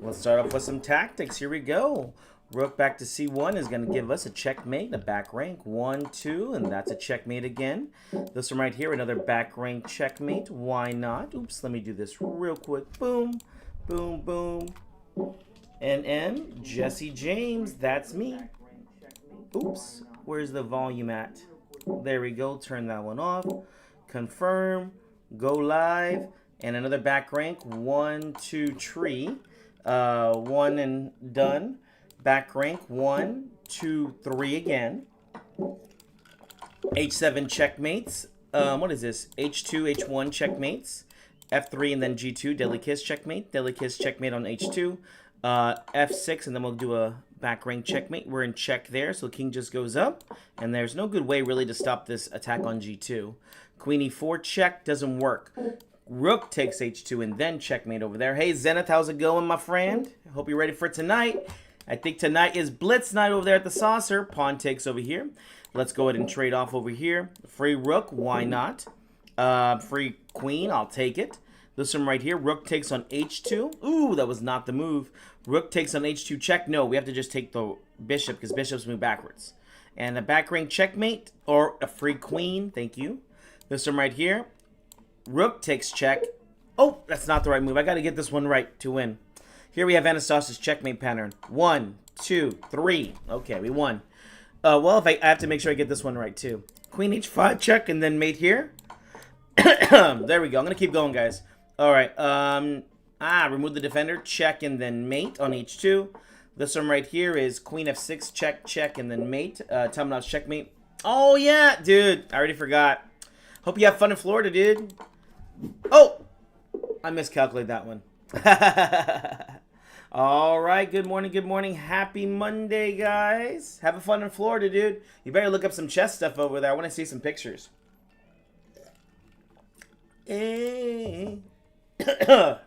We'll start off with some tactics. Here we go. Rook back to c1 is going to give us a checkmate, a back rank, 1, 2, and that's a checkmate again. This one right here, another back rank checkmate. Why not? Oops, let me do this real quick. Boom, boom, boom. NM, Jesse James, that's me. Oops, where's the volume at? There we go, turn that one off. Confirm, go live, and another back rank, 1, 2, 3. 1 and done. Back rank, 1, 2, 3 again. H7 checkmates. What is this? H2, H1 checkmates. F3 and then G2, deadly kiss checkmate. Deadly kiss checkmate on H2. F6 and then we'll do a back rank checkmate. We're in check there, so king just goes up. And there's no good way really to stop this attack on G2. Queen E4 check doesn't work. Rook takes H2 and then checkmate over there. Hey Zenith, how's it going, my friend? Hope you're ready for tonight. I think tonight is Blitz night over there at the saucer. Pawn takes over here. Let's go ahead and trade off over here. Free rook, why not? Free queen, I'll take it. This one right here, rook takes on H2. Ooh, that was not the move. Rook takes on H2 check. No, we have to just take the bishop because bishops move backwards. And a back rank checkmate or a free queen. Thank you. This one right here, rook takes check. Oh, that's not the right move. I got to get this one right to win. Here we have Anastasia's checkmate pattern. 1, 2, 3. Okay, we won. Well, if I have to make sure I get this one right too. Queen H5 check and then mate here. There we go. I'm going to keep going, guys. All right. Remove the defender. Check and then mate on H2. This one right here is Queen F6 check, check, and then mate. Tell me now it's checkmate. Oh, yeah, dude. I already forgot. Hope you have fun in Florida, dude. Oh, I miscalculated that one. All right, good morning, good morning. Happy Monday, guys. Having fun in Florida, dude. You better look up some chess stuff over there. I want to see some pictures. Hey. Do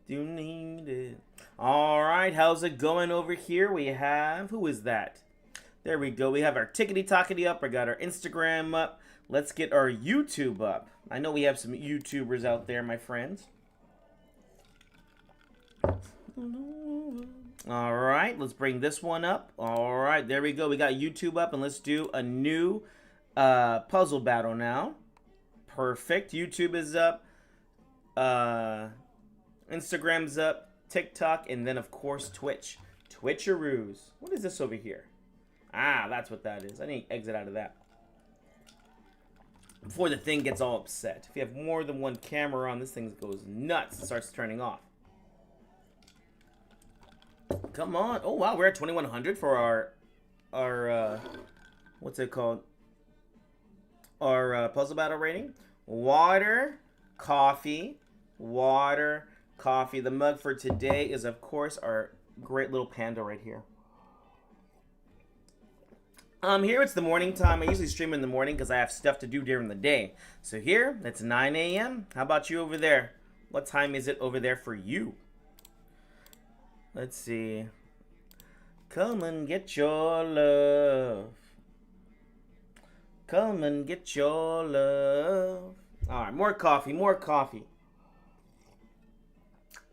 you need it? All right, how's it going over here? We have, who is that? There we go. We have our tickety-tockety up. I got our Instagram up. Let's get our YouTube up. I know we have some YouTubers out there, my friends. All right, let's bring this one up. All right, there we go. We got YouTube up, and let's do a new puzzle battle now. Perfect. YouTube is up. Instagram's up. TikTok, and then, of course, Twitch. Twitcheroos. What is this over here? Ah, that's what that is. I need to exit out of that before the thing gets all upset. If you have more than one camera on, this thing goes nuts and starts turning off. Come on. Oh, wow. We're at 2100 for our what's it called? Our puzzle battle rating. Water, coffee, water, coffee. The mug for today is, of course, our great little panda right here. Here it's the morning time. I usually stream in the morning because I have stuff to do during the day. So here, it's 9 a.m. How about you over there? What time is it over there for you? Let's see. Come and get your love. Come and get your love. All right, more coffee, more coffee.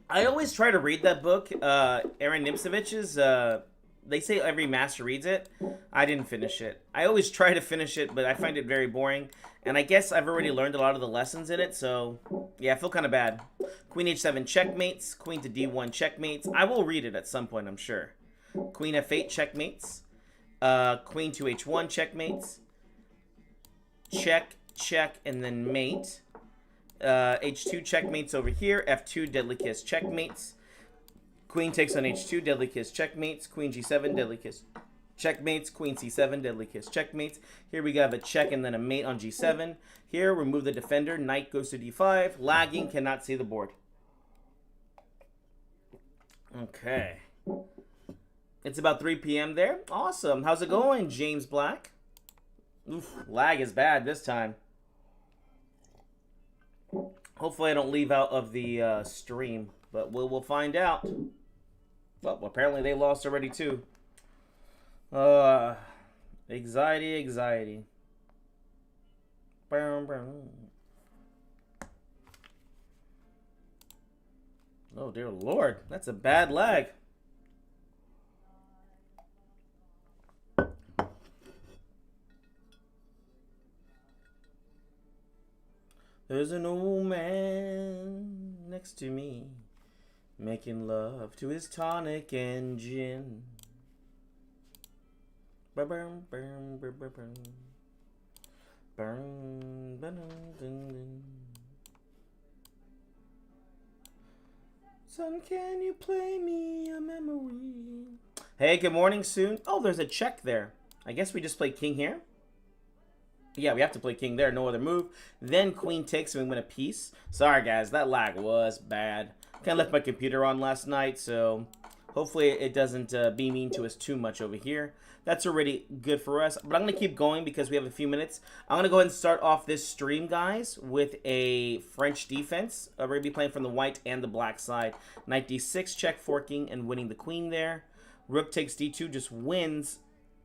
I always try to read that book, Aaron Nimcevich's. They say every master reads it. I didn't finish it. I always try to finish it, but I find it very boring. And I guess I've already learned a lot of the lessons in it, so yeah, I feel kind of bad. Queen H7 checkmates. Queen to D1 checkmates. I will read it at some point, I'm sure. Queen F8 checkmates. Queen to H1 checkmates. Check, check, and then mate. H2 checkmates over here. F2 deadly kiss checkmates. Queen takes on H2, deadly kiss checkmates. Queen G7, deadly kiss checkmates. Queen C7, deadly kiss checkmates. Here we have a check and then a mate on G7. Here, remove the defender. Knight goes to D5. Lagging, cannot see the board. Okay. It's about 3 p.m. there. Awesome. How's it going, James Black? Oof, lag is bad this time. Hopefully I don't leave out of the stream, but we'll find out. Well, apparently they lost already too. Anxiety, anxiety. Oh, dear Lord. That's a bad lag. There's an old man next to me making love to his tonic and gin. Burn, burn, burn, burn, burn. Burn, burn, burn. Son, can you play me a memory? Hey, good morning, soon. Oh, there's a check there. I guess we just play king here. Yeah, we have to play king there. No other move. Then queen takes and we win a piece. Sorry, guys. That lag was bad. Kind of left my computer on last night, so hopefully it doesn't be mean to us too much over here. That's already good for us. But I'm going to keep going because we have a few minutes. I'm going to go ahead and start off this stream, guys, with a French defense. We're going to be playing from the white and the black side. Knight d6, check, forking, and winning the queen there. Rook takes d2, just wins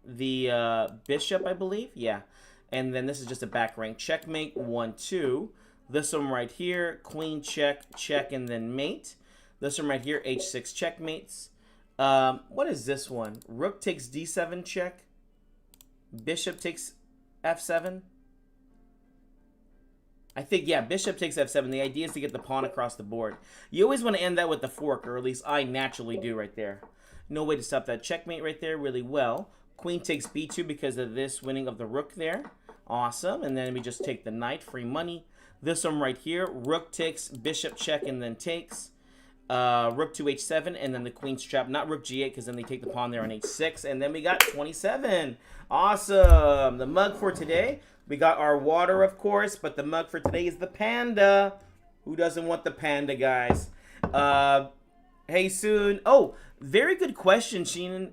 the bishop, I believe. Yeah. And then this is just a back rank checkmate, 1-2. This one right here, queen check, check, and then mate. This one right here, h6 checkmates. What is this one? Rook takes d7 check. Bishop takes f7. I think, yeah, bishop takes f7. The idea is to get the pawn across the board. You always want to end that with the fork, or at least I naturally do right there. No way to stop that checkmate right there really well. Queen takes b2 because of this winning of the rook there. Awesome. And then we just take the knight, free money. This one right here, rook takes, bishop check, and then takes. Rook to h7, and then the queen's trap. Not rook g8, because then they take the pawn there on h6. And then we got 27. Awesome. The mug for today. We got our water, of course, but the mug for today is the panda. Who doesn't want the panda, guys? Hey, soon. Oh, very good question, Sheenan.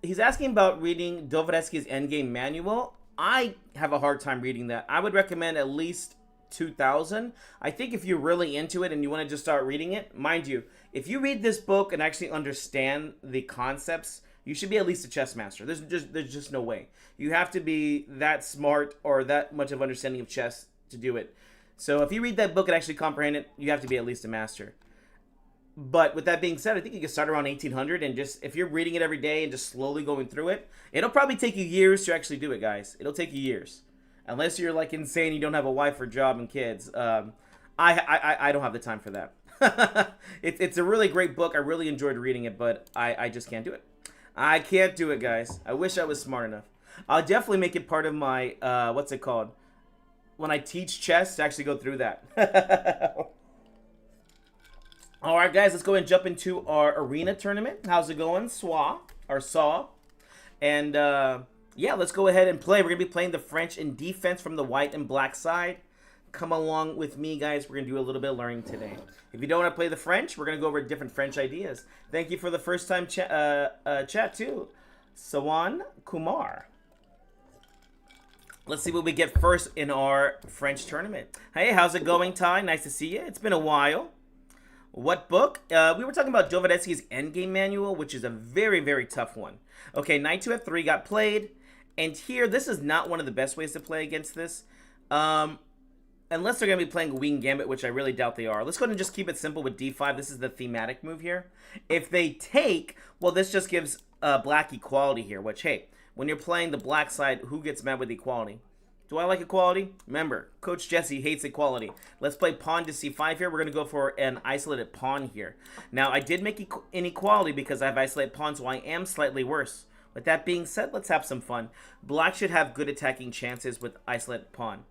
He's asking about reading Dostoevsky's Endgame manual. I have a hard time reading that. I would recommend at least 2000. I think if you're really into it and you want to just start reading it, mind you, if you read this book and actually understand the concepts, you should be at least a chess master. There's just no way. You have to be that smart or that much of understanding of chess to do it. So if you read that book and actually comprehend it, you have to be at least a master. But with that being said, I think you can start around 1800 and just, if you're reading it every day and just slowly going through it, it'll probably take you years to actually do it, guys. It'll take you years. Unless you're like insane, you don't have a wife or job and kids. I don't have the time for that. It's a really great book. I really enjoyed reading it, but I just can't do it. I can't do it, guys. I wish I was smart enough. I'll definitely make it part of my, what's it called? When I teach chess, to actually go through that. All right, guys, let's go ahead and jump into our arena tournament. How's it going? Saw. And, yeah, let's go ahead and play. We're going to be playing the French in defense from the white and black side. Come along with me, guys. We're going to do a little bit of learning today. If you don't want to play the French, we're going to go over different French ideas. Thank you for the first time chat, too. Sawan Kumar. Let's see what we get first in our French tournament. Hey, how's it going, Ty? Nice to see you. It's been a while. What book? We were talking about Dostoevsky's Endgame manual, which is a very, very tough one. Okay, knight to f3 got played. And here, this is not one of the best ways to play against this. Unless they're going to be playing Wing Gambit, which I really doubt they are. Let's go ahead and just keep it simple with d5. This is the thematic move here. If they take, well, this just gives black equality here. Which, hey, when you're playing the black side, who gets mad with equality? Do I like equality? Remember, Coach Jesse hates equality. Let's play pawn to c5 here. We're going to go for an isolated pawn here. Now, I did make inequality because I have isolated pawns, so I am slightly worse. With that being said, let's have some fun. Black should have good attacking chances with isolated pawn.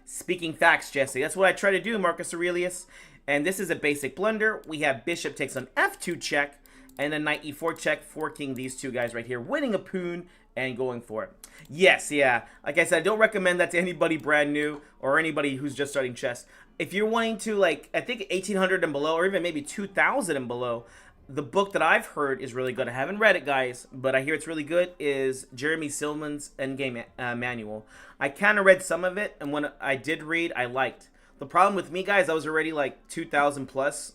Speaking facts, Jesse. That's what I try to do, Marcus Aurelius. And this is a basic blunder. We have bishop takes on f2 check, and then knight e4 check, forking these two guys right here, winning a pawn and going for it. Yes, yeah. Like I said, I don't recommend that to anybody brand new or anybody who's just starting chess. If you're wanting to, like, I think 1800 and below, or even maybe 2000 and below, the book that I've heard is really good. I haven't read it, guys, but I hear it's really good, is Jeremy Silman's Endgame manual. I kind of read some of it, and when I did read, I liked. The problem with me, guys, I was already like 2000 plus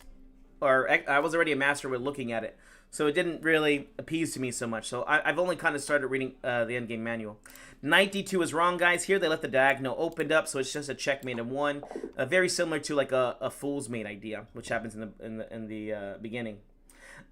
or I was already a master with looking at it. So it didn't really appease to me so much. So I've only kind of started reading the endgame manual. Knight d2 is wrong, guys. Here they left the diagonal opened up, so it's just a checkmate in one. Very similar to like a fool's mate idea, which happens in the beginning.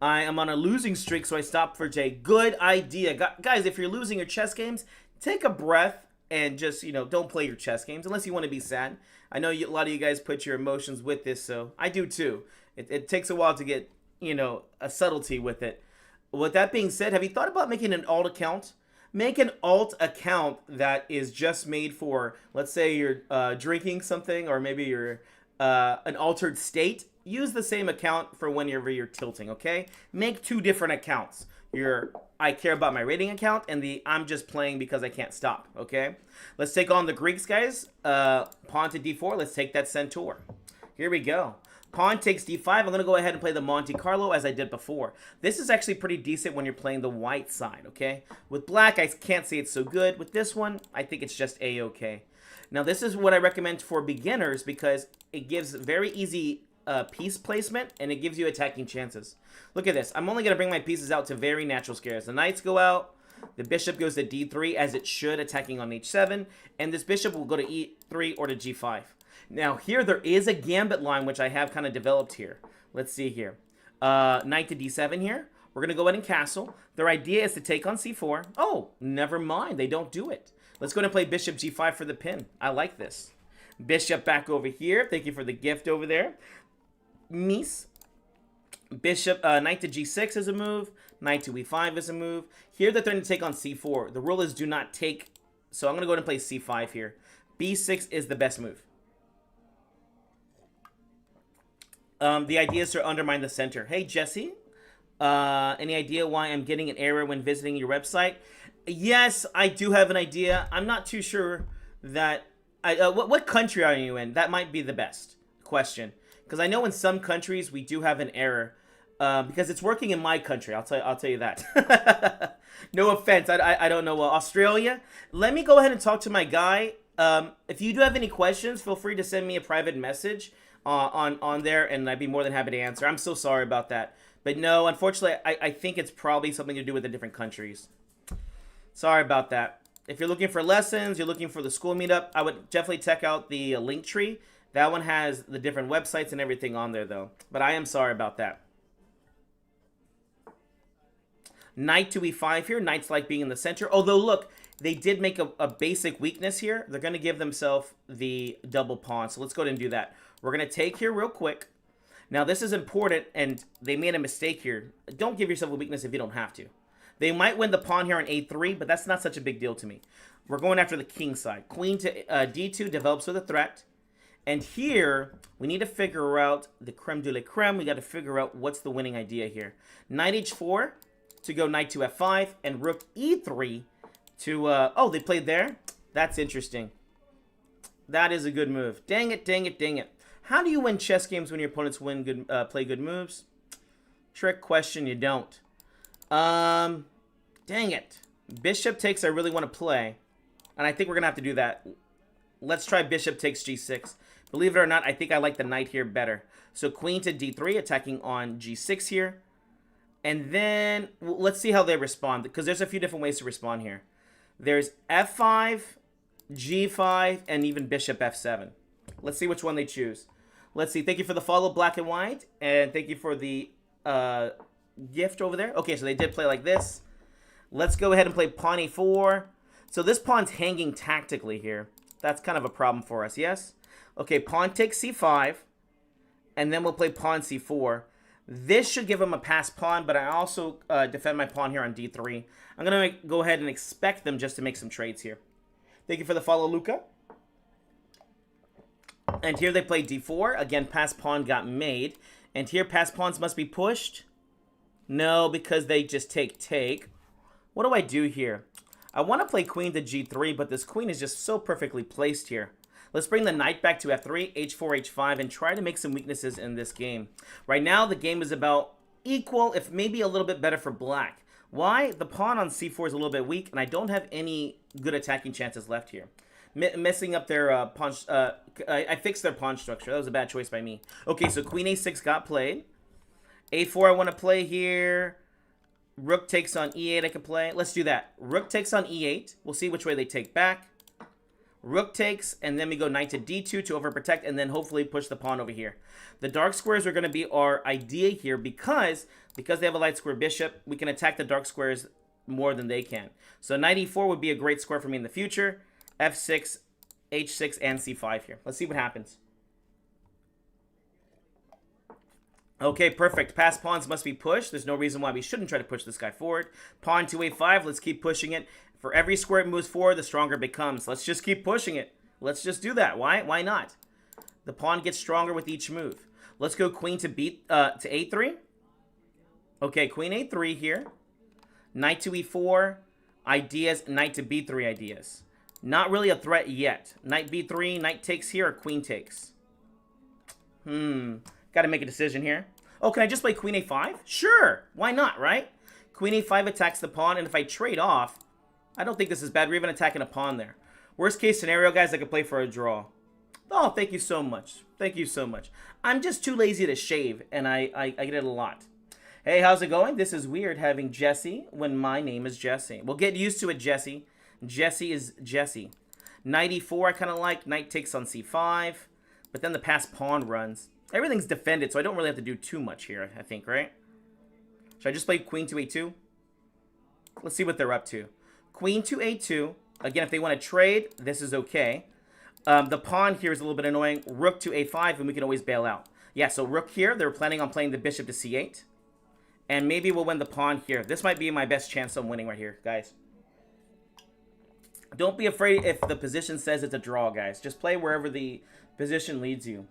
I am on a losing streak, so I stopped for J. Good idea. Guys, if you're losing your chess games, take a breath and just, don't play your chess games unless you want to be sad. I know a lot of you guys put your emotions with this, so I do too. It takes a while to get, a subtlety with it. With that being said, have you thought about making an alt account? Make an alt account that is just made for, let's say you're drinking something, or maybe you're an altered state. Use the same account for whenever you're tilting, okay? Make 2 different accounts. Your I care about my rating account and the I'm just playing because I can't stop, okay? Let's take on the Greeks, guys. Pawn to d4. Let's take that centaur. Here we go. Pawn takes d5. I'm going to go ahead and play the Monte Carlo as I did before. This is actually pretty decent when you're playing the white side, okay? With black, I can't say it's so good. With this one, I think it's just A-okay. Now, this is what I recommend for beginners because it gives very easy piece placement, and it gives you attacking chances. Look at this. I'm only going to bring my pieces out to very natural squares. The knights go out. The bishop goes to d3, as it should, attacking on h7. And this bishop will go to e3 or to g5. Now, here there is a gambit line, which I have kind of developed here. Let's see here. Knight to d7 here. We're going to go ahead and castle. Their idea is to take on c4. Oh, never mind. They don't do it. Let's go ahead and play bishop g5 for the pin. I like this. Bishop back over here. Thank you for the gift over there. Mies. Bishop, knight to g6 is a move. Knight to e5 is a move. Here they're trying to take on c4. The rule is do not take. So I'm going to go ahead and play c5 here. b6 is the best move. The idea is to undermine the center. Hey, Jesse. Any idea why I'm getting an error when visiting your website? Yes, I do have an idea. I'm not too sure that... what country are you in? That might be the best question. Because I know in some countries we do have an error. Because it's working in my country. I'll tell you that. No offense. I don't know. Australia. Let me go ahead and talk to my guy. If you do have any questions, feel free to send me a private message on there, and I'd be more than happy to answer. I'm so sorry about that. But no, unfortunately, I think it's probably something to do with the different countries. Sorry about that. If you're looking for lessons, you're looking for the school meetup, I would definitely check out the link tree. That one has the different websites and everything on there, though. But I am sorry about that. Knight to e5 here. Knights like being in the center. Although, look, they did make a basic weakness here. They're going to give themselves the double pawn. So let's go ahead and do that. We're going to take here real quick. Now, this is important, and they made a mistake here. Don't give yourself a weakness if you don't have to. They might win the pawn here on a3, but that's not such a big deal to me. We're going after the king side. Queen to d2 develops with a threat. And here, we need to figure out the creme de la creme. We got to figure out what's the winning idea here. Knight h4 to go knight to f5, and rook e3 to... oh, they played there? That's interesting. That is a good move. Dang it, dang it, dang it. How do you win chess games when your opponents play good moves? Trick question, you don't. Dang it. Bishop takes, I really want to play. And I think we're going to have to do that. Let's try bishop takes g6. Believe it or not, I think I like the knight here better. So queen to d3, attacking on g6 here. And then, let's see how they respond. Because there's a few different ways to respond here. There's f5, g5, and even bishop f7. Let's see which one they choose. Let's see. Thank you for the follow, Black and White. And thank you for the gift over there. Okay, so they did play like this. Let's go ahead and play pawn e4. So this pawn's hanging tactically here. That's kind of a problem for us, yes? Okay, pawn takes c5. And then we'll play pawn c4. This should give him a passed pawn, but I also defend my pawn here on d3. I'm going to go ahead and expect them just to make some trades here. Thank you for the follow, Luca. And here they play d4. Again, passed pawn got made. And here passed pawns must be pushed. No, because they just take. What do I do here? I want to play queen to g3, but this queen is just so perfectly placed here. Let's bring the knight back to f3, h4, h5, and try to make some weaknesses in this game. Right now, the game is about equal, if maybe a little bit better for black. Why? The pawn on c4 is a little bit weak, and I don't have any good attacking chances left here. Messing up their pawn... I fixed their pawn structure. That was a bad choice by me. Okay, so queen a6 got played. A4 I want to play here. Rook takes on E8 I can play. Let's do that. Rook takes on E8. We'll see which way they take back. Rook takes, and then we go knight to D2 to overprotect, and then hopefully push the pawn over here. The dark squares are going to be our idea here because they have a light square bishop, we can attack the dark squares more than they can. So knight E4 would be a great square for me in the future. F6, H6, and C5 here. Let's see what happens. Okay, perfect. Past pawns must be pushed. There's no reason why we shouldn't try to push this guy forward. Pawn to A5. Let's keep pushing it. For every square it moves forward, the stronger it becomes. Let's just keep pushing it. Let's just do that. Why not? The pawn gets stronger with each move. Let's go queen to A3. Okay, queen A3 here. Knight to E4. Ideas. Knight to B3 ideas. Not really a threat yet. Knight B3. Knight takes here or queen takes? Got to make a decision here. Oh, can I just play queen A5? Sure. Why not, right? Queen A5 attacks the pawn, and if I trade off, I don't think this is bad. We're even attacking a pawn there. Worst case scenario, guys, I could play for a draw. Oh, thank you so much. Thank you so much. I'm just too lazy to shave, and I get it a lot. Hey, how's it going? This is weird having Jesse when my name is Jesse. Well, get used to it, Jesse. Jesse is Jesse. Knight E4 I kind of like. Knight takes on C5. But then the passed pawn runs. Everything's defended, so I don't really have to do too much here, I think, right? Should I just play queen to A2? Let's see what they're up to. Queen to A2. Again, if they want to trade, this is okay. The pawn here is a little bit annoying. Rook to A5, and we can always bail out. Yeah, so rook here. They're planning on playing the bishop to C8. And maybe we'll win the pawn here. This might be my best chance of winning right here, guys. Don't be afraid if the position says it's a draw, guys. Just play wherever the position leads you.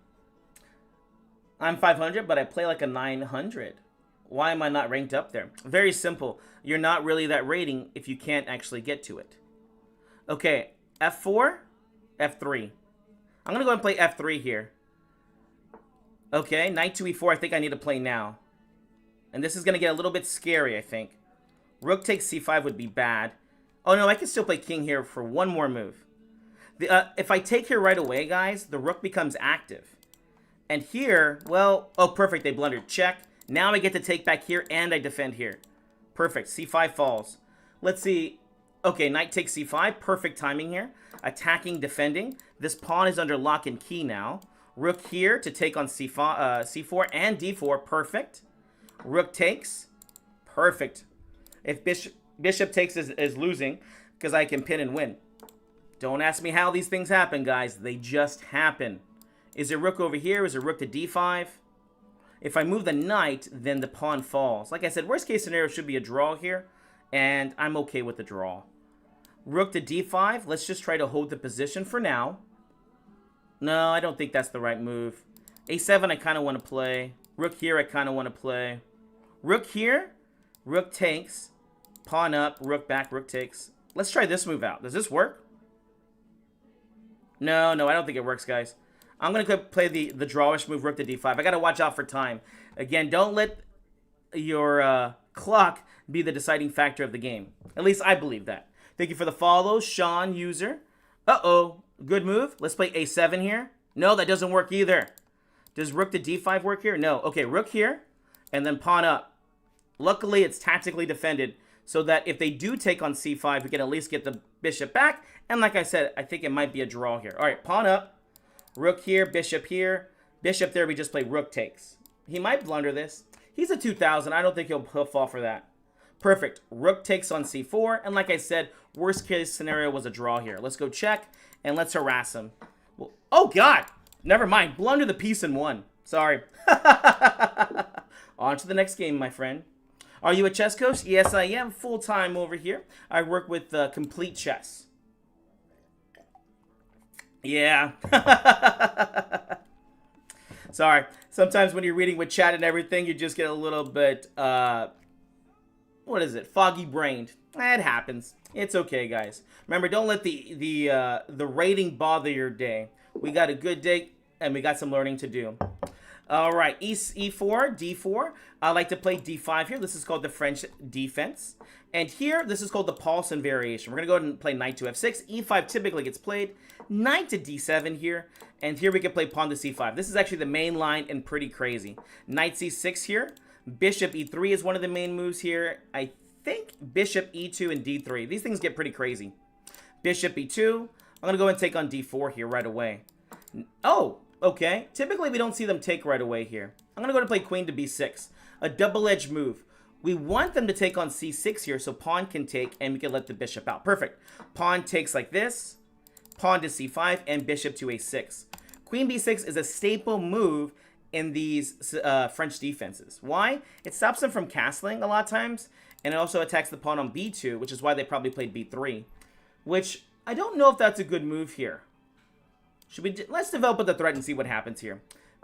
I'm 500, but I play like a 900. Why am I not ranked up there? Very simple. You're not really that rating if you can't actually get to it. Okay, F4, F3. I'm going to go and play F3 here. Okay, knight to E4 I think I need to play now. And this is going to get a little bit scary, I think. Rook takes C5 would be bad. Oh, no, I can still play king here for one more move. If I take here right away, guys, the rook becomes active. And here, well, oh, perfect, they blundered. Check. Now I get to take back here, and I defend here. Perfect. C5 falls. Let's see. Okay, knight takes C5. Perfect timing here. Attacking, defending. This pawn is under lock and key now. Rook here to take on C4 and D4. Perfect. Rook takes. Perfect. If bishop takes is losing, because I can pin and win. Don't ask me how these things happen, guys. They just happen. Is it rook over here? Is it rook to D5? If I move the knight, then the pawn falls. Like I said, worst case scenario should be a draw here. And I'm okay with the draw. Rook to D5. Let's just try to hold the position for now. No, I don't think that's the right move. A7 I kind of want to play. Rook here I kind of want to play. Rook here. Rook takes. Pawn up. Rook back. Rook takes. Let's try this move out. Does this work? No, I don't think it works, guys. I'm going to play the drawish move, rook to D5. I got to watch out for time. Again, don't let your clock be the deciding factor of the game. At least I believe that. Thank you for the follow, Sean User. Uh-oh. Good move. Let's play A7 here. No, that doesn't work either. Does rook to D5 work here? No. Okay, rook here, and then pawn up. Luckily, it's tactically defended, so that if they do take on C5, we can at least get the bishop back. And like I said, I think it might be a draw here. All right, pawn up. Rook here, bishop here. Bishop there, we just play rook takes. He might blunder this. He's a 2000. I don't think he'll fall for that. Perfect. Rook takes on C4. And like I said, worst case scenario was a draw here. Let's go check, and let's harass him. Well, oh, God. Never mind. Blunder the piece in one. Sorry. On to the next game, my friend. Are you a chess coach? Yes, I am. Full-time over here. I work with Complete Chess. Yeah. Sorry. Sometimes when you're reading with chat and everything, you just get a little bit, what is it? Foggy-brained. It happens. It's okay, guys. Remember, don't let the rating bother your day. We got a good day, and we got some learning to do. All right, E4, D4. I like to play D5 here. This is called the French defense. And here, this is called the Paulson variation. We're going to go ahead and play knight to F6. E5 typically gets played. Knight to D7 here. And here we can play pawn to C5. This is actually the main line and pretty crazy. Knight C6 here. Bishop e3 is one of the main moves here. I think bishop e2 and d3. These things get pretty crazy. Bishop e2. I'm going to go and take on d4 here right away. Oh, okay. Typically, we don't see them take right away here. I'm going to go to play queen to b6. A double-edged move. We want them to take on c6 here so pawn can take and we can let the bishop out. Perfect. Pawn takes like this. Pawn to c5 and bishop to a6. Queen b6 is a staple move in these French defenses. Why? It stops them from castling a lot of times, and it also attacks the pawn on b2, which is why they probably played b3, which I don't know if that's a good move here. Let's develop the threat and see what happens here.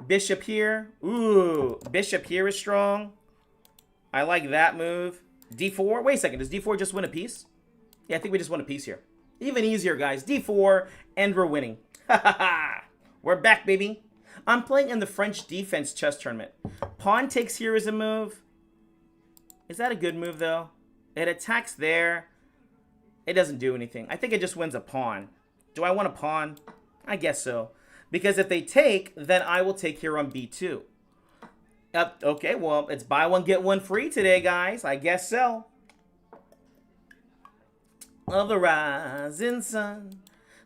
Bishop here. Ooh, bishop here is strong. I like that move. d4. Wait a second. Does d4 just win a piece? Yeah, I think we just won a piece here. Even easier, guys. d4, and we're winning. Ha ha ha. We're back, baby. I'm playing in the French defense chess tournament. Pawn takes here is a move. Is that a good move, though? It attacks there. It doesn't do anything. I think it just wins a pawn. Do I want a pawn? I guess so. Because if they take, then I will take here on b2. Okay, well, it's buy one, get one free today, guys. I guess so. Of the rising sun.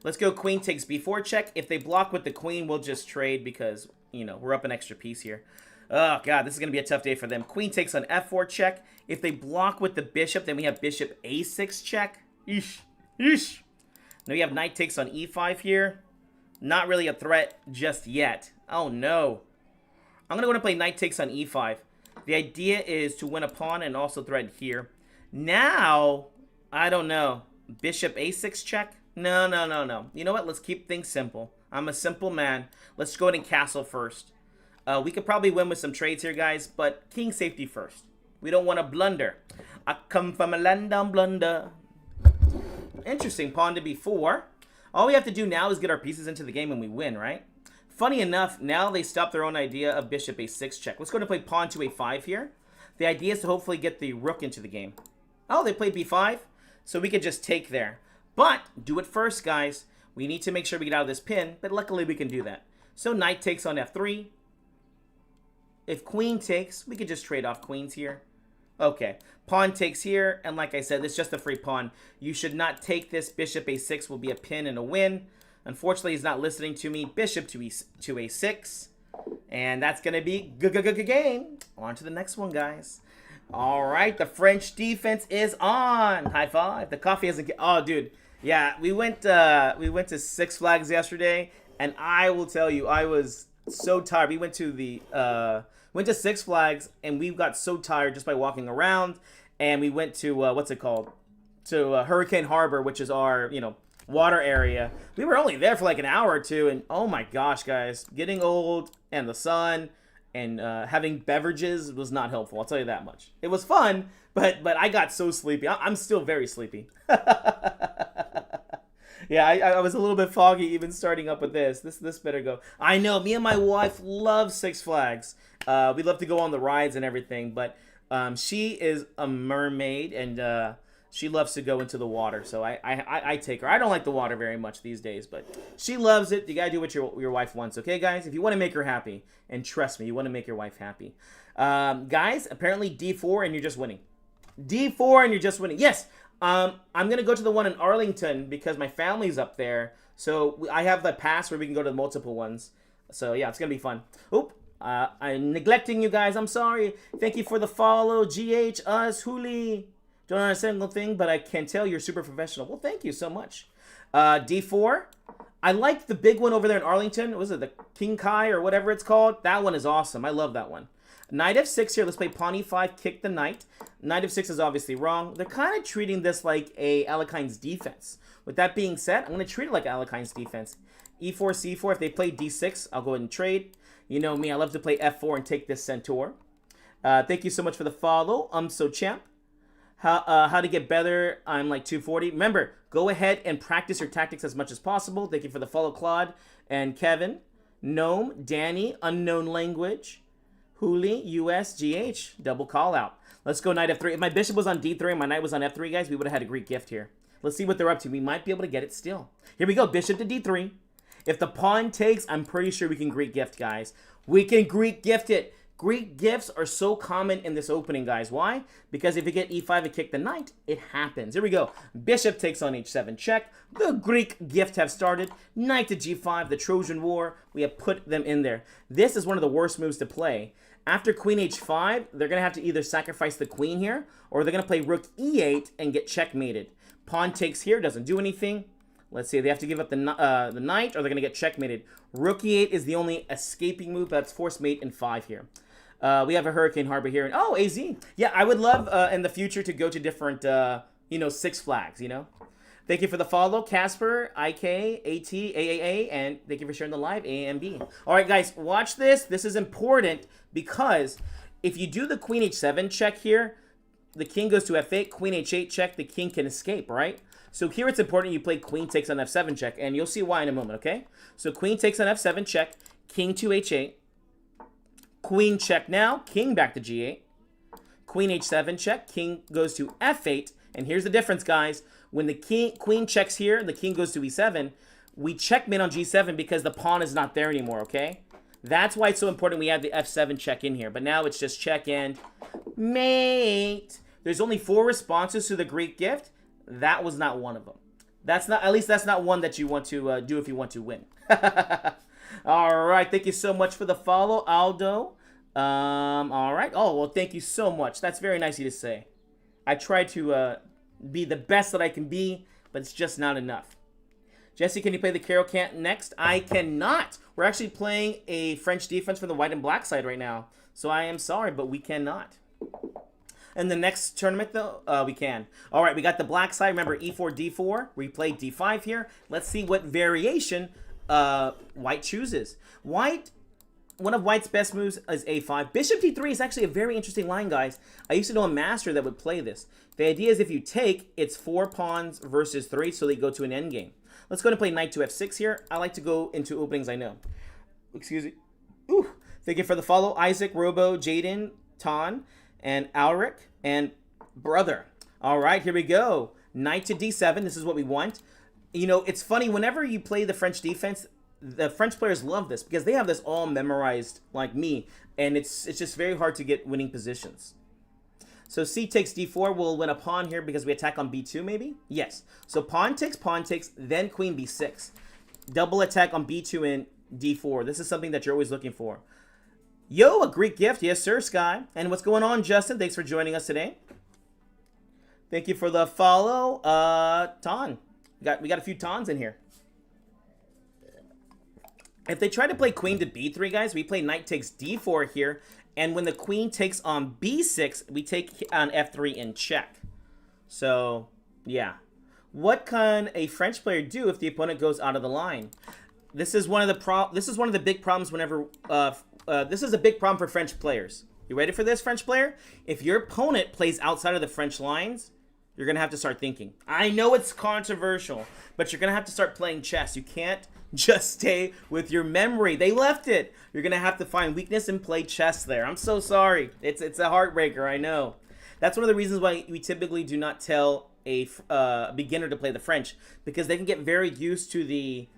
Let's go queen takes b4 check. If they block with the queen, we'll just trade because, you know, we're up an extra piece here. Oh, God, this is going to be a tough day for them. Queen takes on f4 check. If they block with the bishop, then we have bishop a6 check. Eesh. Eesh. Now we have knight takes on e5 here. Not really a threat just yet. Oh, no. I'm going to go and play knight takes on e5. The idea is to win a pawn and also threaten here. Now, I don't know. Bishop a6 check? No, no, no, no. You know what? Let's keep things simple. I'm a simple man. Let's go ahead and castle first. We could probably win with some trades here, guys, but king safety first. We don't want to blunder. I come from a land down blunder. Interesting. Pawn to b4. All we have to do now is get our pieces into the game and we win, right? Funny enough, now they stop their own idea of bishop a6 check. Let's go and play pawn to a5 here. The idea is to hopefully get the rook into the game. Oh, they played b5, so we could just take there. But do it first, guys. We need to make sure we get out of this pin, but luckily we can do that. So knight takes on f3. If queen takes, we could just trade off queens here. Okay, pawn takes here, and like I said, it's just a free pawn. You should not take this. Bishop a6 will be a pin and a win. Unfortunately, he's not listening to me. Bishop to a6. And that's going to be good game. On to the next one, guys. All right, the French defense is on. High five. The coffee hasn't... Oh, dude. Yeah, we went to Six Flags yesterday, and I will tell you, I was so tired. We went to Six Flags, and we got so tired just by walking around, and we went to, what's it called? To Hurricane Harbor, which is our, water area. We were only there for like an hour or two, and oh my gosh, guys, getting old and the sun and having beverages was not helpful. I'll tell you that much. It was fun, but I got so sleepy. I'm still very sleepy. Yeah, I was a little bit foggy even starting up with this. This better go. I know, me and my wife love Six Flags. We love to go on the rides and everything, but she is a mermaid, and she loves to go into the water, so I take her. I don't like the water very much these days, but she loves it. You gotta do what your wife wants, okay, guys? If you want to make her happy, and trust me, you want to make your wife happy. Guys, apparently D4 and you're just winning. D4 and you're just winning. Yes, I'm gonna go to the one in Arlington because my family's up there, so I have the pass where we can go to the multiple ones. So yeah, it's gonna be fun. Oop. I'm neglecting you guys. I'm sorry. Thank you for the follow. GH, us, Huli. Don't understand a single thing, but I can tell you're super professional. Well, thank you so much. D4. I like the big one over there in Arlington. What was it? The King Kai or whatever it's called? That one is awesome. I love that one. Knight F6 here. Let's play Pawn E5, kick the knight. Knight F6 is obviously wrong. They're kind of treating this like a Alekhines defense. With that being said, I'm going to treat it like Alekhines defense. E4, C4. If they play D6, I'll go ahead and trade. You know me. I love to play F4 and take this centaur. Thank you so much for the follow. So champ. How to get better. I'm like 240. Remember, go ahead and practice your tactics as much as possible. Thank you for the follow, Claude and Kevin. Gnome, Danny, unknown language. Huli, USGH, double call out. Let's go knight F3. If my bishop was on D3 and my knight was on F3, guys, we would have had a Greek gift here. Let's see what they're up to. We might be able to get it still. Here we go, bishop to D3. If the pawn takes, I'm pretty sure we can Greek gift, guys. We can Greek gift it. Greek gifts are so common in this opening, guys. Why? Because if you get e5 and kick the knight, it happens. Here we go. Bishop takes on h7 check. The Greek gift have started. Knight to g5, the Trojan War. We have put them in there. This is one of the worst moves to play. After queen h5, they're going to have to either sacrifice the queen here, or they're going to play rook e8 and get checkmated. Pawn takes here, doesn't do anything. Let's see, they have to give up the knight, or they're going to get checkmated. Rook e8 is the only escaping move, that's force mate in 5 here. We have a Hurricane Harbor here. And, oh, AZ. Yeah, I would love in the future to go to different, Six Flags, Thank you for the follow, Casper, IK, AT, AAA, and thank you for sharing the live, AAMB. All right, guys, watch this. This is important because if you do the queen h7 check here, the king goes to f8, queen h8 check, the king can escape, right? So here it's important you play queen takes on f7 check, and you'll see why in a moment, okay? So queen takes on f7 check, king to h8, queen check now, king back to g8, queen h7 check, king goes to f8, and here's the difference, guys. When the queen checks here, the king goes to e7, we checkmate on g7 because the pawn is not there anymore, okay? That's why it's so important we have the f7 check in here. But now it's just check and mate. There's only 4 responses to the Greek gift. That was not one of them. That's not, at least that's not one that you want to do if you want to win. All right, thank you so much for the follow, Aldo. All right. Oh, well, thank you so much. That's very nice of you to say. I try to be the best that I can be, but it's just not enough. Jesse, can you play the Carol Cant next? I cannot. We're actually playing a French defense from the white and black side right now. So I am sorry, but we cannot. And the next tournament, though, we can. All right, we got the black side. Remember, e4, d4. We played d5 here. Let's see what variation white chooses. One of white's best moves is a5. Bishop d3 is actually a very interesting line, guys. I used to know a master that would play this. The idea is if you take, it's 4 pawns versus 3, so they go to an endgame. Let's go and play knight to f6 here. I like to go into openings I know. Excuse me. Ooh. Thank you for the follow. Isaac, Robo, Jaden, Ton, and Alric, and Brother. All right, here we go. Knight to d7. This is what we want. You know, it's funny. Whenever you play the French defense, the French players love this because they have this all memorized like me, and it's just very hard to get winning positions. So c takes d4. We'll win a pawn here because we attack on b2 maybe? Yes. So pawn takes, then queen b6. Double attack on b2 and d4. This is something that you're always looking for. Yo, a Greek gift. Yes, sir, Sky. And what's going on, Justin? Thanks for joining us today. Thank you for the follow. Ton. We got a few Tons in here. If they try to play queen to b3, guys, we play knight takes d4 here. And when the queen takes on b6, we take on f3 in check. So, yeah. What can a French player do if the opponent goes out of the line? This is one of the big problems whenever this is a big problem for French players. You ready for this, French player? If your opponent plays outside of the French lines, you're going to have to start thinking. I know it's controversial, but you're going to have to start playing chess. You can't just stay with your memory. They left it. You're going to have to find weakness and play chess there. I'm so sorry. It's a heartbreaker, I know. That's one of the reasons why we typically do not tell a beginner to play the French, because they can get very used to the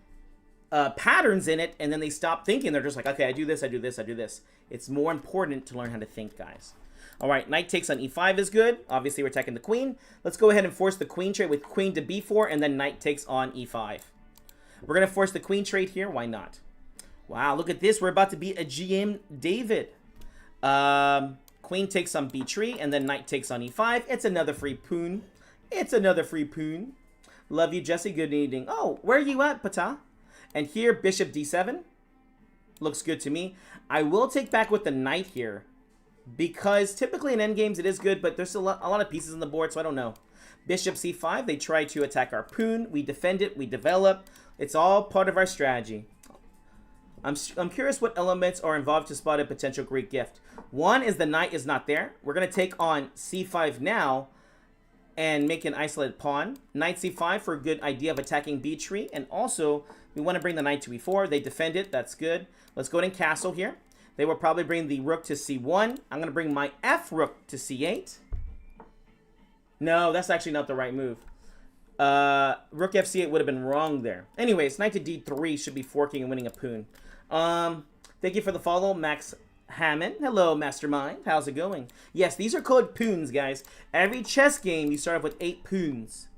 patterns in it, and then they stop thinking. They're just like, okay, I do this, I do this, I do this. It's more important to learn how to think, guys. All right, knight takes on e5 is good. Obviously, we're attacking the queen. Let's go ahead and force the queen trade with queen to b4, and then knight takes on e5. We're going to force the queen trade here. Why not? Wow, look at this. We're about to beat a GM David. Queen takes on b3, and then knight takes on e5. It's another free poon. It's another free poon. Love you, Jesse. Good evening. Oh, where are you at, Pata? And here, bishop d7. Looks good to me. I will take back with the knight here, because typically in endgames it is good, but there's a lot of pieces on the board, so I don't know. Bishop c5. They try to attack our poon. We defend it. We develop. It's all part of our strategy. I'm curious what elements are involved to spot a potential Greek gift. One is the knight is not there. We're going to take on c5 now and make an isolated pawn. Knight c5 for a good idea of attacking b3. And also, we want to bring the knight to e4. They defend it. That's good. Let's go ahead and castle here. They will probably bring the rook to c1. I'm going to bring my f-rook to c8. No, that's actually not the right move. Rook fc8 would have been wrong there. Anyways, knight to d3 should be forking and winning a poon. Thank you for the follow, Max Hammond. Hello, Mastermind. How's it going? Yes, these are called poons, guys. Every chess game, you start off with 8 poons.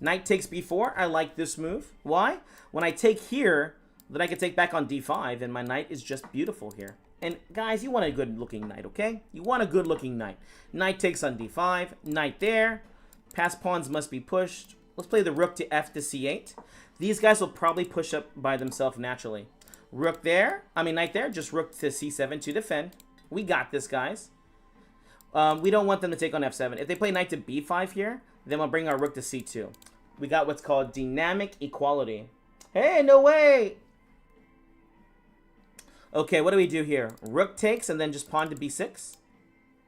Knight takes b4. I like this move. Why? When I take here, then I can take back on d5, and my knight is just beautiful here. And guys, you want a good-looking knight, okay? You want a good-looking knight. Knight takes on d5. Knight there. Pass pawns must be pushed. Let's play the rook to f to c8. These guys will probably push up by themselves naturally. Rook there. Knight there. Just rook to c7 to defend. We got this, guys. We don't want them to take on f7. If they play knight to b5 here, then we'll bring our rook to c2. We got what's called dynamic equality. Hey, no way! Okay, what do we do here? Rook takes and then just pawn to b6?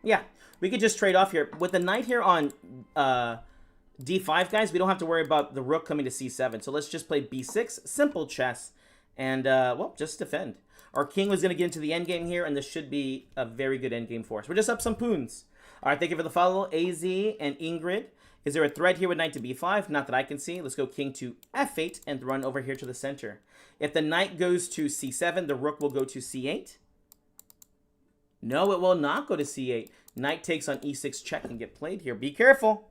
Yeah, we could just trade off here. With the knight here on d5, guys, we don't have to worry about the rook coming to c7. So let's just play b6. Simple chess. And, well, just defend. Our king was going to get into the endgame here, and this should be a very good endgame for us. We're just up some poons. All right, thank you for the follow, AZ and Ingrid. Is there a threat here with knight to b5? Not that I can see. Let's go king to f8 and run over here to the center. If the knight goes to c7, the rook will go to c8. No, it will not go to c8. Knight takes on e6 check and get played here. Be careful.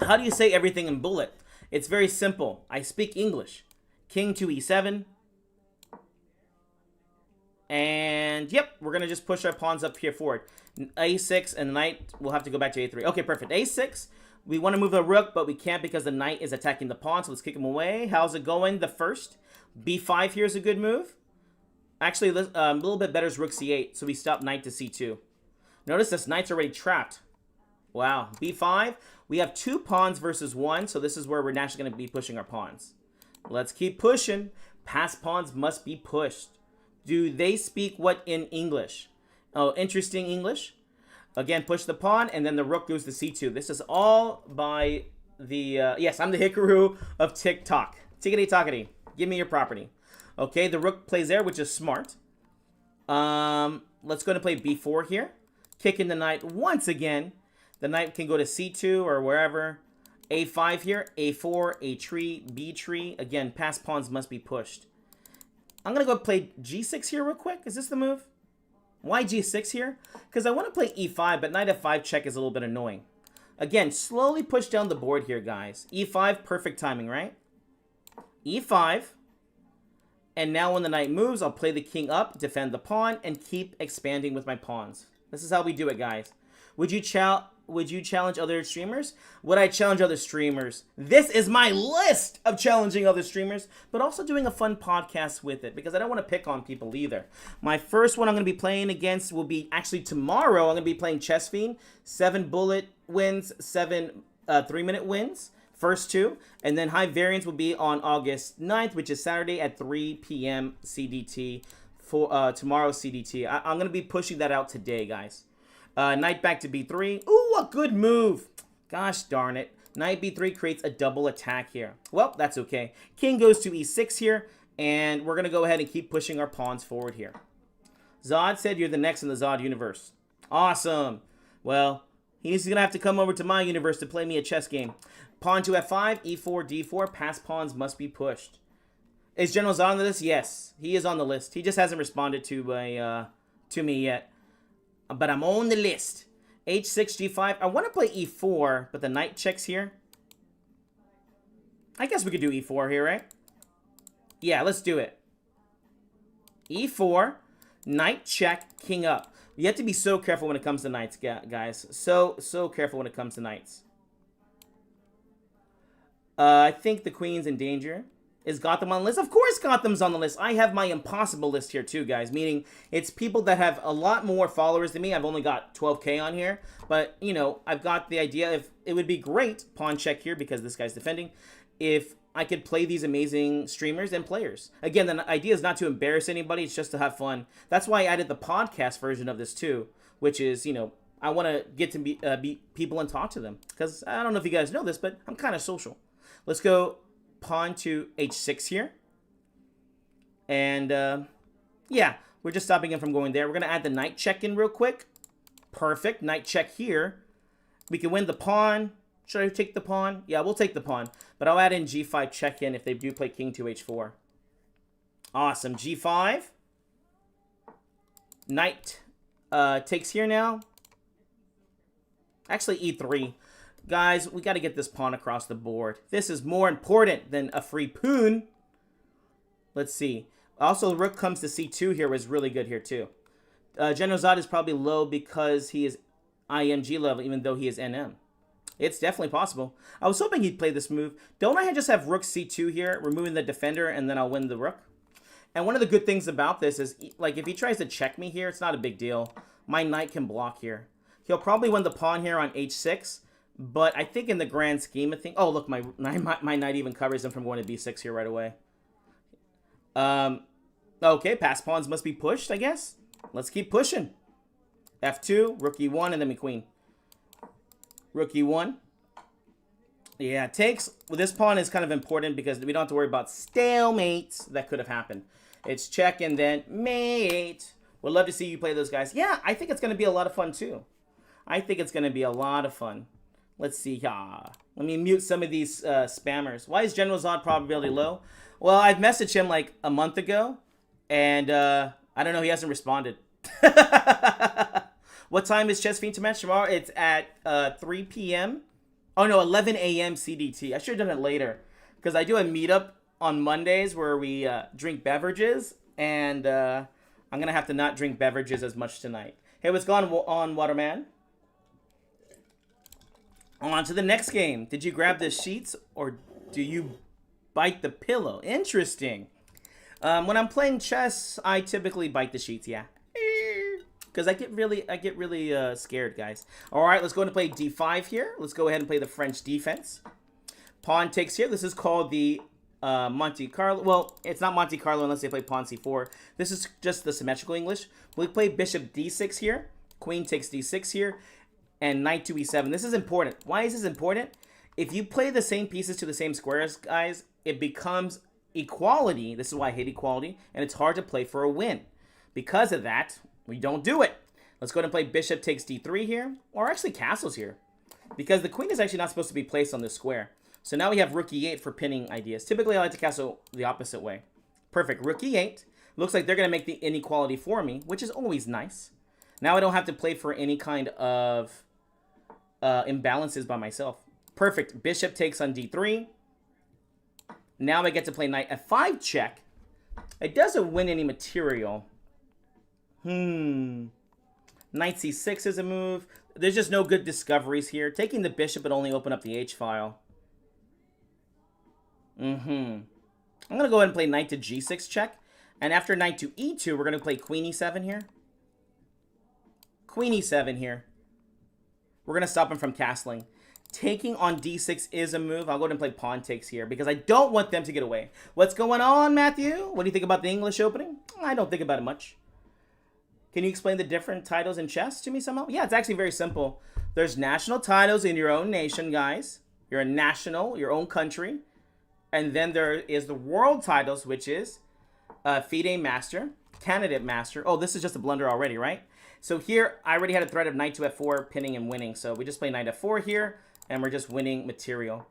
How do you say everything in bullet? It's very simple. I speak English. King to e7. And, yep, we're going to just push our pawns up here forward. a6 and the knight will have to go back to a3. Okay, perfect. a6. We want to move the rook, but we can't because the knight is attacking the pawn, so let's kick him away. How's it going? The first. b5 here is a good move. Actually, a little bit better is rook c8, so we stop knight to c2. Notice this knight's already trapped. Wow. b5. We have 2 pawns versus 1, so this is where we're naturally going to be pushing our pawns. Let's keep pushing. Pass pawns must be pushed. Do they speak what in English? Oh, interesting English. Again, push the pawn, and then the rook goes to c2. This is all by the... yes, I'm the Hikaru of TikTok. Tickety-tockety. Give me your property. Okay, the rook plays there, which is smart. Let's go and play b4 here. Kicking the knight once again. The knight can go to c2 or wherever. a5 here. a4, a tree, b tree. Again, pass pawns must be pushed. I'm going to go play g6 here real quick. Is this the move? Why g6 here? Because I want to play e5, but knight f5 check is a little bit annoying. Again, slowly push down the board here, guys. e5, perfect timing, right? e5. And now when the knight moves, I'll play the king up, defend the pawn, and keep expanding with my pawns. This is how we do it, guys. Would you challenge other streamers? Would I challenge other streamers? This is my list of challenging other streamers, but also doing a fun podcast with it because I don't want to pick on people either. My first one I'm going to be playing against will be actually tomorrow. I'm going to be playing Chess Fiend. 7 bullet wins, 7 3-minute wins. First 2. And then high variance will be on August 9th, which is Saturday at 3 p.m. CDT for tomorrow's CDT. I'm going to be pushing that out today, guys. Knight back to b3. Ooh, a good move. Gosh darn it. Knight b3 creates a double attack here. Well, that's okay. King goes to e6 here, and we're going to go ahead and keep pushing our pawns forward here. Zod said you're the next in the Zod universe. Awesome. Well, he's going to have to come over to my universe to play me a chess game. Pawn to f5, e4, d4. Pass pawns must be pushed. Is General Zod on the list? Yes, he is on the list. He just hasn't responded to me yet. But I'm on the list. h6, g5. I want to play e4, but the knight checks here. I guess we could do e4 here, right? Yeah, let's do it. e4, knight check, king up. You have to be so careful when it comes to knights, guys. So careful when it comes to knights. I think the queen's in danger. Is Gotham on the list? Of course Gotham's on the list. I have my impossible list here too, guys. Meaning it's people that have a lot more followers than me. I've only got 12K on here. But, you know, I've got the idea if it would be great, pawn check here because this guy's defending, if I could play these amazing streamers and players. Again, the idea is not to embarrass anybody. It's just to have fun. That's why I added the podcast version of this too, which is, you know, I want to get to meet people and talk to them. Because I don't know if you guys know this, but I'm kind of social. Let's go pawn to h6 here. And, yeah, we're just stopping him from going there. We're going to add the knight check in real quick. Perfect. Knight check here. We can win the pawn. Should I take the pawn? Yeah, we'll take the pawn. But I'll add in g5 check in if they do play king to h4. Awesome. g5. Knight takes here now. Actually, e3. Guys, we got to get this pawn across the board. This is more important than a free pawn. Let's see. Also, rook comes to c2 here was really good here, too. Genozad is probably low because he is IMG level, even though he is NM. It's definitely possible. I was hoping he'd play this move. Don't I just have rook c2 here, removing the defender, and then I'll win the rook? And one of the good things about this is, like, if he tries to check me here, it's not a big deal. My knight can block here. He'll probably win the pawn here on h6, but I think in the grand scheme of things... Oh, look, my knight even covers him from going to b6 here right away. Okay, pass pawns must be pushed, I guess. Let's keep pushing. f2, rook e1, and then we queen. Rook e1. Yeah, takes. Well, this pawn is kind of important because we don't have to worry about stalemates that could have happened. It's check and then mate. Would love to see you play those guys. Yeah, I think it's going to be a lot of fun too. I think it's going to be a lot of fun. Let's see. Let me mute some of these spammers. Why is General Zod probability low? Well, I've messaged him like a month ago, and I don't know. He hasn't responded. What time is Chess Fiend to match tomorrow? It's at 3 p.m. Oh, no, 11 a.m. CDT. I should have done it later because I do a meetup on Mondays where we drink beverages, and I'm going to have to not drink beverages as much tonight. Hey, what's going on, Waterman? On to the next game. Did you grab the sheets or do you bite the pillow? Interesting. When I'm playing chess, I typically bite the sheets, yeah. Because I get really scared, guys. All right, let's go ahead and play d5 here. Let's go ahead and play the French defense. Pawn takes here. This is called the Monte Carlo. Well, it's not Monte Carlo unless they play pawn c4. This is just the symmetrical English. We play bishop d6 here. Queen takes d6 here. And knight to e7. This is important. Why is this important? If you play the same pieces to the same squares, guys, it becomes equality. This is why I hate equality. And it's hard to play for a win. Because of that... we don't do it. Let's go ahead and play bishop takes d3 here. Or actually castles here. Because the queen is actually not supposed to be placed on this square. So now we have rook e8 for pinning ideas. Typically, I like to castle the opposite way. Perfect. Rook e8. Looks like they're going to make the inequality for me, which is always nice. Now I don't have to play for any kind of imbalances by myself. Perfect. Bishop takes on d3. Now I get to play knight f5 check. It doesn't win any material. Knight c6 is a move. There's just no good discoveries here. Taking the bishop would only open up the h-file. I'm going to go ahead and play knight to g6 check. And after knight to e2, we're going to play queen e7 here. Queen e7 here. We're going to stop him from castling. Taking on d6 is a move. I'll go ahead and play pawn takes here because I don't want them to get away. What's going on, Matthew? What do you think about the English opening? I don't think about it much. Can you explain the different titles in chess to me somehow? Yeah, it's actually very simple. There's national titles in your own nation, guys. You're a national, your own country. And then there is the world titles, which is FIDE Master, Candidate Master. Oh, this is just a blunder already, right? So here, I already had a threat of knight to f4, pinning and winning. So we just play knight f4 here, and we're just winning material.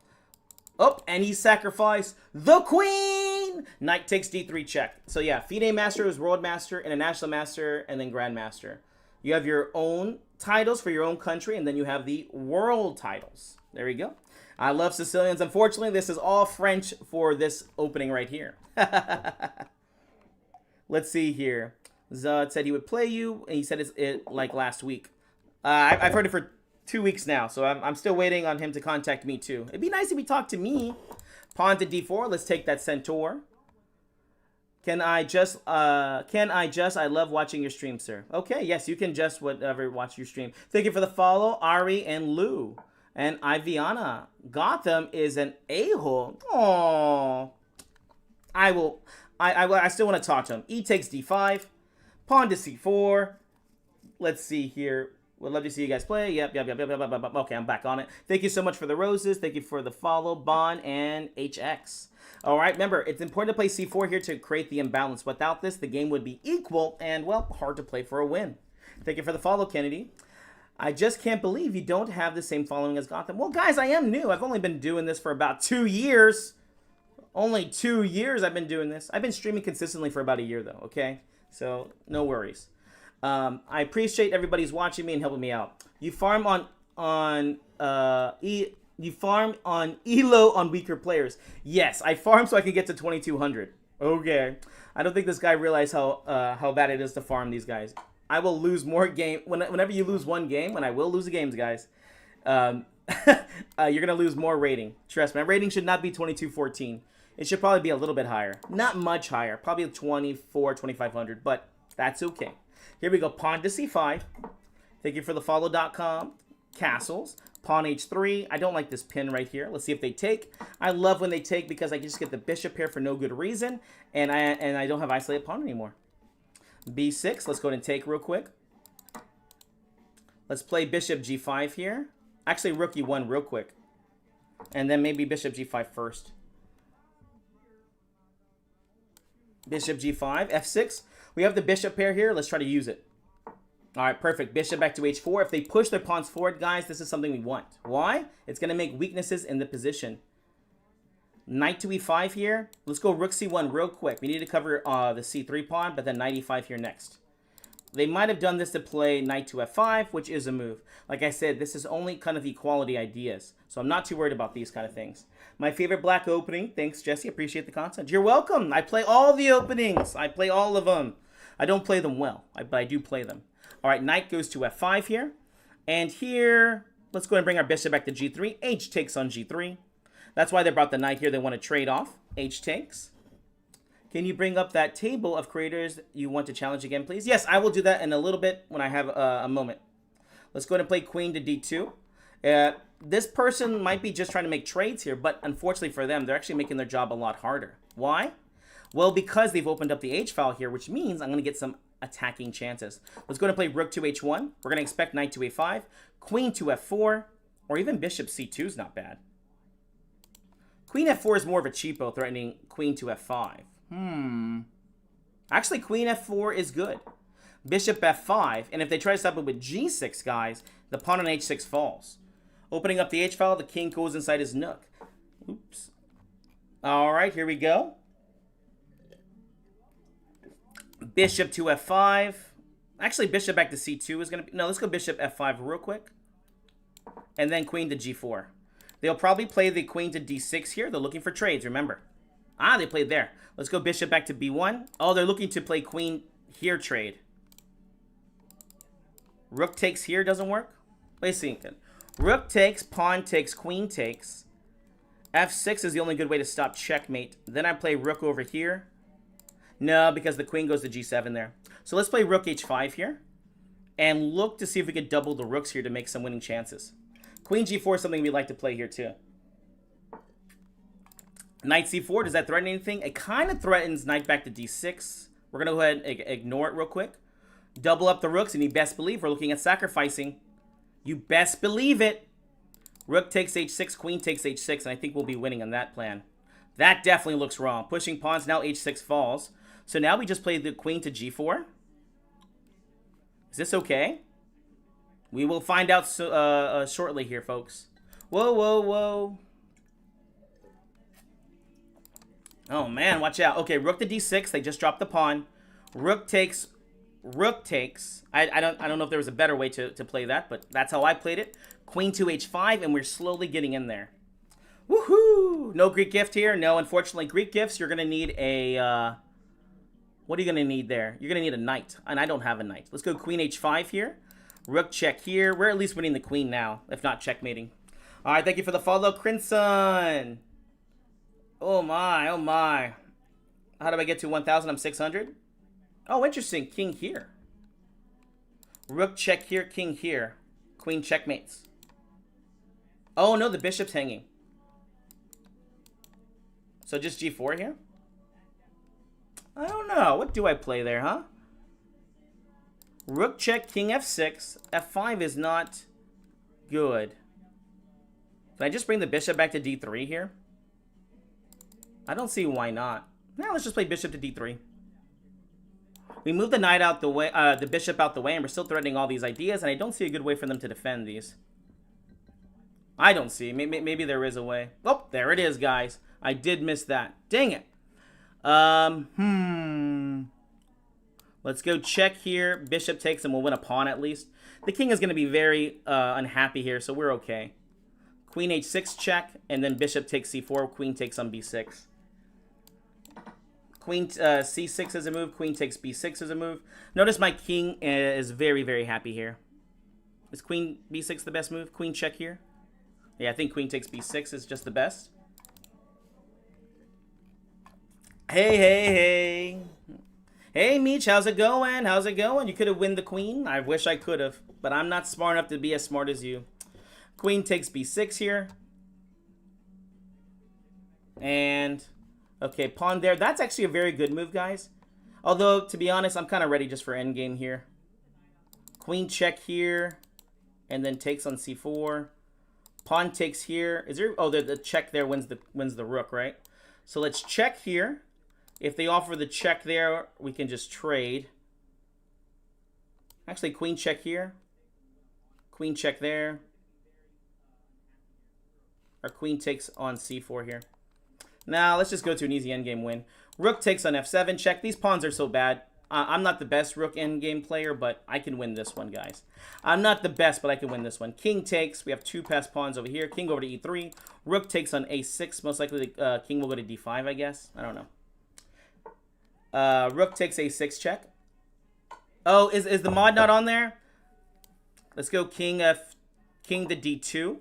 Oh, and he sacrificed the queen! Knight takes d3 check. So yeah, FIDE Master is World Master, International Master, and then Grand Master. You have your own titles for your own country, and then you have the world titles. There you go. I love Sicilians. Unfortunately, this is all French for this opening right here. Let's see here. Zod said he would play you, and he said it's like last week. I've heard it for 2 weeks now, so I'm still waiting on him to contact me too. It'd be nice if he talked to me. Pawn to d4. Let's take that centaur. I love watching your stream, sir. Okay, yes, you can just whatever watch your stream. Thank you for the follow, Ari and Lou. And Iviana. Gotham is an a-hole. Aww. I still want to talk to him. E takes d5. Pawn to c4. Let's see here. Would love to see you guys play. Yep. Okay, I'm back on it. Thank you so much for the roses. Thank you for the follow, Bon, and HX. All right, remember, it's important to play c4 here to create the imbalance. Without this, the game would be equal and, well, hard to play for a win. Thank you for the follow, Kennedy. I just can't believe you don't have the same following as Gotham. Well, guys, I am new. I've only been doing this for about 2 years. Only 2 years I've been doing this. I've been streaming consistently for about a year, though, okay? So, no worries. I appreciate everybody's watching me and helping me out. You farm you farm on elo on weaker players. Yes, I farm so I can get to 2200. Okay. I don't think this guy realized how bad it is to farm these guys. I will lose more whenever you lose one game, and I will lose the games, guys. You're gonna lose more rating. Trust me, my rating should not be 2214. It should probably be a little bit higher. Not much higher. Probably 2500, but that's okay. Here we go. Pawn to c5. Thank you for the follow.com. Castles. Pawn h3. I don't like this pin right here. Let's see if they take. I love when they take because I can just get the bishop here for no good reason, and I don't have isolated pawn anymore. b6. Let's go ahead and take real quick. Let's play bishop g5 here. Actually, rook e1 real quick. And then maybe bishop g5 first. Bishop g5, f6. We have the bishop pair here. Let's try to use it. All right, perfect. Bishop back to h4. If they push their pawns forward, guys, this is something we want. Why? It's going to make weaknesses in the position. Knight to e5 here. Let's go rook c1 real quick. We need to cover the c3 pawn, but then knight e5 here next. They might have done this to play knight to f5, which is a move. Like I said, this is only kind of equality ideas, so I'm not too worried about these kind of things. My favorite black opening. Thanks, Jesse. Appreciate the content. You're welcome. I play all the openings. I play all of them. I don't play them well, but I do play them. All right, knight goes to f5 here. And here, let's go and bring our bishop back to g3. H takes on g3. That's why they brought the knight here. They want to trade off. H takes. Can you bring up that table of creators you want to challenge again, please? Yes, I will do that in a little bit when I have a moment. Let's go ahead and play queen to d2. This person might be just trying to make trades here, but unfortunately for them, they're actually making their job a lot harder. Why? Well, because they've opened up the h file here, which means I'm going to get some attacking chances. Let's go ahead and play rook to h1. We're going to expect knight to a5, queen to f4, or even bishop c2 is not bad. Queen f4 is more of a cheapo, threatening queen to f5. Actually, queen f4 is good. Bishop f5, and if they try to stop it with g6, guys, the pawn on h6 falls. Opening up the h file, the king goes inside his nook. Oops. All right, here we go. Bishop to f5. Actually, bishop back to c2 is going to be... No, let's go bishop f5 real quick. And then queen to g4. They'll probably play the queen to d6 here. They're looking for trades, remember. Ah, they played there. Let's go bishop back to b1. Oh, they're looking to play queen here trade. Rook takes here doesn't work. Wait a second. Rook takes, pawn takes, queen takes. f6 is the only good way to stop checkmate. Then I play rook over here. No, because the queen goes to g7 there. So let's play rook h5 here. And look to see if we could double the rooks here to make some winning chances. Queen g4 is something we like to play here too. Knight c4, does that threaten anything? It kind of threatens knight back to d6. We're going to go ahead and ignore it real quick. Double up the rooks, and you best believe we're looking at sacrificing. You best believe it. Rook takes h6, queen takes h6, and I think we'll be winning on that plan. That definitely looks wrong. Pushing pawns, now h6 falls. So now we just play the queen to g4. Is this okay? We will find out shortly here, folks. Whoa, whoa, whoa. Oh, man, watch out. Okay, rook to d6. They just dropped the pawn. Rook takes. Rook takes. I don't know if there was a better way to play that, but that's how I played it. Queen to h5, and we're slowly getting in there. Woohoo! No Greek gift here. No, unfortunately, Greek gifts, you're going to need a... what are you going to need there? You're going to need a knight, and I don't have a knight. Let's go queen h5 here. Rook check here. We're at least winning the queen now, if not checkmating. All right, thank you for the follow, Crimson. Oh my, oh my. How do I get to 1,000? I'm 600. Oh, interesting. King here. Rook check here, king here. Queen checkmates. Oh no, the bishop's hanging. So just g4 here? I don't know. What do I play there, huh? Rook check, king f6. f5 is not good. Can I just bring the bishop back to d3 here? I don't see why not. Now let's just play bishop to d3. We move the knight out the way, the bishop out the way, and we're still threatening all these ideas, and I don't see a good way for them to defend these. I don't see. Maybe there is a way. Oh, there it is, guys. I did miss that. Dang it. Let's go check here. Bishop takes and we'll win a pawn at least. The king is going to be very unhappy here, so we're okay. Queen h6 check, and then bishop takes c4. Queen takes on b6. Queen c6 is a move. Queen takes b6 is a move. Notice my king is very, very happy here. Is queen b6 the best move? Queen check here? Yeah, I think queen takes b6 is just the best. Hey, hey, hey. Hey, Meech, how's it going? How's it going? You could have won the queen. I wish I could have, but I'm not smart enough to be as smart as you. Queen takes b6 here. And, okay, pawn there. That's actually a very good move, guys. Although, to be honest, I'm kind of ready just for endgame here. Queen check here. And then takes on c4. Pawn takes here. Is there? Oh, the check there wins the rook, right? So let's check here. If they offer the check there, we can just trade. Actually, queen check here. Queen check there. Our queen takes on c4 here. Now, let's just go to an easy endgame win. Rook takes on f7 check. These pawns are so bad. I'm not the best rook endgame player, but I can win this one, guys. I'm not the best, but I can win this one. King takes. We have two passed pawns over here. King over to e3. Rook takes on a6. Most likely, the king will go to d5, I guess. I don't know. Rook takes a6 check. Oh, is the mod not on there? Let's go king to d2.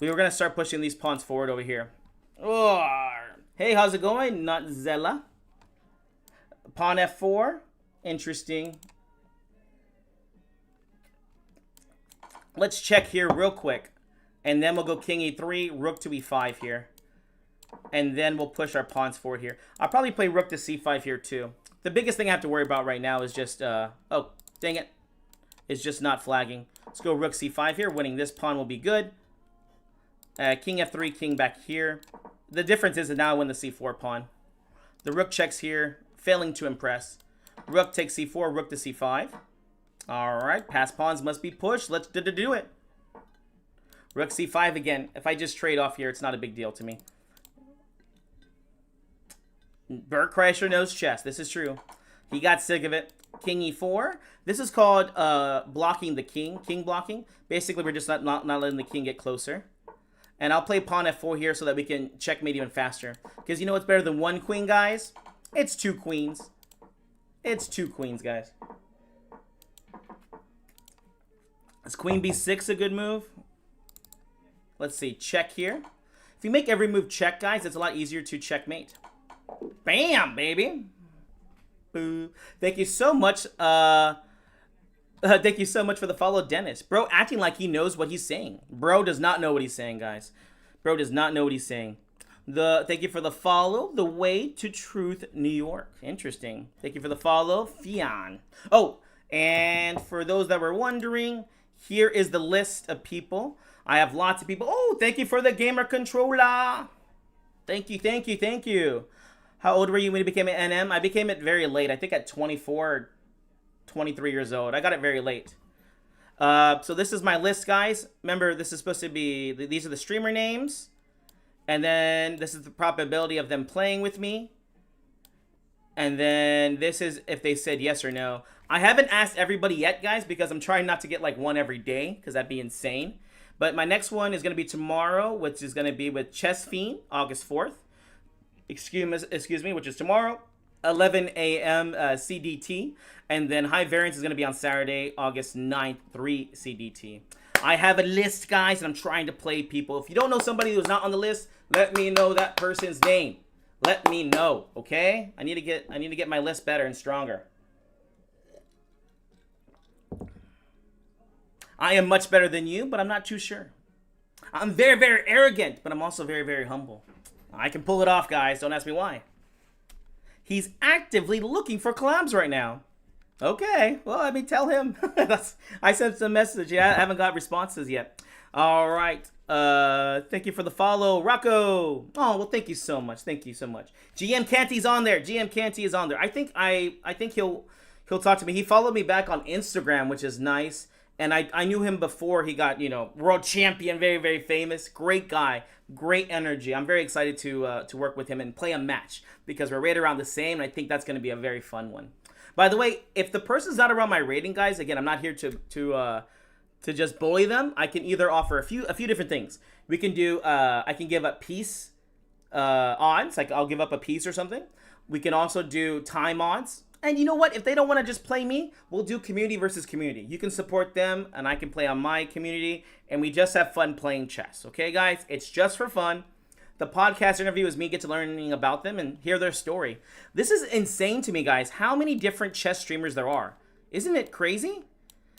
We were going to start pushing these pawns forward over here. Oh, hey, how's it going? Not Zella. Pawn f4. Interesting. Let's check here real quick. And then we'll go king e3, rook to e5 here. And then we'll push our pawns forward here. I'll probably play rook to c5 here too. The biggest thing I have to worry about right now is just, oh, dang it. It's just not flagging. Let's go rook c5 here. Winning this pawn will be good. King f3, king back here. The difference is that now I win the c4 pawn. The rook checks here, failing to impress. Rook takes c4, rook to c5. All right, past pawns must be pushed. Let's do it. Rook c5 again. If I just trade off here, it's not a big deal to me. Bert Kreischer knows chess. This is true. He got sick of it. King e4. This is called blocking the king. King blocking. Basically, we're just not letting the king get closer. And I'll play pawn f4 here so that we can checkmate even faster. Because you know what's better than one queen, guys? It's two queens. It's two queens, guys. Is queen b6 a good move? Let's see. Check here. If you make every move check, guys, it's a lot easier to checkmate. Bam, baby. Boo. Thank you so much. Thank you so much for the follow, Dennis. Bro acting like he knows what he's saying. Bro does not know what he's saying, guys. Bro does not know what he's saying. Thank you for the follow. The Way to Truth, New York. Interesting. Thank you for the follow, Fion. Oh, and for those that were wondering, here is the list of people. I have lots of people. Oh, thank you for the gamer controller. Thank you, thank you, thank you. How old were you when you became an NM? I became it very late. I think at 24 or 23 years old. I got it very late. So this is my list, guys. Remember, this is supposed to be, these are the streamer names. And then this is the probability of them playing with me. And then this is if they said yes or no. I haven't asked everybody yet, guys, because I'm trying not to get like one every day, because that'd be insane. But my next one is going to be tomorrow, which is going to be with Chess Fiend, August 4th. Excuse me, which is tomorrow, 11 a.m. CDT. And then High Variance is going to be on Saturday, August 9th, 3 CDT. I have a list, guys, and I'm trying to play people. If you don't know somebody who's not on the list, let me know that person's name. Let me know, okay? I need to get my list better and stronger. I am much better than you, but I'm not too sure. I'm very, very arrogant, but I'm also very, very humble. I can pull it off, guys. Don't ask me why. He's actively looking for collabs right now. Okay. Well, I mean, tell him. I sent some message. Yeah, I haven't got responses yet. All right. Thank you for the follow, Rocco. Oh, well, thank you so much. Thank you so much. GM Canty's on there. GM Canty is on there. I think he'll talk to me. He followed me back on Instagram, which is nice. And I knew him before he got, world champion, very, very famous. Great guy, great energy. I'm very excited to work with him and play a match because we're right around the same. And I think that's going to be a very fun one. By the way, if the person's not around my rating, guys, again, I'm not here to just bully them. I can either offer a few different things. We can do I can give up peace odds, like I'll give up a piece or something. We can also do time odds. And you know what? If they don't want to just play me, we'll do community versus community. You can support them, and I can play on my community, and we just have fun playing chess. Okay, guys? It's just for fun. The podcast interview is me get to learning about them and hear their story. This is insane to me, guys, how many different chess streamers there are. Isn't it crazy?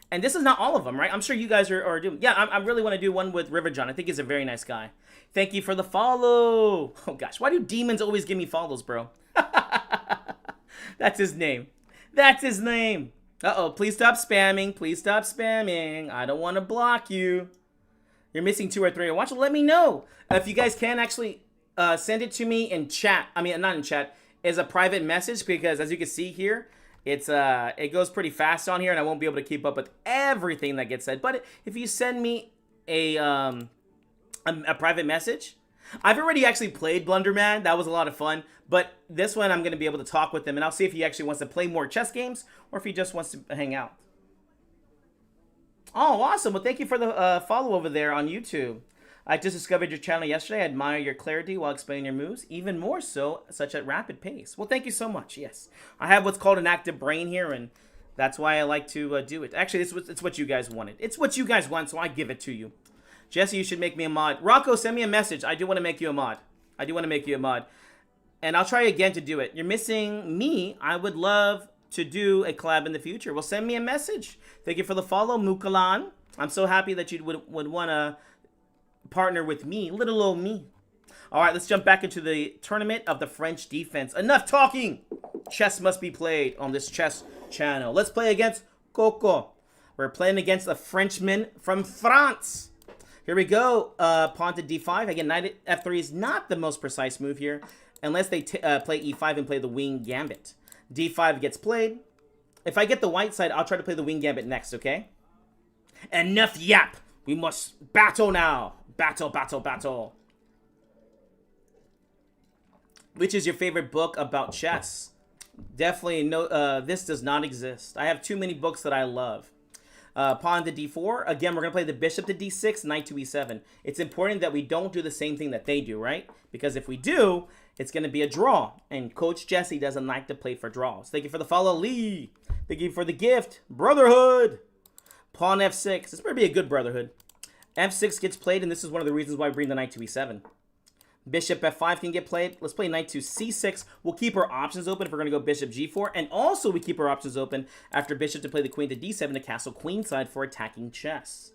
And this is not all of them, right? I'm sure you guys are doing... Yeah, I really want to do one with River John. I think he's a very nice guy. Thank you for the follow. Oh, gosh. Why do demons always give me follows, bro? That's his name. That's his name. Uh-oh. Please stop spamming. Please stop spamming. I don't want to block you. You're missing 2 or 3. Watch it. Let me know. If you guys can actually send it to me in chat. I mean, not in chat. As a private message. Because as you can see here, it goes pretty fast on here. And I won't be able to keep up with everything that gets said. But if you send me a private message... I've already actually played Blunderman. That was a lot of fun. But this one, I'm going to be able to talk with him. And I'll see if he actually wants to play more chess games. Or if he just wants to hang out. Oh, awesome. Well, thank you for the follow over there on YouTube. I just discovered your channel yesterday. I admire your clarity while explaining your moves. Even more so, such at rapid pace. Well, thank you so much. Yes. I have what's called an active brain here. And that's why I like to do it. Actually, it's what you guys wanted. It's what you guys want, so I give it to you. Jesse, you should make me a mod. Rocco, send me a message. I do want to make you a mod. I do want to make you a mod. And I'll try again to do it. You're missing me. I would love to do a collab in the future. Well, send me a message. Thank you for the follow, Mukalan. I'm so happy that you would want to partner with me. Little old me. All right, let's jump back into the tournament of the French defense. Enough talking. Chess must be played on this chess channel. Let's play against Coco. We're playing against a Frenchman from France. Here we go. Pawn to d5. Again, knight at f3 is not the most precise move here. Unless they play e5 and play the wing gambit. d5 gets played. If I get the white side, I'll try to play the wing gambit next, okay? Enough yap. We must battle now. Battle, battle, battle. Which is your favorite book about chess? Definitely no. This does not exist. I have too many books that I love. Pawn to d4. Again, we're going to play the bishop to d6, knight to e7. It's important that we don't do the same thing that they do, right? Because if we do, it's going to be a draw. And Coach Jesse doesn't like to play for draws. Thank you for the follow, Lee. Thank you for the gift. Brotherhood. Pawn f6. This better be a good brotherhood. f6 gets played, and this is one of the reasons why we bring the knight to e7. Bishop f5 can get played. Let's play knight to c6. We'll keep our options open if we're going to go bishop g4. And also we keep our options open after bishop to play the queen to d7 to castle queenside for attacking chess.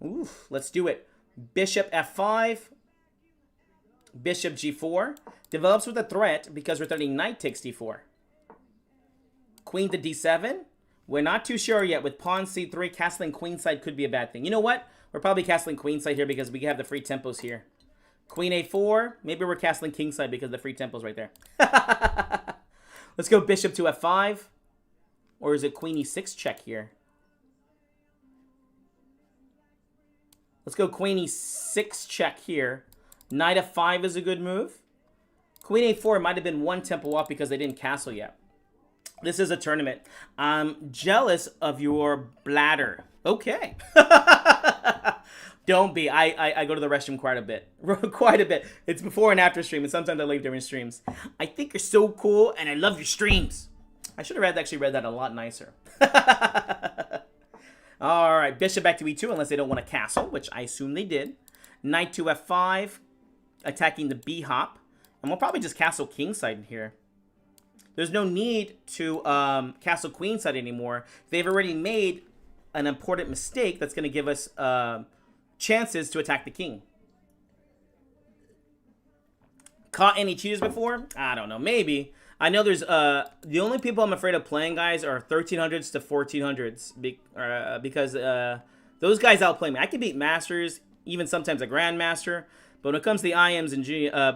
Oof, let's do it. Bishop f5. Bishop g4. Develops with a threat because we're threatening knight takes d4. Queen to d7. We're not too sure yet. With pawn c3, castling queenside could be a bad thing. You know what? We're probably castling queenside here because we have the free tempos here. Queen a4. Maybe we're castling kingside because the free tempo's right there. Let's go bishop to f5. Or is it queen e6 check here? Let's go queen e6 check here. Knight f5 is a good move. Queen a4 might have been one tempo off because they didn't castle yet. This is a tournament. I'm jealous of your bladder. Okay. Don't be. I go to the restroom quite a bit. Quite a bit. It's before and after stream, and sometimes I leave during streams. I think you're so cool, and I love your streams. I should have actually read that a lot nicer. All right, bishop back to e2, unless they don't want a castle, which I assume they did. Knight to f5, attacking the b hop. And we'll probably just castle kingside here. There's no need to castle queenside anymore. They've already made an important mistake that's going to give us chances to attack the king. Caught any cheaters before? I don't know. Maybe. I know there's the only people I'm afraid of playing, guys, are 1300s to 1400s because those guys outplay me. I can beat masters, even sometimes a grandmaster, but when it comes to the IMs and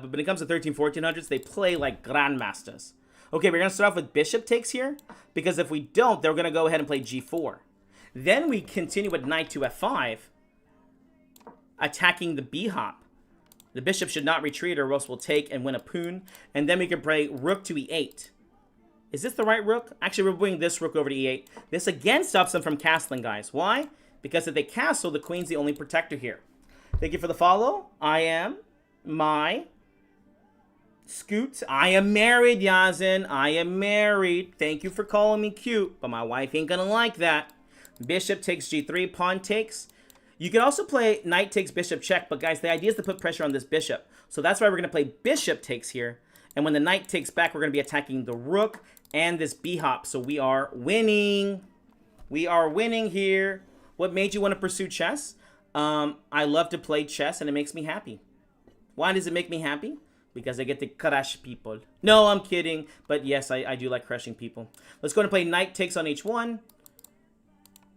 but when it comes to 1400s, they play like grandmasters. Okay, we're gonna start off with bishop takes here because if we don't, they're gonna go ahead and play g4. Then we continue with knight to f5, attacking the b hop. The bishop should not retreat or else we'll take and win a pawn. And then we can play rook to e8. Is this the right rook? Actually, we're bringing this rook over to e8. This again stops them from castling, guys. Why? Because if they castle, the queen's the only protector here. Thank you for the follow. I am my Scoot. I am married, Yazin. I am married. Thank you for calling me cute, but my wife ain't gonna like that. Bishop takes g3, pawn takes. You can also play knight takes bishop check, but guys, the idea is to put pressure on this bishop. So that's why we're gonna play bishop takes here. And when the knight takes back, we're gonna be attacking the rook and this b-hop. So we are winning. We are winning here. What made you want to pursue chess? I love to play chess and it makes me happy. Why does it make me happy? Because I get to crush people. No, I'm kidding. But yes, I do like crushing people. Let's go and play knight takes on h1.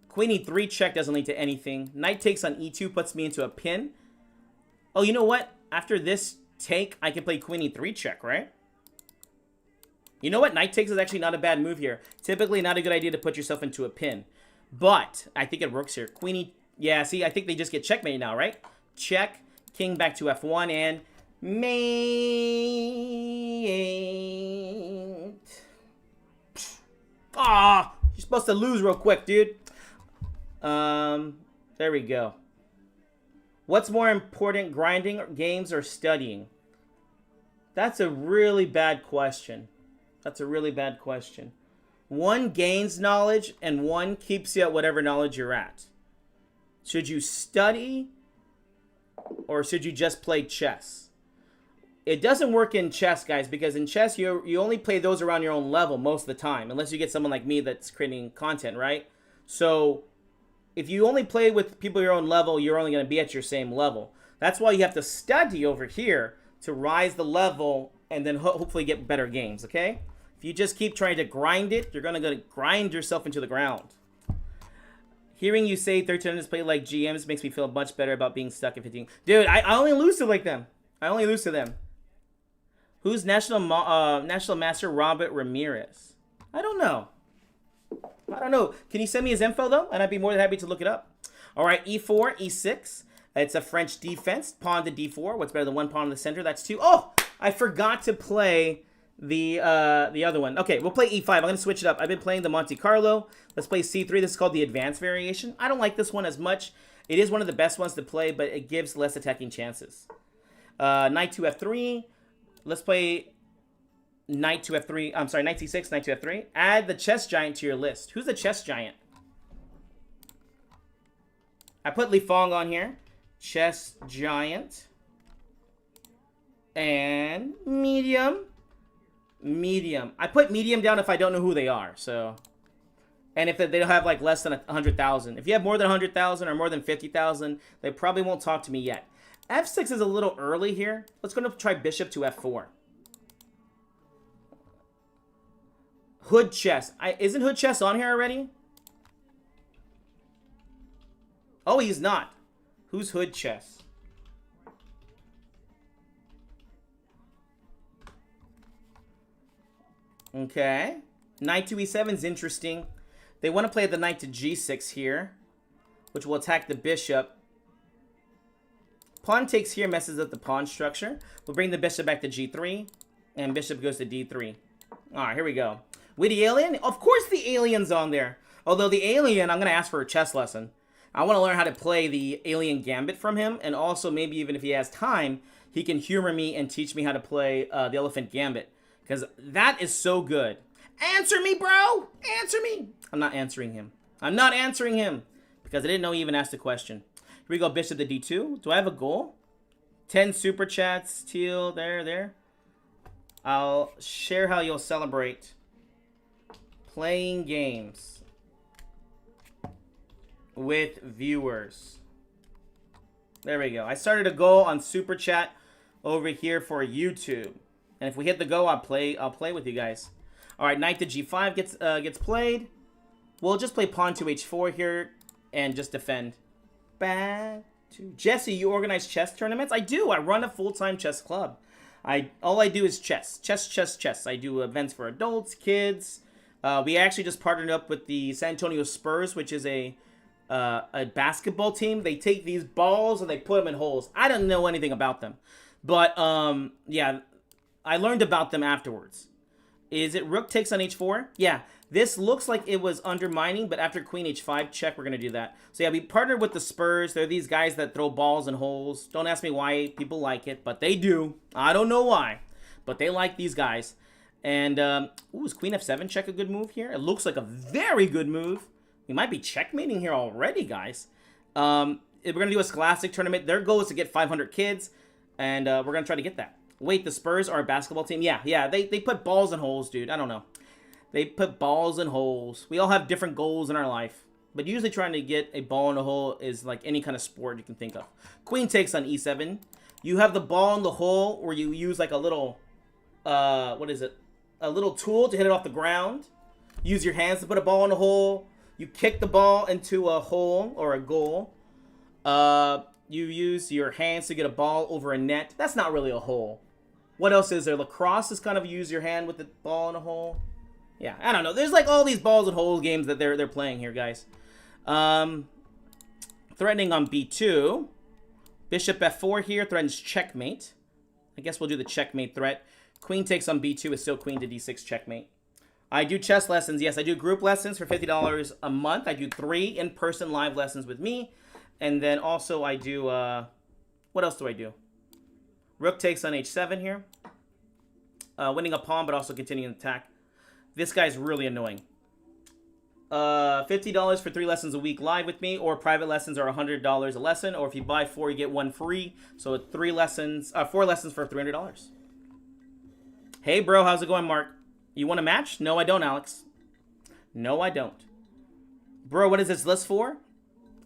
Queen e3 check doesn't lead to anything. Knight takes on e2 puts me into a pin. Oh, you know what? After this take, I can play queen e3 check, right? You know what? Knight takes is actually not a bad move here. Typically not a good idea to put yourself into a pin. But I think it works here. Queen e... Yeah, see, I think they just get checkmate now, right? Check. King back to f1 and... mate. Ah, you're supposed to lose real quick, dude. There we go. What's more important, grinding games or studying? That's a really bad question. That's a really bad question. One gains knowledge and one keeps you at whatever knowledge you're at. Should you study or should you just play chess? It doesn't work in chess, guys, because in chess, you only play those around your own level most of the time, unless you get someone like me that's creating content, right? So if you only play with people your own level, you're only going to be at your same level. That's why you have to study over here to rise the level and then hopefully get better games, okay? If you just keep trying to grind it, you're going to grind yourself into the ground. Hearing you say 1300s play like GMs makes me feel much better about being stuck at 15. Dude, I only lose to like them. I only lose to them. Who's National Master Robert Ramirez? I don't know. I don't know. Can you send me his info, though? And I'd be more than happy to look it up. All right, e4, e6. It's a French defense. Pawn to d4. What's better than one pawn in the center? That's two. Oh, I forgot to play the other one. Okay, we'll play e5. I'm going to switch it up. I've been playing the Monte Carlo. Let's play c3. This is called the advanced variation. I don't like this one as much. It is one of the best ones to play, but it gives less attacking chances. Knight to f3. Let's play knight to f3. I'm sorry, knight c6, knight to f3. Add the chess giant to your list. Who's the chess giant? I put Li Fong on here. Chess giant. And medium. Medium. I put medium down if I don't know who they are. So, and if they don't have like less than 100,000. If you have more than 100,000 or more than 50,000, they probably won't talk to me yet. f6 is a little early here. Let's go to try bishop to f4. Hood chess. Isn't Hood chess on here already? Oh, he's not. Who's Hood chess? Okay. Knight to e7 is interesting. They want to play the knight to g6 here, which will attack the bishop. Pawn takes here, messes up the pawn structure. We'll bring the bishop back to g3, and bishop goes to d3. All right, here we go. With the alien? Of course the alien's on there. Although the alien, I'm going to ask for a chess lesson. I want to learn how to play the alien gambit from him, and also maybe even if he has time, he can humor me and teach me how to play the elephant gambit. Because that is so good. Answer me, bro! Answer me! I'm not answering him. I'm not answering him. Because I didn't know he even asked a question. Here we go, bishop to d2. Do I have a goal? 10 super chats, Teal, there. I'll share how you'll celebrate playing games with viewers. There we go. I started a goal on super chat over here for YouTube. And if we hit the go, I'll play with you guys. All right, knight to g5 gets played. We'll just play pawn to h4 here and just defend. Back to Jesse. You organize chess tournaments? I do. I run a full-time chess club. All I do is chess. Chess. I do events for adults, kids. We actually just partnered up with the San Antonio Spurs, which is a basketball team. They take these balls and they put them in holes. I don't know anything about them, but yeah. I learned about them afterwards. Is it rook takes on h4? Yeah, this looks like it was undermining, but after queen h5 check, we're going to do that. So yeah, we partnered with the Spurs. They're these guys that throw balls in holes. Don't ask me why people like it, but they do. I don't know why, but they like these guys. And, ooh, is queen f7 check a good move here? It looks like a very good move. We might be checkmating here already, guys. We're going to do a Scholastic tournament. Their goal is to get 500 kids, and we're going to try to get that. Wait, the Spurs are a basketball team? Yeah, they put balls in holes, dude. I don't know. They put balls in holes. We all have different goals in our life. But usually trying to get a ball in a hole is like any kind of sport you can think of. Queen takes on e7. You have the ball in the hole where you use like a little, what is it? A little tool to hit it off the ground. Use your hands to put a ball in a hole. You kick the ball into a hole or a goal. You use your hands to get a ball over a net. That's not really a hole. What else is there? Lacrosse is kind of use your hand with the ball in a hole. Yeah, I don't know. There's like all these balls and holes games that they're playing here, guys. Threatening on b2. Bishop f4 here threatens checkmate. I guess we'll do the checkmate threat. Queen takes on b2 is still queen to d6 checkmate. I do chess lessons. Yes, I do group lessons for $50 a month. I do 3 in-person live lessons with me. And then also I do, what else do I do? Rook takes on h7 here. Winning a pawn, but also continuing the attack. This guy's really annoying. $50 for 3 lessons a week live with me, or private lessons are $100 a lesson, or if you buy 4, you get 1 free. So 4 lessons for $300. Hey, bro, how's it going, Mark? You want a match? No, I don't, Alex. No, I don't. Bro, what is this list for?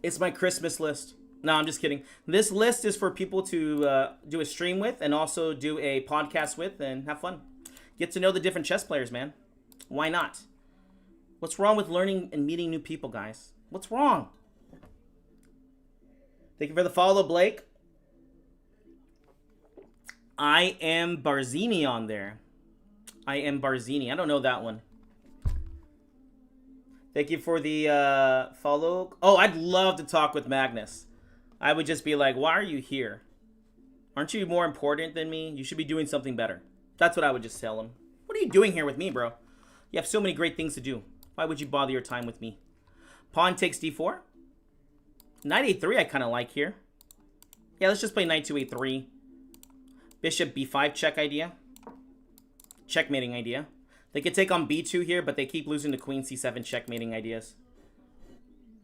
It's my Christmas list. No, I'm just kidding. This list is for people to do a stream with and also do a podcast with and have fun. Get to know the different chess players, man. Why not? What's wrong with learning and meeting new people, guys? What's wrong? Thank you for the follow, Blake. I am Barzini on there. I am Barzini. I don't know that one. Thank you for the follow. Oh, I'd love to talk with Magnus. I would just be like, why are you here? Aren't you more important than me? You should be doing something better. That's what I would just tell him. What are you doing here with me, bro? You have so many great things to do. Why would you bother your time with me? Pawn takes d4. Knight a3 I kind of like here. Yeah, let's just play knight to a3. Bishop b5 check idea. Checkmating idea. They could take on b2 here, but they keep losing to queen c7 checkmating ideas.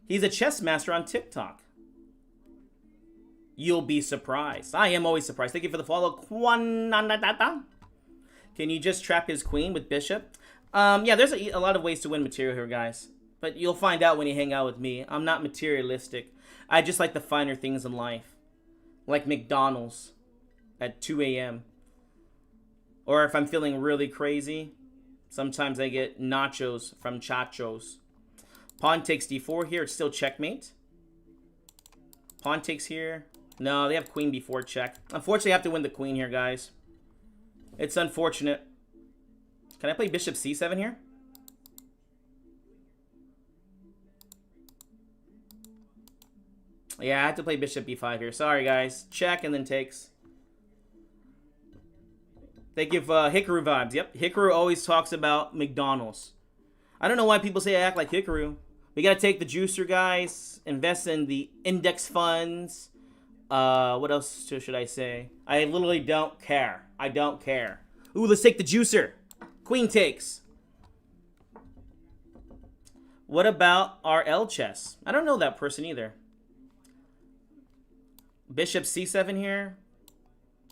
He's a chess master on TikTok. You'll be surprised. I am always surprised. Thank you for the follow. Can you just trap his queen with bishop? Yeah, there's a lot of ways to win material here, guys. But you'll find out when you hang out with me. I'm not materialistic. I just like the finer things in life. Like McDonald's at 2 a.m. Or if I'm feeling really crazy, sometimes I get nachos from Chachos. Pawn takes d4 here. It's still checkmate. Pawn takes here. No, they have queen b4 check. Unfortunately, I have to win the queen here, guys. It's unfortunate. Can I play bishop c7 here? Yeah, I have to play bishop b5 here. Sorry, guys. Check and then takes. They give Hikaru vibes. Yep, Hikaru always talks about McDonald's. I don't know why people say I act like Hikaru. We got to take the juicer, guys. Invest in the index funds. What else should I say? I literally don't care. I don't care. Ooh, let's take the juicer. Queen takes. What about our L chess? I don't know that person either. Bishop c7 here.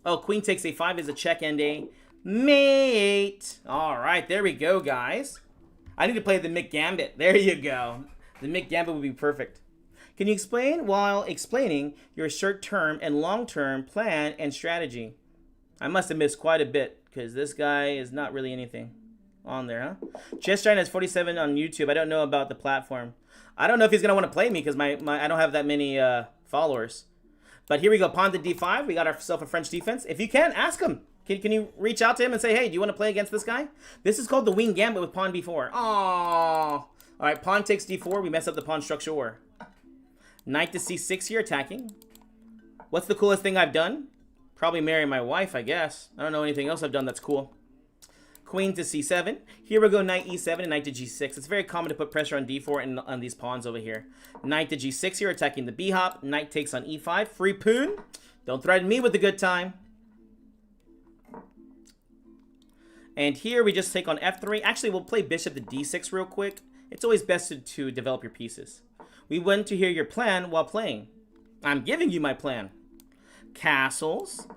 Oh, queen takes a5 is a check and a mate. All right, there we go, guys. I need to play the Mick Gambit. There you go. The Mick Gambit would be perfect. Can you explain while explaining your short-term and long-term plan and strategy? I must have missed quite a bit because this guy is not really anything on there, huh? Chess Giant has 47 on YouTube. I don't know about the platform. I don't know if he's going to want to play me because I don't have that many followers. But here we go. Pawn to d5. We got ourselves a French defense. If you can, ask him. Can you reach out to him and say, hey, do you want to play against this guy? This is called the Wing Gambit with pawn b4. Aww. All right, pawn takes d4. We mess up the pawn structure. Knight to c6 here, attacking. What's the coolest thing I've done? Probably marry my wife, I guess. I don't know anything else I've done that's cool. Queen to c7. Here we go, knight e7 and knight to g6. It's very common to put pressure on d4 and on these pawns over here. Knight to g6 here, attacking the b-hop. Knight takes on e5. Free poon. Don't threaten me with a good time. And here we just take on f3. Actually, we'll play bishop to d6 real quick. It's always best to develop your pieces. We want to hear your plan while playing. I'm giving you my plan. Castles.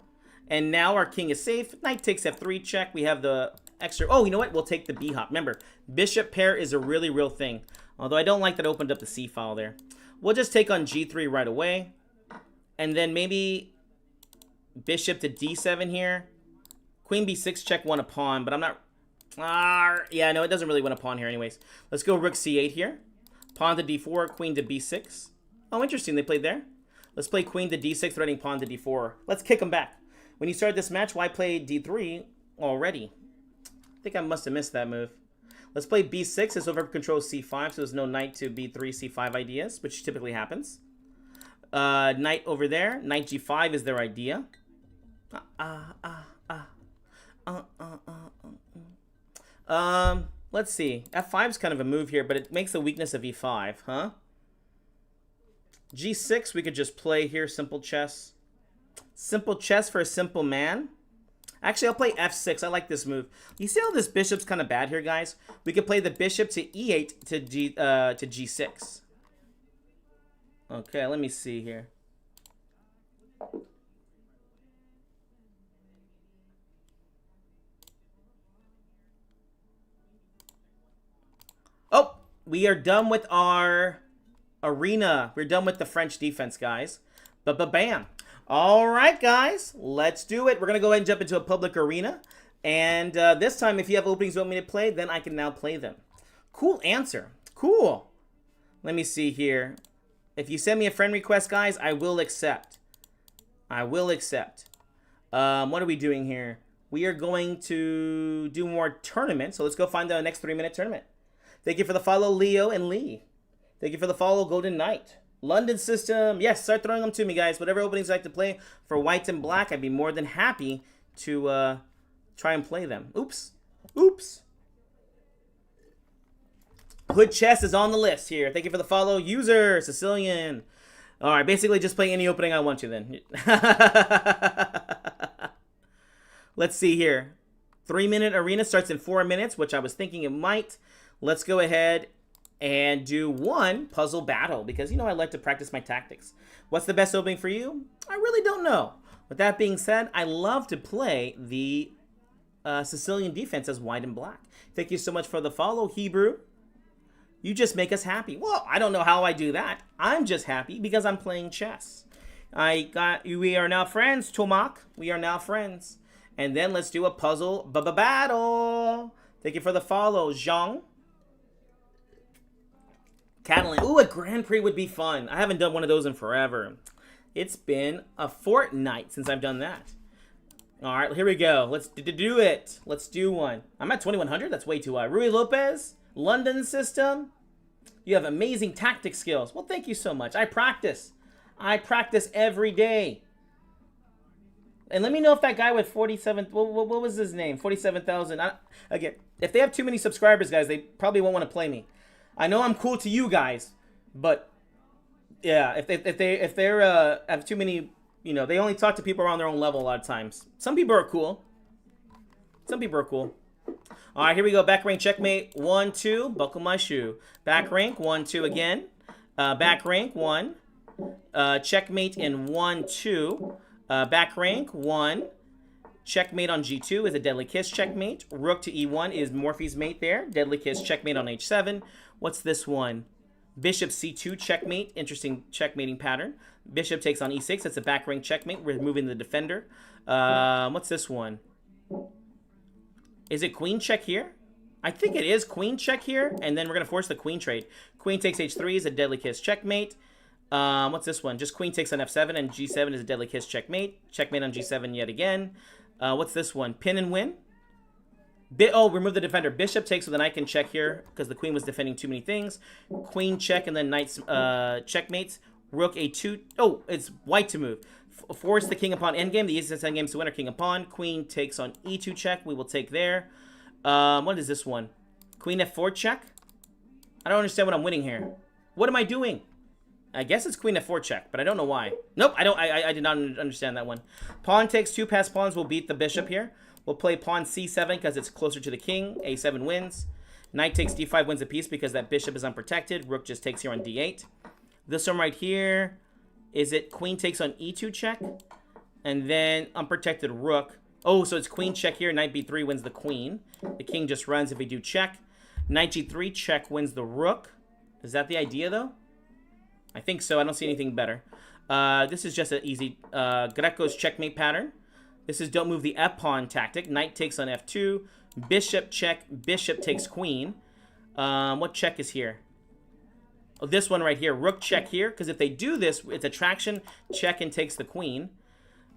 And now our king is safe. Knight takes f3 check. We have the extra... Oh, you know what? We'll take the b-hop. Remember, bishop pair is a really real thing. Although I don't like that it opened up the c file there. We'll just take on g3 right away. And then maybe bishop to d7 here. Queen b6 check won a pawn, but I'm not... yeah, no, it doesn't really win a pawn here anyways. Let's go rook c8 here. Pawn to d4, queen to b6. Oh, interesting. They played there. Let's play queen to d6, threatening pawn to d4. Let's kick them back. When you started this match, why play d3 already? I think I must have missed that move. Let's play b6. This over controls c5, so there's no knight to b3, c5 ideas, which typically happens. Knight over there. Knight g5 is their idea. Let's see. F5 is kind of a move here, but it makes the weakness of e5, huh? G6, we could just play here. Simple chess. Simple chess for a simple man. Actually, I'll play f6. I like this move. You see how this bishop's kind of bad here, guys? We could play the bishop to e8 to g6. Okay, let me see here. Oh, we are done with our arena. We're done with the French defense, guys. Bam. All right, guys, let's do it. We're going to go ahead and jump into a public arena. And this time, if you have openings you want me to play, then I can now play them. Cool answer. Cool. Let me see here. If you send me a friend request, guys, I will accept. I will accept. What are we doing here? We are going to do more tournaments. So let's go find the next 3-minute tournament. Thank you for the follow, Leo and Lee. Thank you for the follow, Golden Knight. London System. Yes, start throwing them to me, guys. Whatever openings I like to play for white and black, I'd be more than happy to try and play them. Oops. Oops. Hood Chess is on the list here. Thank you for the follow, User Sicilian. All right, basically just play any opening I want to then. Let's see here. 3-minute arena starts in 4 minutes, which I was thinking it might. Let's go ahead and do one puzzle battle because, you know, I like to practice my tactics. What's the best opening for you? I really don't know. With that being said, I love to play the Sicilian defense as white and black. Thank you so much for the follow, Hebrew. You just make us happy. Well, I don't know how I do that. I'm just happy because I'm playing chess. We are now friends, Tomak. We are now friends. And then let's do a puzzle battle. Thank you for the follow, Zhang. Catalan. Ooh, a Grand Prix would be fun. I haven't done one of those in forever. It's been a fortnight since I've done that. All right, here we go. Let's do it. Let's do one. I'm at 2100. That's way too high. Rui Lopez, London System. You have amazing tactic skills. Well, thank you so much. I practice. I practice every day. And let me know if that guy with 47... What was his name? 47,000. Again, if they have too many subscribers, guys, they probably won't want to play me. I know I'm cool to you guys, but yeah, if they have too many, you know, they only talk to people around their own level a lot of times. Some people are cool. Some people are cool. All right, here we go. Back rank checkmate 1 2. Buckle my shoe. Back rank 1 2 again. Back rank 1. Checkmate in 1 2. Back rank 1. Checkmate on G2 is a deadly kiss checkmate. Rook to E1 is Morphe's mate there. Deadly kiss checkmate on H7. What's this one? Bishop C2 checkmate. Interesting checkmating pattern. Bishop takes on E6. That's a back rank checkmate. We're removing the defender. What's this one? Is it queen check here? I think it is queen check here. And then we're going to force the queen trade. Queen takes H3 is a deadly kiss checkmate. What's this one? Just queen takes on F7 and G7 is a deadly kiss checkmate. Checkmate on G7 yet again. What's this one? Pin and win. Remove the defender. Bishop takes with a knight can check here because the queen was defending too many things. Queen check and then knights checkmates. Rook A2. Oh, it's white to move. Force the king upon endgame. The easiest endgame to win are king upon. Queen takes on E2 check. We will take there. What is this one? Queen F4 check? I don't understand what I'm winning here. What am I doing? I guess it's Queen F4 check, but I don't know why. Nope, I did not understand that one. Pawn takes 2 passed pawns will beat the bishop here. We'll play pawn C7 because it's closer to the king. A7 wins. Knight takes D5 wins a piece because that bishop is unprotected. Rook just takes here on D8. This one right here, is it Queen takes on E2 check? And then unprotected rook. Oh, so it's Queen check here. Knight B3 wins the queen. The king just runs if we do check. Knight G3 check wins the rook. Is that the idea, though? I think so. I don't see anything better. This is just an easy Greco's checkmate pattern. This is don't move the F-pawn tactic. Knight takes on F2. Bishop check. Bishop takes queen. What check is here? Oh, this one right here. Rook check here. Because if they do this, it's attraction. Check and takes the queen.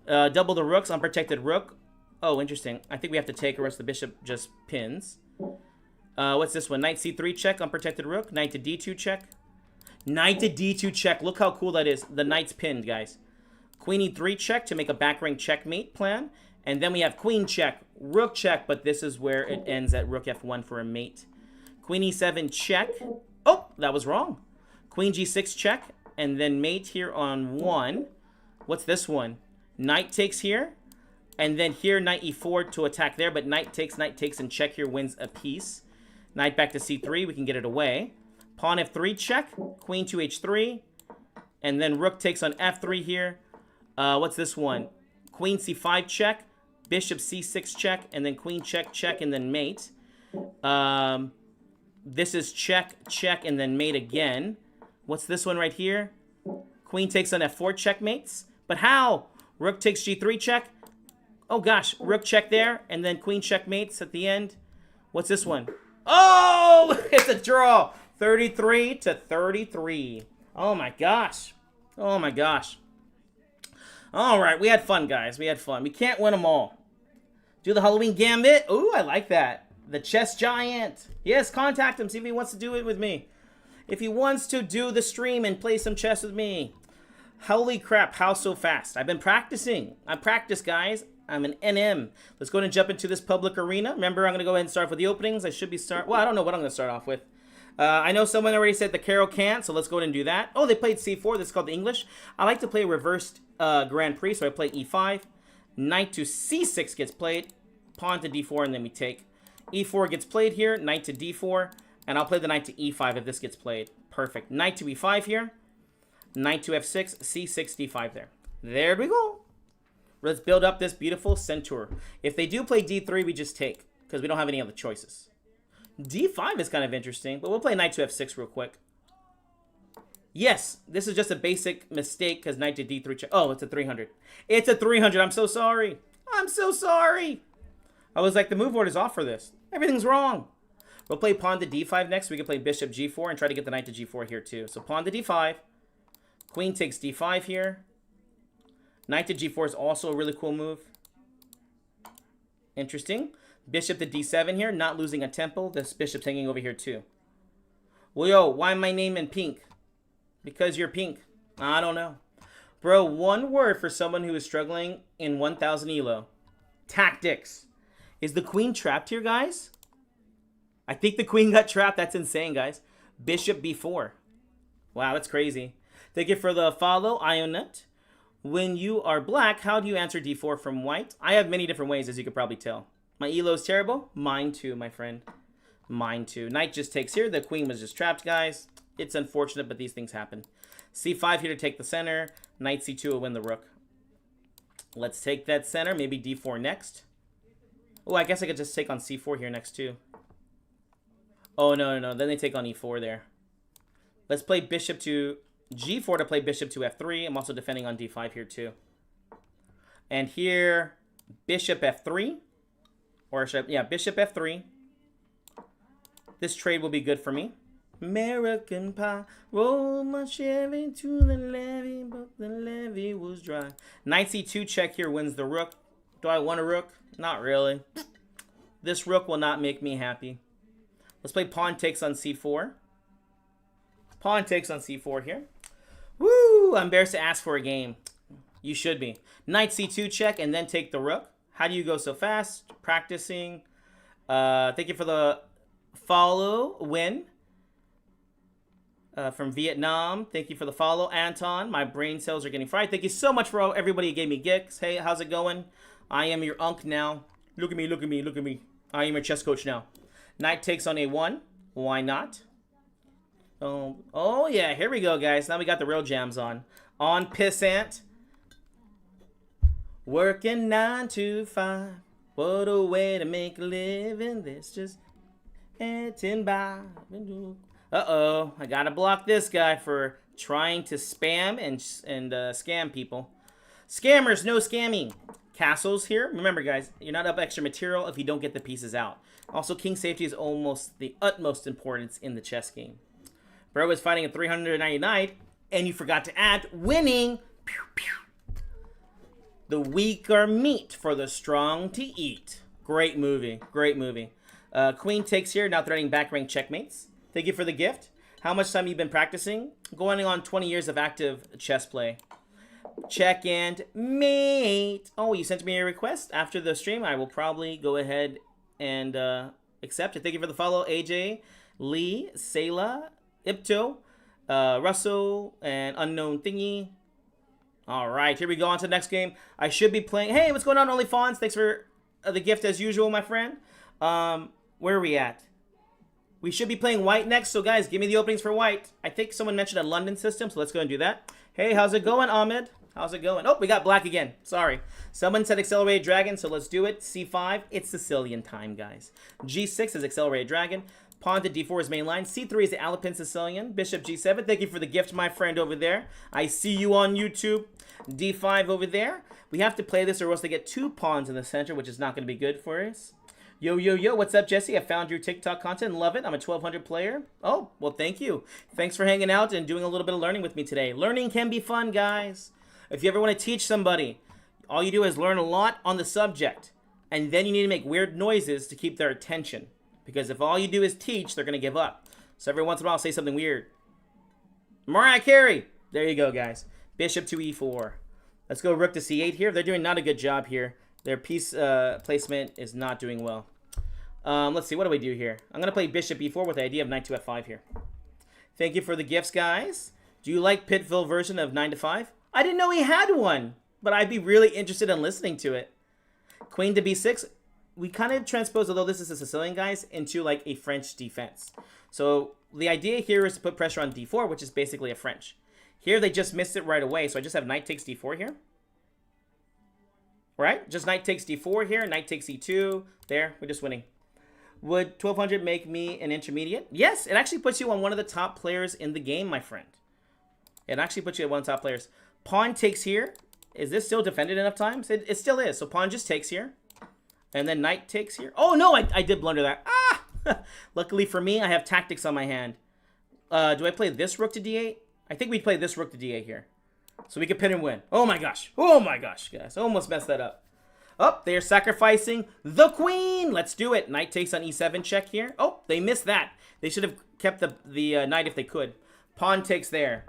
Double the rooks. Unprotected rook. Oh, interesting. I think we have to take or else the bishop just pins. What's this one? Knight C3 check. Unprotected rook. Knight to D2 check. Knight to D2 check. Look how cool that is. The knight's pinned, guys. Queen E3 check to make a back ring checkmate plan. And then we have queen check, rook check, but this is where it ends at rook F1 for a mate. Queen E7 check. Oh, that was wrong. Queen G6 check, and then mate here on 1. What's this one? Knight takes here, and then here knight E4 to attack there, but knight takes, and check here wins a piece. Knight back to C3, we can get it away. Pawn F3 check, queen to H3, and then rook takes on F3 here. What's this one? Queen C5 check, bishop C6 check, and then queen check, check, and then mate. This is check, check, and then mate again. What's this one right here? Queen takes on F4 checkmates. But how? Rook takes G3 check. Oh gosh, rook check there, and then queen checkmates at the end. What's this one? Oh, it's a draw. 33 to 33. Oh my gosh. Oh my gosh. All right, we had fun, guys. We had fun. We can't win them all. Do the Halloween Gambit. Ooh, I like that. The chess giant. Yes, contact him. See if he wants to do it with me. If he wants to do the stream and play some chess with me. Holy crap, how so fast? I've been practicing. I practice, guys. I'm an NM. Let's go ahead and jump into this public arena. Remember, I'm going to go ahead and start with the openings. I should be well, I don't know what I'm going to start off with. I know someone already said the Carol can't, so let's go ahead and do that. Oh, they played C4. That's called the English. I like to play reversed Grand Prix, so I play E5. Knight to C6 gets played. Pawn to D4, and then we take. E4 gets played here. Knight to D4. And I'll play the knight to E5 if this gets played. Perfect. Knight to E5 here. Knight to F6. C6, D5 there. There we go. Let's build up this beautiful centaur. If they do play D3, we just take. Because we don't have any other choices. D5 is kind of interesting, but we'll play knight to F6 real quick. Yes, this is just a basic mistake because knight to D3 check. Oh, it's a 300. It's a 300. I'm so sorry. I'm so sorry. I was like, the move board is off for this. Everything's wrong. We'll play pawn to D5 next. We can play bishop G4 and try to get the knight to G4 here too. So pawn to D5. Queen takes D5 here. Knight to G4 is also a really cool move. Interesting. Bishop to D7 here, not losing a tempo. This bishop's hanging over here too. Well, yo, why my name in pink? Because you're pink. I don't know. Bro, one word for someone who is struggling in 1000 elo. Tactics. Is the queen trapped here, guys? I think the queen got trapped. That's insane, guys. Bishop B4. Wow, that's crazy. Thank you for the follow, Ionut. When you are black, how do you answer D4 from white? I have many different ways, as you could probably tell. My elo is terrible. Mine too, my friend. Mine too. Knight just takes here. The queen was just trapped, guys. It's unfortunate, but these things happen. C5 here to take the center. Knight C2 will win the rook. Let's take that center. Maybe D4 next. Oh, I guess I could just take on C4 here next too. Oh, no, no, no. Then they take on E4 there. Let's play bishop to G4 to play bishop to F3. I'm also defending on D5 here too. And here, bishop F3. Or should I, yeah, bishop F3. This trade will be good for me. American pie, roll my Chevy to the levee, but the levee was dry. Knight C2 check here wins the rook. Do I want a rook? Not really. This rook will not make me happy. Let's play pawn takes on C4. Pawn takes on C4 here. Woo! I'm embarrassed to ask for a game. You should be. Knight C2 check and then take the rook. How do you go so fast? Practicing. Thank you for the follow, Win. From Vietnam. Thank you for the follow, Anton. My brain cells are getting fried. Thank you so much for everybody who gave me gifts. Hey, how's it going? I am your unk now. Look at me, look at me, look at me. I am your chess coach now. Knight takes on A1. Why not? Oh yeah, here we go, guys. Now we got the real jams on. On Pissant. Working 9 to 5. What a way to make a living. This just getting by. Uh-oh, I gotta block this guy for trying to spam and scam people. Scammers, no scamming. Castles here. Remember, guys, you're not up extra material if you don't get the pieces out. Also, king safety is almost the utmost importance in the chess game. Bro is fighting at 399, and you forgot to add winning. Pew, pew. The weak are meat for the strong to eat. Great movie. Great movie. Queen takes here, now threatening back rank checkmates. Thank you for the gift. How much time you've been practicing? Going on 20 years of active chess play. Check and mate. Oh, you sent me a request after the stream. I will probably go ahead and accept it. Thank you for the follow, AJ, Lee, Sayla, Ipto, Russell, and Unknown Thingy. All right, here we go on to the next game. I should be playing. Hey, what's going on, OnlyFawns? Thanks for the gift as usual, my friend. Where are we at? We should be playing white next, so guys, give me the openings for white. I think someone mentioned a London system, so let's go and do that. Hey, how's it going, Ahmed? How's it going? Oh, we got black again. Sorry. Someone said accelerated dragon, so let's do it. C5, it's Sicilian time, guys. G6 is accelerated dragon. Pawn to D4 is main line. C3 is the Alpine Sicilian. Bishop G7. Thank you for the gift, my friend over there. I see you on YouTube. D5 over there. We have to play this or else they get 2 pawns in the center, which is not going to be good for us. Yo, yo, yo, what's up, Jesse? I found your TikTok content. Love it. I'm a 1200 player. Oh, well, thank you. Thanks for hanging out and doing a little bit of learning with me today. Learning can be fun, guys. If you ever want to teach somebody, all you do is learn a lot on the subject. And then you need to make weird noises to keep their attention. Because if all you do is teach, they're going to give up. So every once in a while, say something weird. Mariah Carey. There you go, guys. Bishop to E4. Let's go rook to C8 here. They're doing not a good job here. Their piece placement is not doing well. Let's see. What do we do here? I'm going to play Bishop E4 with the idea of Knight to F5 here. Thank you for the gifts, guys. Do you like Pitville version of 9 to 5? I didn't know he had one, but I'd be really interested in listening to it. Queen to B6. We kind of transpose, although this is a Sicilian, guys, into like a French defense. So the idea here is to put pressure on D4, which is basically a French. Here they just missed it right away, so I just have Knight takes D4 here. Right? Just Knight takes D4 here, Knight takes E2. There, we're just winning. Would 1200 make me an intermediate? Yes, it actually puts you on one of the top players in the game, my friend. It actually puts you at one of the top players. Pawn takes here. Is this still defended enough times? It still is. So pawn just takes here. And then knight takes here. Oh, no, I did blunder that. Ah! Luckily for me, I have tactics on my hand. Do I play this rook to D8? I think we play this rook to D8 here. So we can pin and win. Oh my gosh. Oh my gosh, guys. Almost messed that up. Oh, they're sacrificing the queen. Let's do it. Knight takes on E7 check here. Oh, they missed that. They should have kept the knight if they could. Pawn takes there.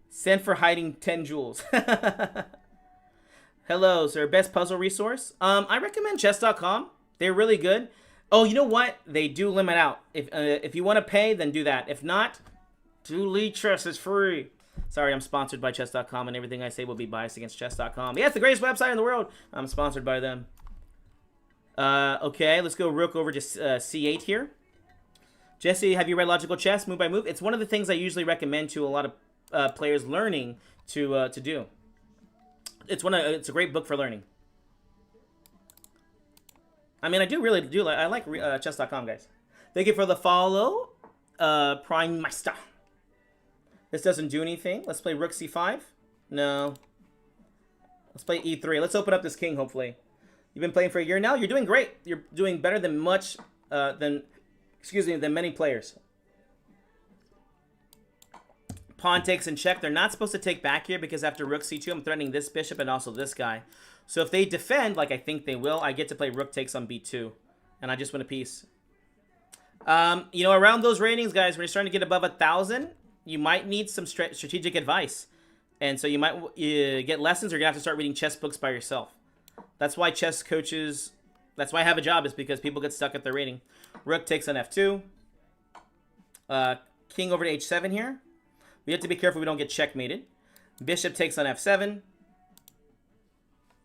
Send for hiding 10 jewels. Hello, sir. Best puzzle resource? I recommend chess.com. They're really good. Oh, you know what? They do limit out. If you want to pay, then do that. If not, do Lee Chess is free. Sorry, I'm sponsored by chess.com, and everything I say will be biased against chess.com. Yeah, it's the greatest website in the world. I'm sponsored by them. Okay, let's go rook over to C8 here. Jesse, have you read Logical Chess, move by move? It's one of the things I usually recommend to a lot of players learning to do. It's a great book for learning. I mean, I like chess.com, guys. Thank you for the follow, Prime Meister. This doesn't do anything. Let's play rook c5. No. Let's play e3. Let's open up this king, hopefully. You've been playing for a year now. You're doing great. You're doing better than than many players. Pawn takes and check. They're not supposed to take back here because after rook c2, I'm threatening this bishop and also this guy. So if they defend, like I think they will, I get to play rook takes on b2. And I just win a piece. You know, around those ratings, guys, when you're starting to get above 1,000, you might need some strategic advice. And so you might get lessons or you're going to have to start reading chess books by yourself. That's why chess coaches That's why I have a job, is because people get stuck at their rating. Rook takes on f2. King over to h7 here. We have to be careful we don't get checkmated. Bishop takes on f7.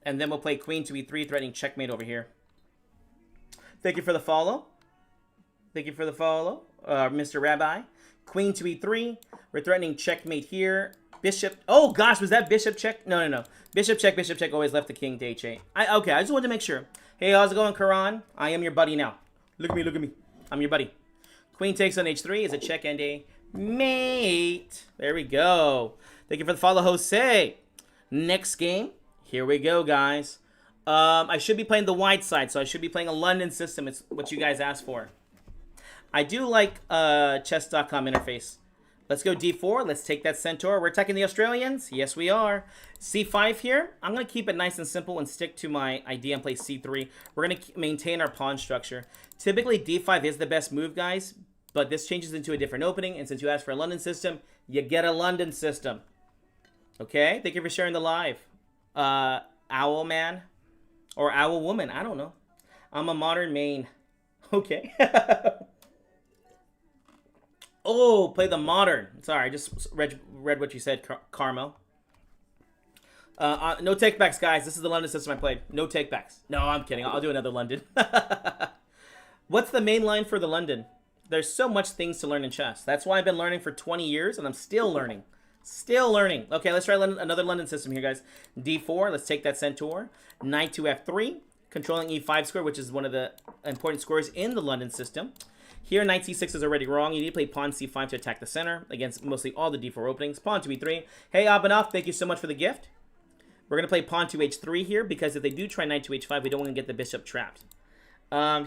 And then we'll play queen to e3, threatening checkmate over here. Thank you for the follow. Thank you for the follow, Mr. Rabbi. Queen to e3. We're threatening checkmate here. Bishop. Oh, gosh, was that bishop check? No, no, no. Bishop check, always left the king to h8. Okay, I just wanted to make sure. Hey, how's it going, Karan? I am your buddy now. Look at me, look at me. I'm your buddy. Queen takes on h3 is a check and a mate. There we go. Thank you for the follow, Jose. Next game. Here we go, guys. I should be playing the wide side, so I should be playing a London system. It's what you guys asked for. I do like chess.com interface. Let's go d4. Let's take that centaur. We're attacking the Australians. Yes, we are. c5 here. I'm going to keep it nice and simple and stick to my idea and play c3. We're going to maintain our pawn structure. Typically, d5 is the best move, guys, but this changes into a different opening, and since you asked for a London system, you get a London system. Okay? Thank you for sharing the live. Owl man or owl woman. I don't know. I'm a modern main. Okay. Oh, play the modern. Sorry, I just read what you said, Carmel. No takebacks, guys. This is the London system I played. No takebacks. No, I'm kidding. I'll do another London. What's the main line for the London? There's so much things to learn in chess. That's why I've been learning for 20 years, and I'm still learning. Still learning. Okay, let's try another London system here, guys. d4. Let's take that centaur. Knight to f3. Controlling e5 square, which is one of the important squares in the London system. Here, knight c6 is already wrong. You need to play pawn c5 to attack the center against mostly all the d4 openings. Pawn to e3. Hey, Abhinav, thank you so much for the gift. We're going to play pawn to h3 here because if they do try knight to h5, we don't want to get the bishop trapped.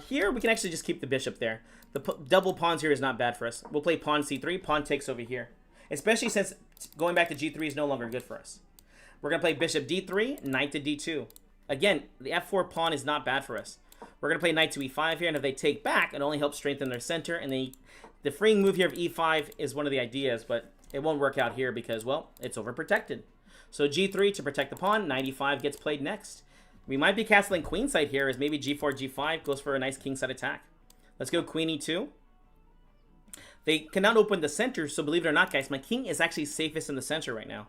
Here, we can actually just keep the bishop there. The double pawns here is not bad for us. We'll play pawn c3. Pawn takes over here. Especially since going back to g3 is no longer good for us. We're going to play bishop d3, knight to d2. Again, the f4 pawn is not bad for us. We're going to play knight to e5 here, and if they take back, it only helps strengthen their center. And the freeing move here of e5 is one of the ideas, but it won't work out here because, well, it's overprotected. So g3 to protect the pawn, knight e5 gets played next. We might be castling queenside here as maybe g4, g5 goes for a nice kingside attack. Let's go queen e2. They cannot open the center, so believe it or not, guys, my king is actually safest in the center right now.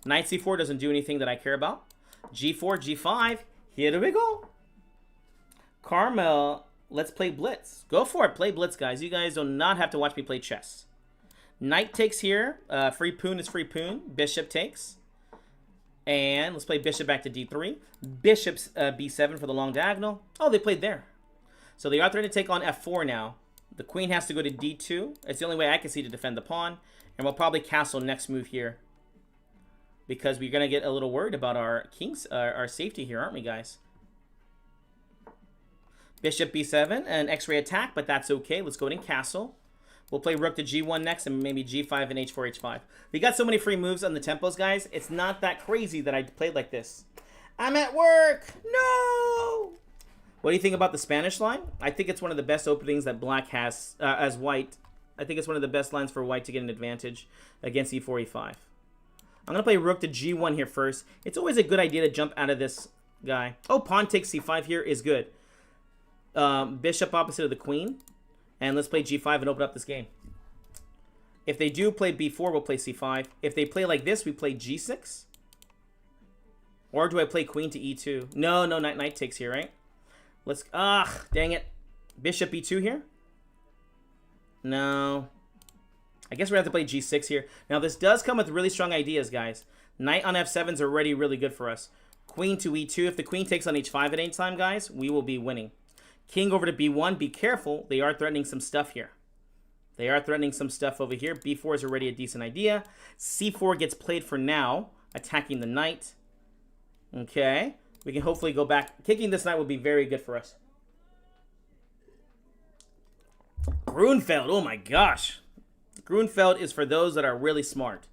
Knight c4 doesn't do anything that I care about. g4, g5. Here we go. Carmel, let's play blitz. Go for it. Play blitz, guys. You guys do not have to watch me play chess. Knight takes here. Free poon is free poon. Bishop takes. And let's play bishop back to d3. Bishop's b7 for the long diagonal. Oh, they played there. So they are threatening to take on f4 now. The queen has to go to d2. It's the only way I can see to defend the pawn. And we'll probably castle next move here. Because we're going to get a little worried about our king's, our safety here, aren't we, guys? Bishop b7, an x-ray attack, but that's okay. Let's go ahead and castle. We'll play rook to g1 next, and maybe g5 and h4, h5. We got so many free moves on the tempos, guys. It's not that crazy that I played like this. I'm at work! No! What do you think about the Spanish line? I think it's one of the best openings that black has as white. I think it's one of the best lines for white to get an advantage against e4, e5. I'm going to play rook to g1 here first. It's always a good idea to jump out of this guy. Oh, pawn takes c5 here is good. Bishop opposite of the queen. And let's play g5 and open up this game. If they do play b4, we'll play c5. If they play like this, we play g6. Or do I play queen to e2? No, knight takes here, right? Let's... dang it. Bishop e2 here? No. I guess we're going to have to play g6 here. Now, this does come with really strong ideas, guys. Knight on f7 is already really good for us. Queen to e2. If the queen takes on h5 at any time, guys, we will be winning. King over to b1. Be careful. They are threatening some stuff here. They are threatening some stuff over here. b4 is already a decent idea. c4 gets played for now, attacking the knight. Okay. We can hopefully go back. Kicking this knight would be very good for us. Grunfeld. Oh my gosh. Grunfeld is for those that are really smart.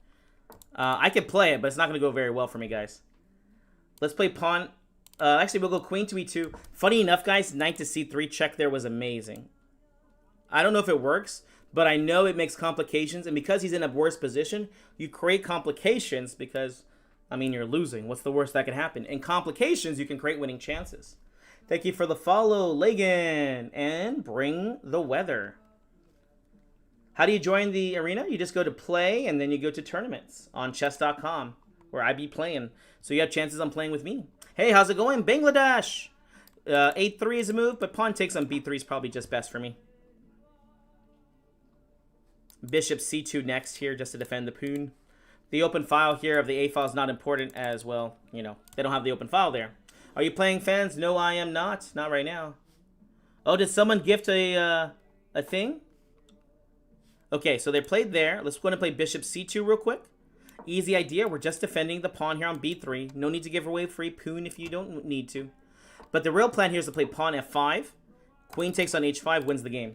I could play it, but it's not going to go very well for me, guys. Let's play pawn. Actually, we'll go queen to e2. Funny enough, guys, knight to c3 check there was amazing. I don't know if it works, but I know it makes complications. And because he's in a worse position, you create complications because, I mean, you're losing. What's the worst that could happen? In complications, you can create winning chances. Thank you for the follow, Lagan. And bring the weather. How do you join the arena? You just go to play, and then you go to tournaments on chess.com, where I be playing. So you have chances on playing with me. Hey, how's it going? Bangladesh! 8-3 is a move, but pawn takes on b3 is probably just best for me. Bishop c2 next here, just to defend the pawn. The open file here of the a file is not important as well. You know, they don't have the open file there. Are you playing, fans? No, I am not. Not right now. Oh, did someone gift a thing? Okay, so they played there. Let's go and play bishop c2 real quick. Easy idea. We're just defending the pawn here on b3. No need to give away free pawn if you don't need to. But the real plan here is to play pawn f5. Queen takes on h5, wins the game.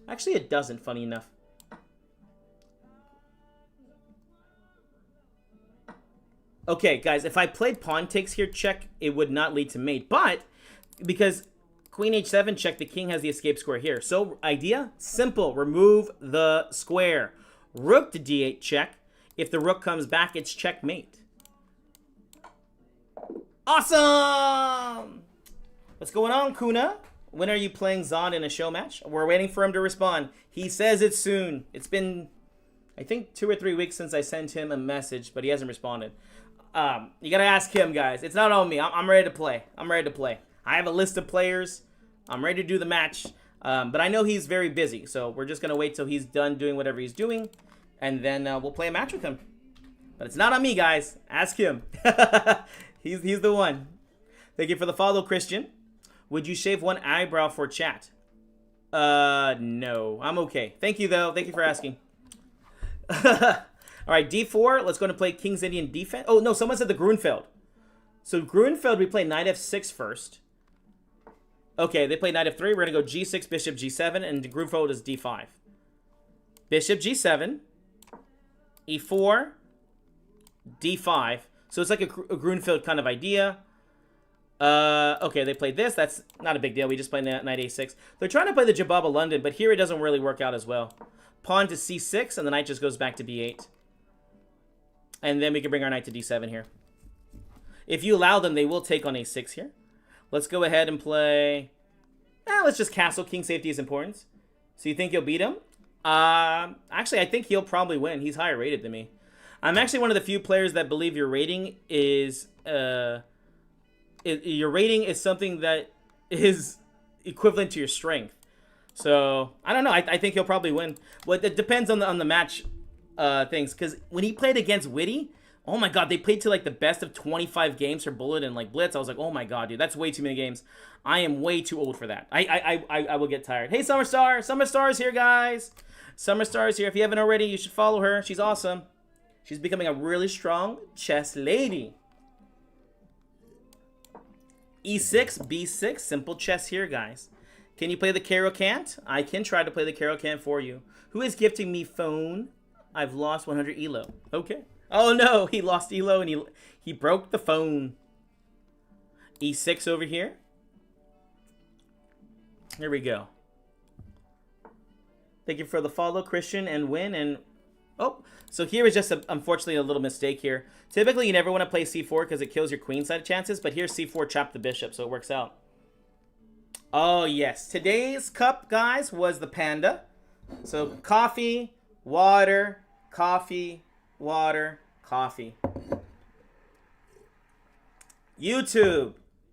Actually, it doesn't, funny enough. Okay, guys, if I played pawn takes here, check, it would not lead to mate. But, because queen h7 check, the king has the escape square here. So, idea? Simple. Remove the square. Rook to d8 check. If the rook comes back, it's checkmate. Awesome! What's going on, Kuna? When are you playing Zon in a show match? We're waiting for him to respond. He says it's soon. It's been, I think, 2 or 3 weeks since I sent him a message, but he hasn't responded. You gotta ask him, guys. It's not on me. I'm ready to play. I'm ready to play. I have a list of players. I'm ready to do the match. But I know he's very busy, so we're just gonna wait till he's done doing whatever he's doing, and then we'll play a match with him. But it's not on me, guys. Ask him. He's the one. Thank you for the follow, Christian. Would you shave one eyebrow for chat? No. I'm okay. Thank you, though. Thank you for asking. All right, d4. Let's go and play King's Indian defense. Oh, no, someone said the Grunfeld. So Grunfeld, we play knight f6 first. Okay, they play knight f3. We're going to go g6, bishop g7, and Grunfeld is d5. Bishop g7, e4, d5. So it's like a Grunfeld kind of idea. Okay, they played this. That's not a big deal. We just played knight a6. They're trying to play the Jababa London, but here it doesn't really work out as well. Pawn to c6, and the knight just goes back to b8. And then we can bring our knight to d7 here. If you allow them, they will take on a6 here. Let's go ahead and play... let's just castle. King safety is important. So you think you'll beat him? Actually, I think he'll probably win. He's higher rated than me. I'm actually one of the few players that believe your rating is... your rating is something that is equivalent to your strength. So, I don't know. I think he'll probably win. Well, it depends on the match things. Because when he played against Witty, oh my god, they played to like the best of 25 games for Bullet and like Blitz. I was like, oh my god, dude, that's way too many games. I am way too old for that. I will get tired. Hey, Summer Star. Summer Star is here, guys. Summer Star is here. If you haven't already, you should follow her. She's awesome. She's becoming a really strong chess lady. E6, B6, simple chess here, guys. Can you play the Caro Cant? I can try to play the Caro Cant for you. Who is gifting me phone? I've lost 100 elo. Okay. Oh no, he lost elo and he broke the phone. E6 over here. Here we go. Thank you for the follow, Christian, and win. And oh, so here is just unfortunately a little mistake here. Typically, you never want to play c4 because it kills your queen side chances, but here c4 chopped the bishop, so it works out. Oh, yes. Today's cup, guys, was the panda. So coffee, water, coffee, water, coffee. YouTube,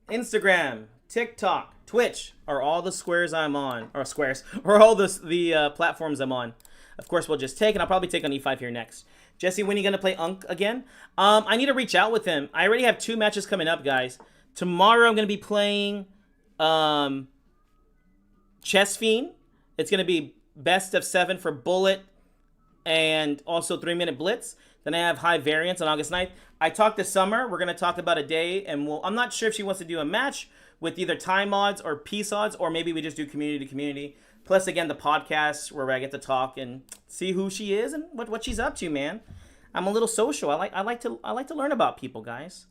Instagram, TikTok, Twitch are all the squares I'm on, or squares, or all the platforms I'm on. Of course, we'll just take, and I'll probably take on e5 here next. Jesse, when are you going to play Unk again? I need to reach out with him. I already have 2 matches coming up, guys. Tomorrow, I'm going to be playing Chess Fiend. It's going to be best of 7 for Bullet and also 3-minute Blitz. Then I have High Variance on August 9th. I talked to Summer. We're going to talk about a day, and I'm not sure if she wants to do a match with either time odds or peace odds, or maybe we just do community to community. Plus, again, the podcast where I get to talk and see who she is and what she's up to, man. I'm a little social. I like to learn about people, guys.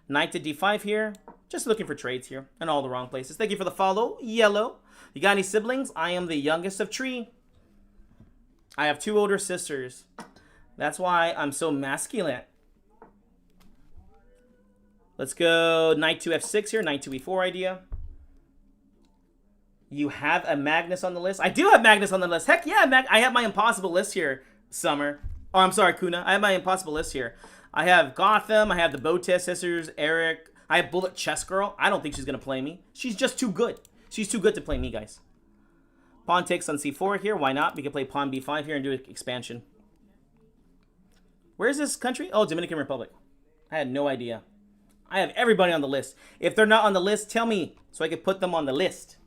Knight to d5 here. Just looking for trades here in all the wrong places. Thank you for the follow, Yellow. You got any siblings? I am the youngest of 3. I have 2 older sisters. That's why I'm so masculine. Let's go knight to f6 here. Knight to e4 idea. You have a Magnus on the list? I do have Magnus on the list. Heck yeah, I have my impossible list here, Summer. Oh, I'm sorry, Kuna. I have my impossible list here. I have Gotham. I have the Botes sisters, Eric. I have Bullet Chess Girl. I don't think she's going to play me. She's just too good. She's too good to play me, guys. Pawn takes on c4 here. Why not? We can play pawn b5 here and do an expansion. Where is this country? Oh, Dominican Republic. I had no idea. I have everybody on the list. If they're not on the list, tell me so I can put them on the list.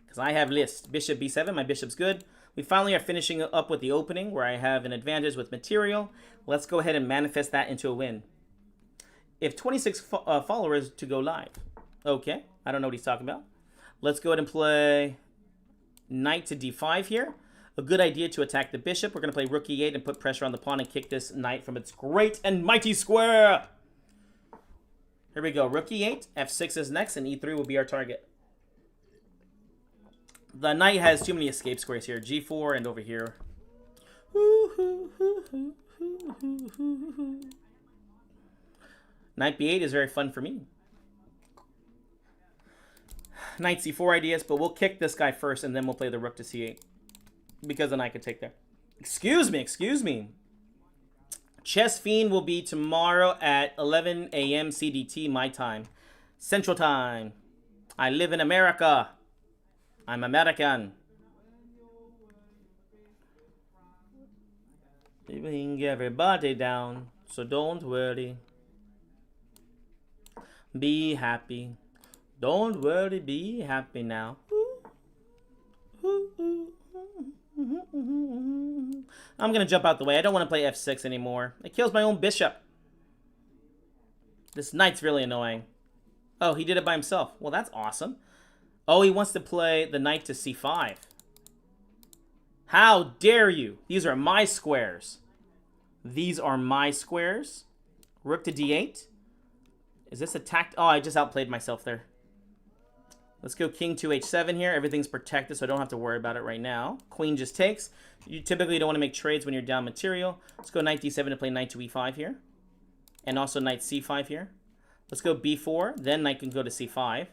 Because I have list. Bishop b7. My bishop's good. We finally are finishing up with the opening where I have an advantage with material. Let's go ahead and manifest that into a win. If 26 followers to go live. Okay. I don't know what he's talking about. Let's go ahead and play knight to d5 here. A good idea to attack the bishop. We're going to play rook e8 and put pressure on the pawn and kick this knight from its great and mighty square. Here we go. Rook e8. f6 is next, and e3 will be our target. The knight has too many escape squares here. g4 and over here. Knight b8 is very fun for me. Knight c4 ideas, but we'll kick this guy first, and then we'll play the rook to c8. Because the knight could take there. Excuse me. Chess Fiend will be tomorrow at 11 a.m. CDT, my time. Central Time. I live in America. I'm American. You bring everybody down, so don't worry. Be happy. Don't worry, be happy now. I'm going to jump out the way. I don't want to play f6 anymore. It kills my own bishop. This knight's really annoying. Oh, he did it by himself. Well, that's awesome. Oh, he wants to play the knight to c5. How dare you? These are my squares. These are my squares. Rook to d8. Is this attacked? Oh, I just outplayed myself there. Let's go king to h7 here. Everything's protected, so I don't have to worry about it right now. Queen just takes. You typically don't want to make trades when you're down material. Let's go knight d7 to play knight to e5 here. And also knight c5 here. Let's go b4. Then knight can go to c5.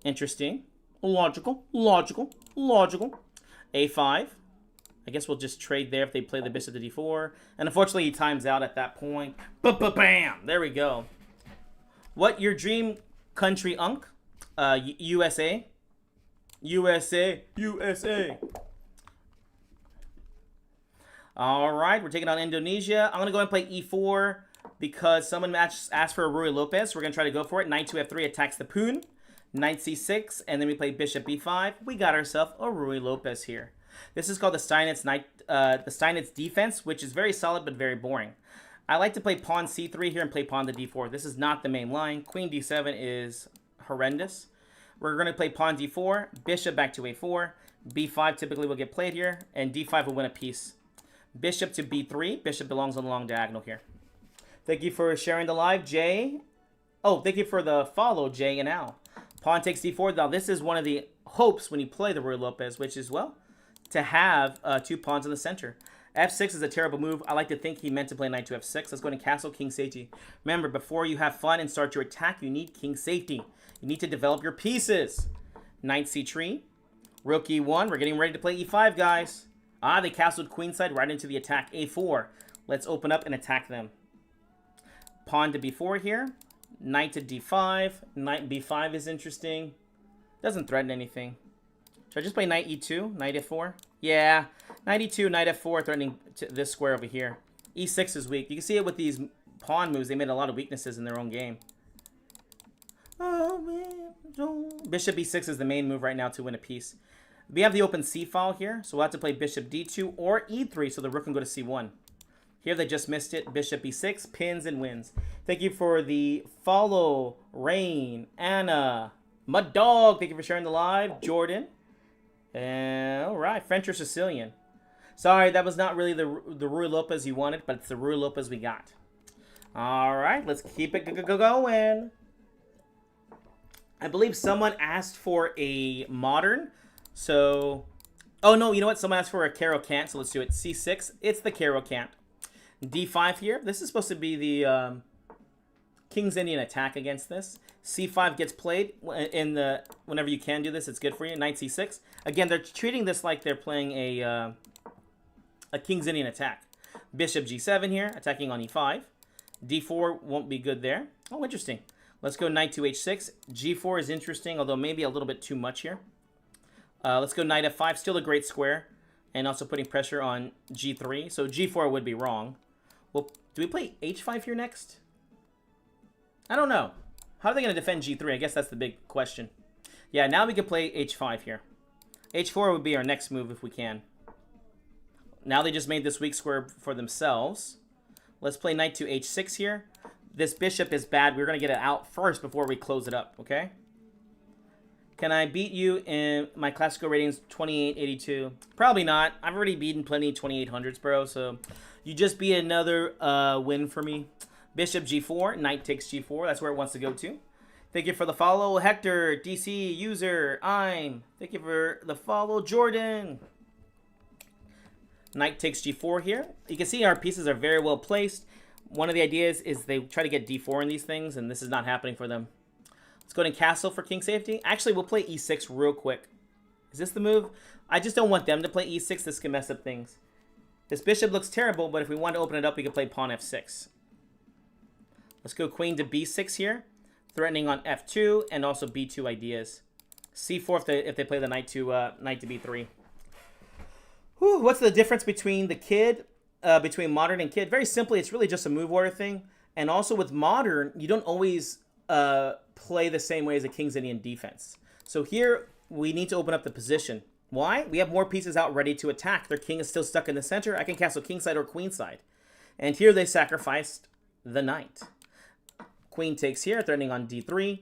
Interesting. Logical. a5. I guess we'll just trade there if they play the bishop to d4. And unfortunately, he times out at that point. Bam! There we go. What, your dream country, Unk? USA. All right, we're taking on Indonesia. I'm going to go and play e4 because someone asked for a Rui Lopez. We're going to try to go for it. Knight to f3 attacks the pawn. Knight c6, and then we play bishop b5. We got ourselves a Rui Lopez here. This is called the Steinitz defense, which is very solid but very boring. I like to play pawn c3 here and play pawn to d4. This is not the main line. Queen d7 is horrendous. We're going to play pawn d4, bishop back to a4, b5 typically will get played here, and d5 will win a piece. Bishop to b3, bishop belongs on the long diagonal here. Thank you for sharing the live, Jay. Oh, thank you for the follow, Jay and Al. Pawn takes d4. Now, this is one of the hopes when you play the Rui Lopez, which is, well, to have two pawns in the center. f6 is a terrible move. I like to think he meant to play knight to f6. Let's go to castle, king safety. Remember, before you have fun and start your attack, you need king safety. You need to develop your pieces. Knight c3. Rook e1. We're getting ready to play e5, guys. Ah, they castled queenside right into the attack. a4. Let's open up and attack them. Pawn to b4 here. Knight to d5. Knight b5 is interesting. Doesn't threaten anything. Should I just play knight e2? Knight f4? Yeah. Knight e2, knight f4 threatening this square over here. e6 is weak. You can see it with these pawn moves. They made a lot of weaknesses in their own game. Bishop e6 is the main move right now to win a piece. We have the open c file here, so we'll have to play bishop d2 or e3 so the rook can go to c1. Here they just missed it. Bishop e6, pins and wins. Thank you for the follow, Rain, Anna, Mud Dog. Thank you for sharing the live, Jordan. All right, French or Sicilian. Sorry, that was not really the Rui Lopez you wanted, but it's the Rui Lopez we got. All right, let's keep it going. I believe someone asked for a modern, so... Oh, no, you know what? Someone asked for a Caro Cant, so let's do it. C6, it's the Caro Cant. D5 here. This is supposed to be the King's Indian attack against this. C5 gets played in the whenever you can do this. It's good for you. Knight C6. Again, they're treating this like they're playing a King's Indian attack. Bishop G7 here, attacking on E5. D4 won't be good there. Oh, interesting. Let's go Knight to H6. G4 is interesting, although maybe a little bit too much here. Let's go Knight F5. Still a great square. And also putting pressure on G3. So G4 would be wrong. Well, do we play H5 here next? I don't know. How are they going to defend G3? I guess that's the big question. Yeah, now we can play H5 here. H4 would be our next move if we can. Now they just made this weak square for themselves. Let's play Knight to H6 here. This bishop is bad. We're going to get it out first before we close it up, okay? Can I beat you in my classical ratings 2882? Probably not. I've already beaten plenty 2800s, bro. So you just be another win for me. Bishop G4. Knight takes G4. That's where it wants to go to. Thank you for the follow, Hector, DC, user, I'm. Thank you for the follow, Jordan. Knight takes G4 here. You can see our pieces are very well placed. One of the ideas is they try to get D4 in these things, and this is not happening for them. Let's go to castle for king safety. Actually, we'll play E6 real quick. Is this the move? I just don't want them to play E6. This can mess up things. This bishop looks terrible, but if we want to open it up, we can play pawn F6. Let's go queen to B6 here. Threatening on F2 and also B2 ideas. C4 if they play the knight to B3. Whew, what's the difference between the kid, between modern and kid? Very simply, it's really just a move order thing. And also with modern, you don't always play the same way as a King's Indian defense. So here, we need to open up the position. Why? We have more pieces out ready to attack. Their king is still stuck in the center. I can castle kingside or queenside. And here they sacrificed the knight. Queen takes here, threatening on D3.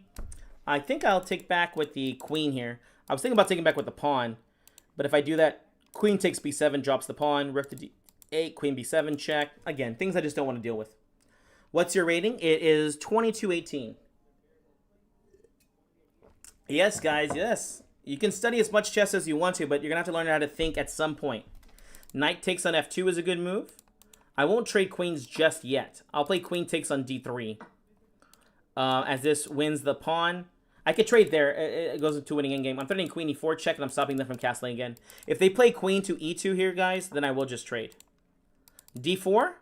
I think I'll take back with the queen here. I was thinking about taking back with the pawn. But if I do that, queen takes B7, drops the pawn. Rook to D8, queen B7, check. Again, things I just don't want to deal with. What's your rating? It is 2218. Yes, guys, yes. You can study as much chess as you want to, but you're going to have to learn how to think at some point. Knight takes on F2 is a good move. I won't trade queens just yet. I'll play queen takes on D3. As this wins the pawn. I could trade there. It goes into winning endgame. I'm threatening queen E4 check, and I'm stopping them from castling again. If they play queen to E2 here, guys, then I will just trade. D4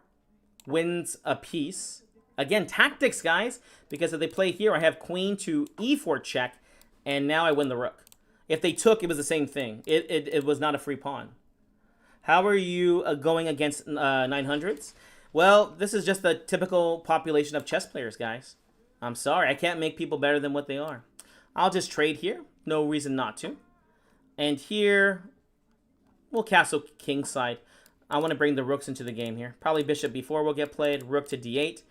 wins a piece. Again, tactics, guys, because if they play here, I have queen to E4 check, and now I win the rook. If they took, it was the same thing. It was not a free pawn. How are you going against 900s? Well, this is just the typical population of chess players, guys. I'm sorry. I can't make people better than what they are. I'll just trade here. No reason not to. And here, we'll castle kingside. I want to bring the rooks into the game here. Probably bishop b4 will get played. Rook to d8.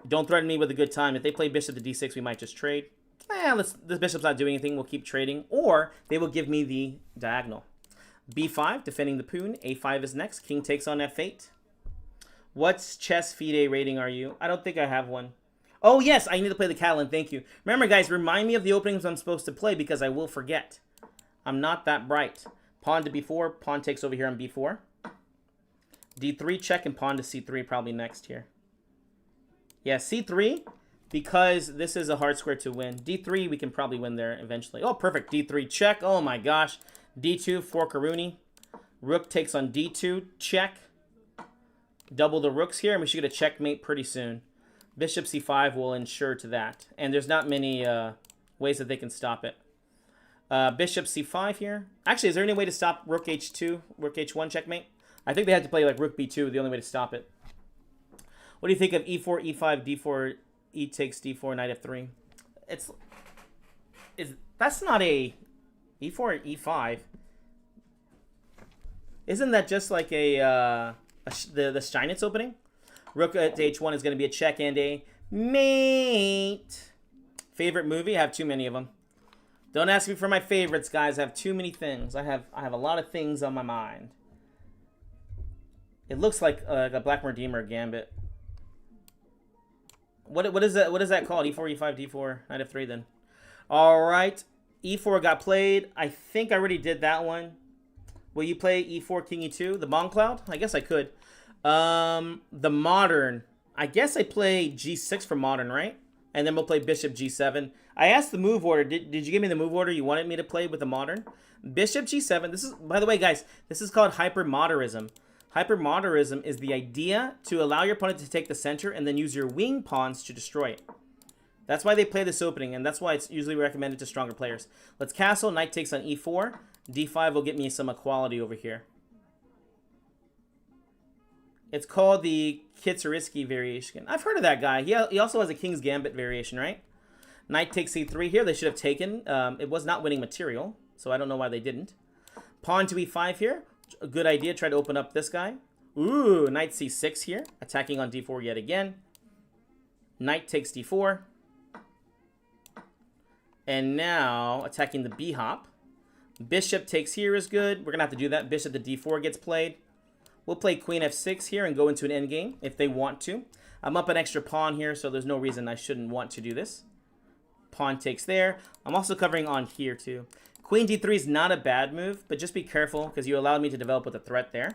Don't threaten me with a good time. If they play bishop to d6, we might just trade. This bishop's not doing anything. We'll keep trading. Or they will give me the diagonal. b5, defending the pawn. a5 is next. King takes on f8. What's chess FIDE rating are you? I don't think I have one. Oh, yes, I need to play the Catalan. Thank you. Remember, guys, remind me of the openings I'm supposed to play because I will forget. I'm not that bright. Pawn to b4. Pawn takes over here on b4. d3 check and pawn to c3 probably next here. Yeah, c3 because this is a hard square to win. d3 we can probably win there eventually. Oh, perfect. d3 check. Oh, my gosh. d2 for Karuni. Rook takes on d2 check. Double the rooks here and we should get a checkmate pretty soon. Bishop c5 will ensure to that. And there's not many ways that they can stop it. Bishop c5 here. Actually, is there any way to stop rook h2, rook h1 checkmate? I think they had to play like rook b2, the only way to stop it. What do you think of e4, e5, d4, e takes d4, knight f3? That's not a e4 or e5. Isn't that just like the Steinitz opening? Rook at h1 is going to be a check and a mate. Favorite movie? I have too many of them. Don't ask me for my favorites, guys. I have too many things. I have a lot of things on my mind. It looks like a Black Redeemer Gambit. What is that? What is that called? E4, E5, D4, knight f3 then. All right. E4 got played. I think I already did that one. Will you play E4, King E2? The Mon Cloud? I guess I could. The modern. I guess I play G6 for modern, right? And then we'll play bishop g7. I asked the move order. Did you give me the move order you wanted me to play with the modern? Bishop g7. This is, by the way, guys, this is called hypermoderism. Hypermoderism is the idea to allow your opponent to take the center and then use your wing pawns to destroy it. That's why they play this opening, and that's why it's usually recommended to stronger players. Let's castle. Knight takes on e4. d5 will get me some equality over here. It's called the Kitsariski variation. I've heard of that guy. He also has a King's Gambit variation, right? Knight takes c3 here. They should have taken. It was not winning material, so I don't know why they didn't. Pawn to e5 here. A good idea. Try to open up this guy. Ooh, knight c6 here. Attacking on d4 yet again. Knight takes d4. And now attacking the b-hop. Bishop takes here is good. We're going to have to do that. Bishop to d4 gets played. We'll play queen f6 here and go into an endgame if they want to. I'm up an extra pawn here, so there's no reason I shouldn't want to do this. Pawn takes there. I'm also covering on here too. Queen d3 is not a bad move, but just be careful because you allowed me to develop with a threat there.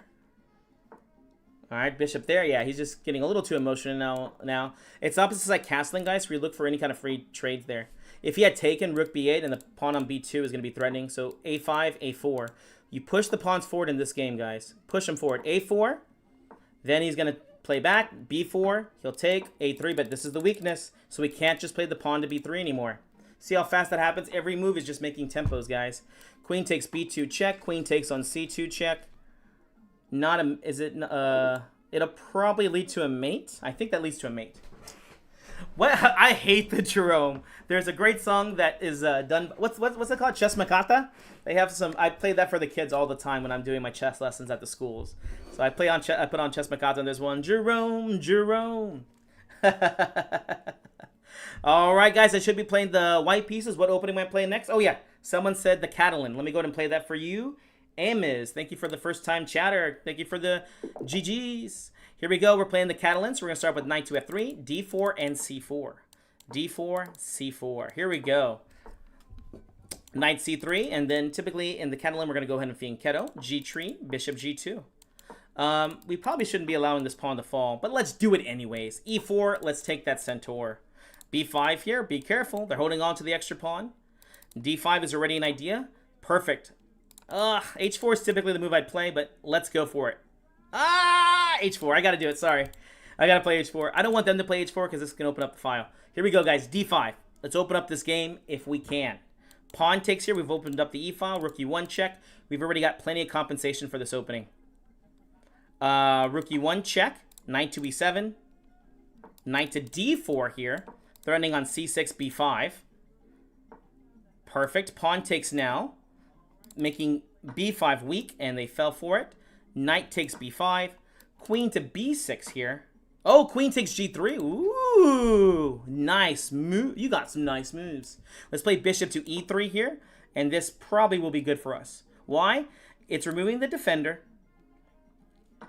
All right, bishop there. Yeah, he's just getting a little too emotional now. It's opposite like castling, guys, where you look for any kind of free trades there. If he had taken rook b8 and the pawn on b2 is going to be threatening, so a5, a4. You push the pawns forward in this game, guys. Push them forward. a4. Then he's going to play back. b4. He'll take a3, but this is the weakness. So we can't just play the pawn to b3 anymore. See how fast that happens? Every move is just making tempos, guys. Queen takes b2 check. Queen takes on c2 check. Not a... Is it... It'll probably lead to a mate. I think that leads to a mate. What? I hate the Jerome. There's a great song that is done. What's it called? Chess Makata. They have some. I play that for the kids all the time when I'm doing my chess lessons at the schools. So I play on. I put on Chess Makata, and there's one Jerome. All right, guys. I should be playing the white pieces. What opening am I playing next? Oh yeah, someone said the Catalan. Let me go ahead and play that for you. Amiz, thank you for the first time chatter. Thank you for the GGs. Here we go. We're playing the Catalans. We're going to start with knight to f3, d4, and c4. d4, c4. Here we go. Knight c3, and then typically in the Catalan, we're going to go ahead and fianchetto. g3, bishop g2. We probably shouldn't be allowing this pawn to fall, but let's do it anyways. e4, let's take that centaur. b5 here, be careful. They're holding on to the extra pawn. d5 is already an idea. Perfect. h4 is typically the move I'd play, but let's go for it. H4. I got to do it. Sorry. I got to play H4. I don't want them to play H4 because this can open up the file. Here we go, guys. D5. Let's open up this game if we can. Pawn takes here. We've opened up the E file. Rook E1 check. We've already got plenty of compensation for this opening. Rook E1 check. Knight to E7. Knight to D4 here. Threatening on C6, B5. Perfect. Pawn takes now. Making B5 weak, and they fell for it. Knight takes b5. Queen to b6 here. Oh, queen takes g3. Ooh, nice move. You got some nice moves. Let's play bishop to e3 here. And this probably will be good for us. Why? It's removing the defender.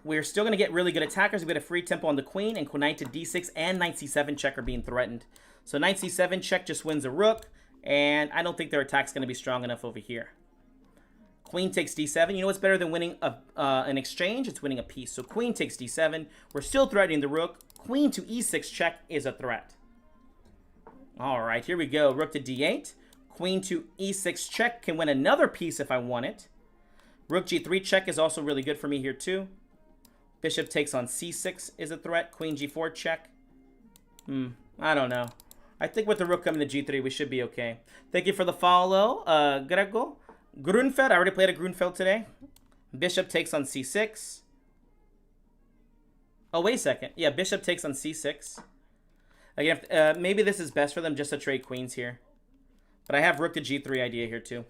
We're still going to get really good attackers. We get a free tempo on the queen. And knight to d6 and knight c7 check are being threatened. So knight c7 check just wins a rook. And I don't think their attack's going to be strong enough over here. Queen takes d7. You know what's better than winning an exchange? It's winning a piece. So queen takes d7. We're still threatening the rook. Queen to e6 check is a threat. All right, here we go. Rook to d8. Queen to e6 check can win another piece if I want it. Rook g3 check is also really good for me here too. Bishop takes on c6 is a threat. Queen g4 check. I don't know. I think with the rook coming to g3, we should be okay. Thank you for the follow, Grego. Grunfeld, I already played a Grunfeld today. Bishop takes on c6. Oh, wait a second. Yeah, bishop takes on c6. Again, maybe this is best for them just to trade queens here. But I have rook to g3 idea here too.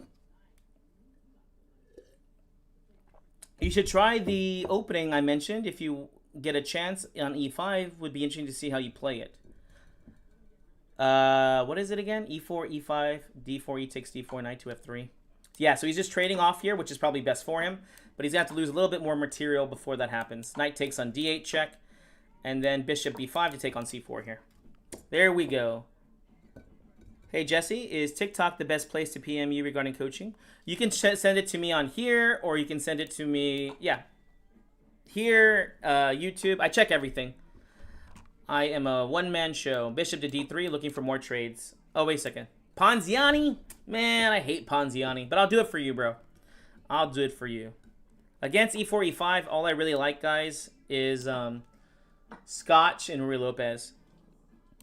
You should try the opening I mentioned if you get a chance on e5. Would be interesting to see how you play it. What is it again? e4, e5, d4, e takes d4, knight to f3. Yeah, so he's just trading off here, which is probably best for him. But he's going to have to lose a little bit more material before that happens. Knight takes on d8 check. And then bishop b5 to take on c4 here. There we go. Hey, Jesse, is TikTok the best place to PM you regarding coaching? You can send it to me on here, or you can send it to me, yeah. Here, YouTube. I check everything. I am a one-man show. Bishop to d3, looking for more trades. Oh, wait a second. Ponziani? Man, I hate Ponziani. But I'll do it for you, bro. I'll do it for you. Against e4, e5, all I really like, guys, is Scotch and Ruy Lopez.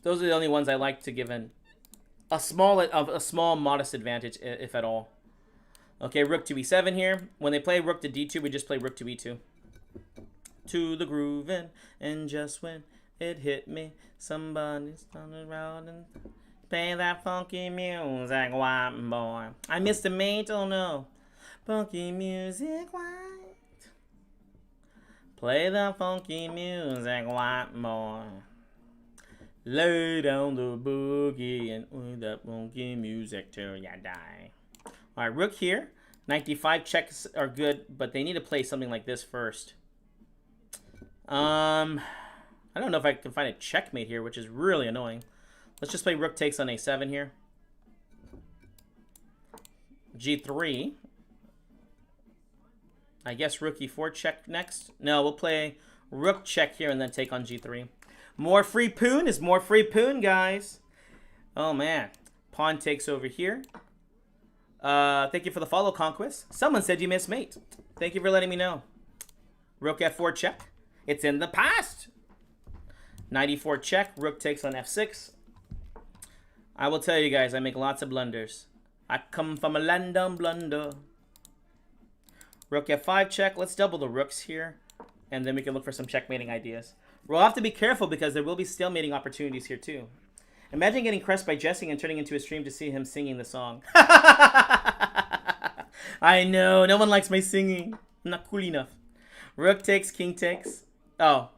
Those are the only ones I like to give a small modest advantage, if at all. Okay, rook to e7 here. When they play rook to d2, we just play rook to e2. To the grooving, and just when it hit me, somebody's turning around and play that funky music, white boy. I missed a mate, oh no. Funky music, white. Play the funky music, white boy. Lay down the boogie and with that funky music till ya die. All right, rook here. 95 checks are good, but they need to play something like this first. I don't know if I can find a checkmate here, which is really annoying. Let's just play rook takes on a7 here. g3. I guess rook e4 check next. No, we'll play rook check here and then take on g3. More free poon is more free poon, guys. Oh, man. Pawn takes over here. Thank you for the follow, Conquest. Someone said you missed mate. Thank you for letting me know. Rook f4 check. It's in the past. 94 check. Rook takes on f6. I will tell you guys, I make lots of blunders. I come from a land down blunder. Rook f5 check. Let's double the rooks here. And then we can look for some checkmating ideas. We'll have to be careful because there will be stalemating opportunities here too. Imagine getting crushed by Jesse and turning into a stream to see him singing the song. I know. No one likes my singing. I'm not cool enough. Rook takes, king takes. Oh.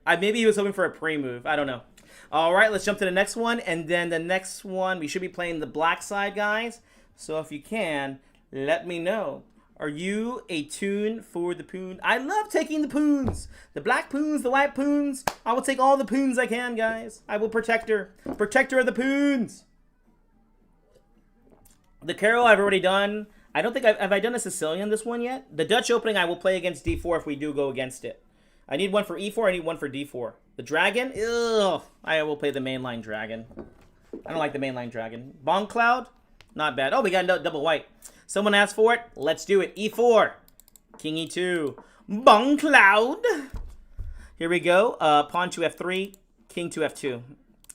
Maybe he was hoping for a pre-move. I don't know. All right, let's jump to the next one. And then the next one, we should be playing the black side, guys. So if you can, let me know. Are you a tune for the poon? I love taking the poons. The black poons, the white poons. I will take all the poons I can, guys. I will protect her. Protector of the poons. The Carol I've already done. I don't think have I done a Sicilian this one yet? The Dutch opening I will play against d4 if we do go against it. I need one for e4. I need one for d4. The dragon? Ugh. I will play the mainline dragon. I don't like the mainline dragon. Bong Cloud? Not bad. Oh, we got double white. Someone asked for it. Let's do it. e4. King e2. Bong Cloud. Here we go. Pawn to f3. King to f2.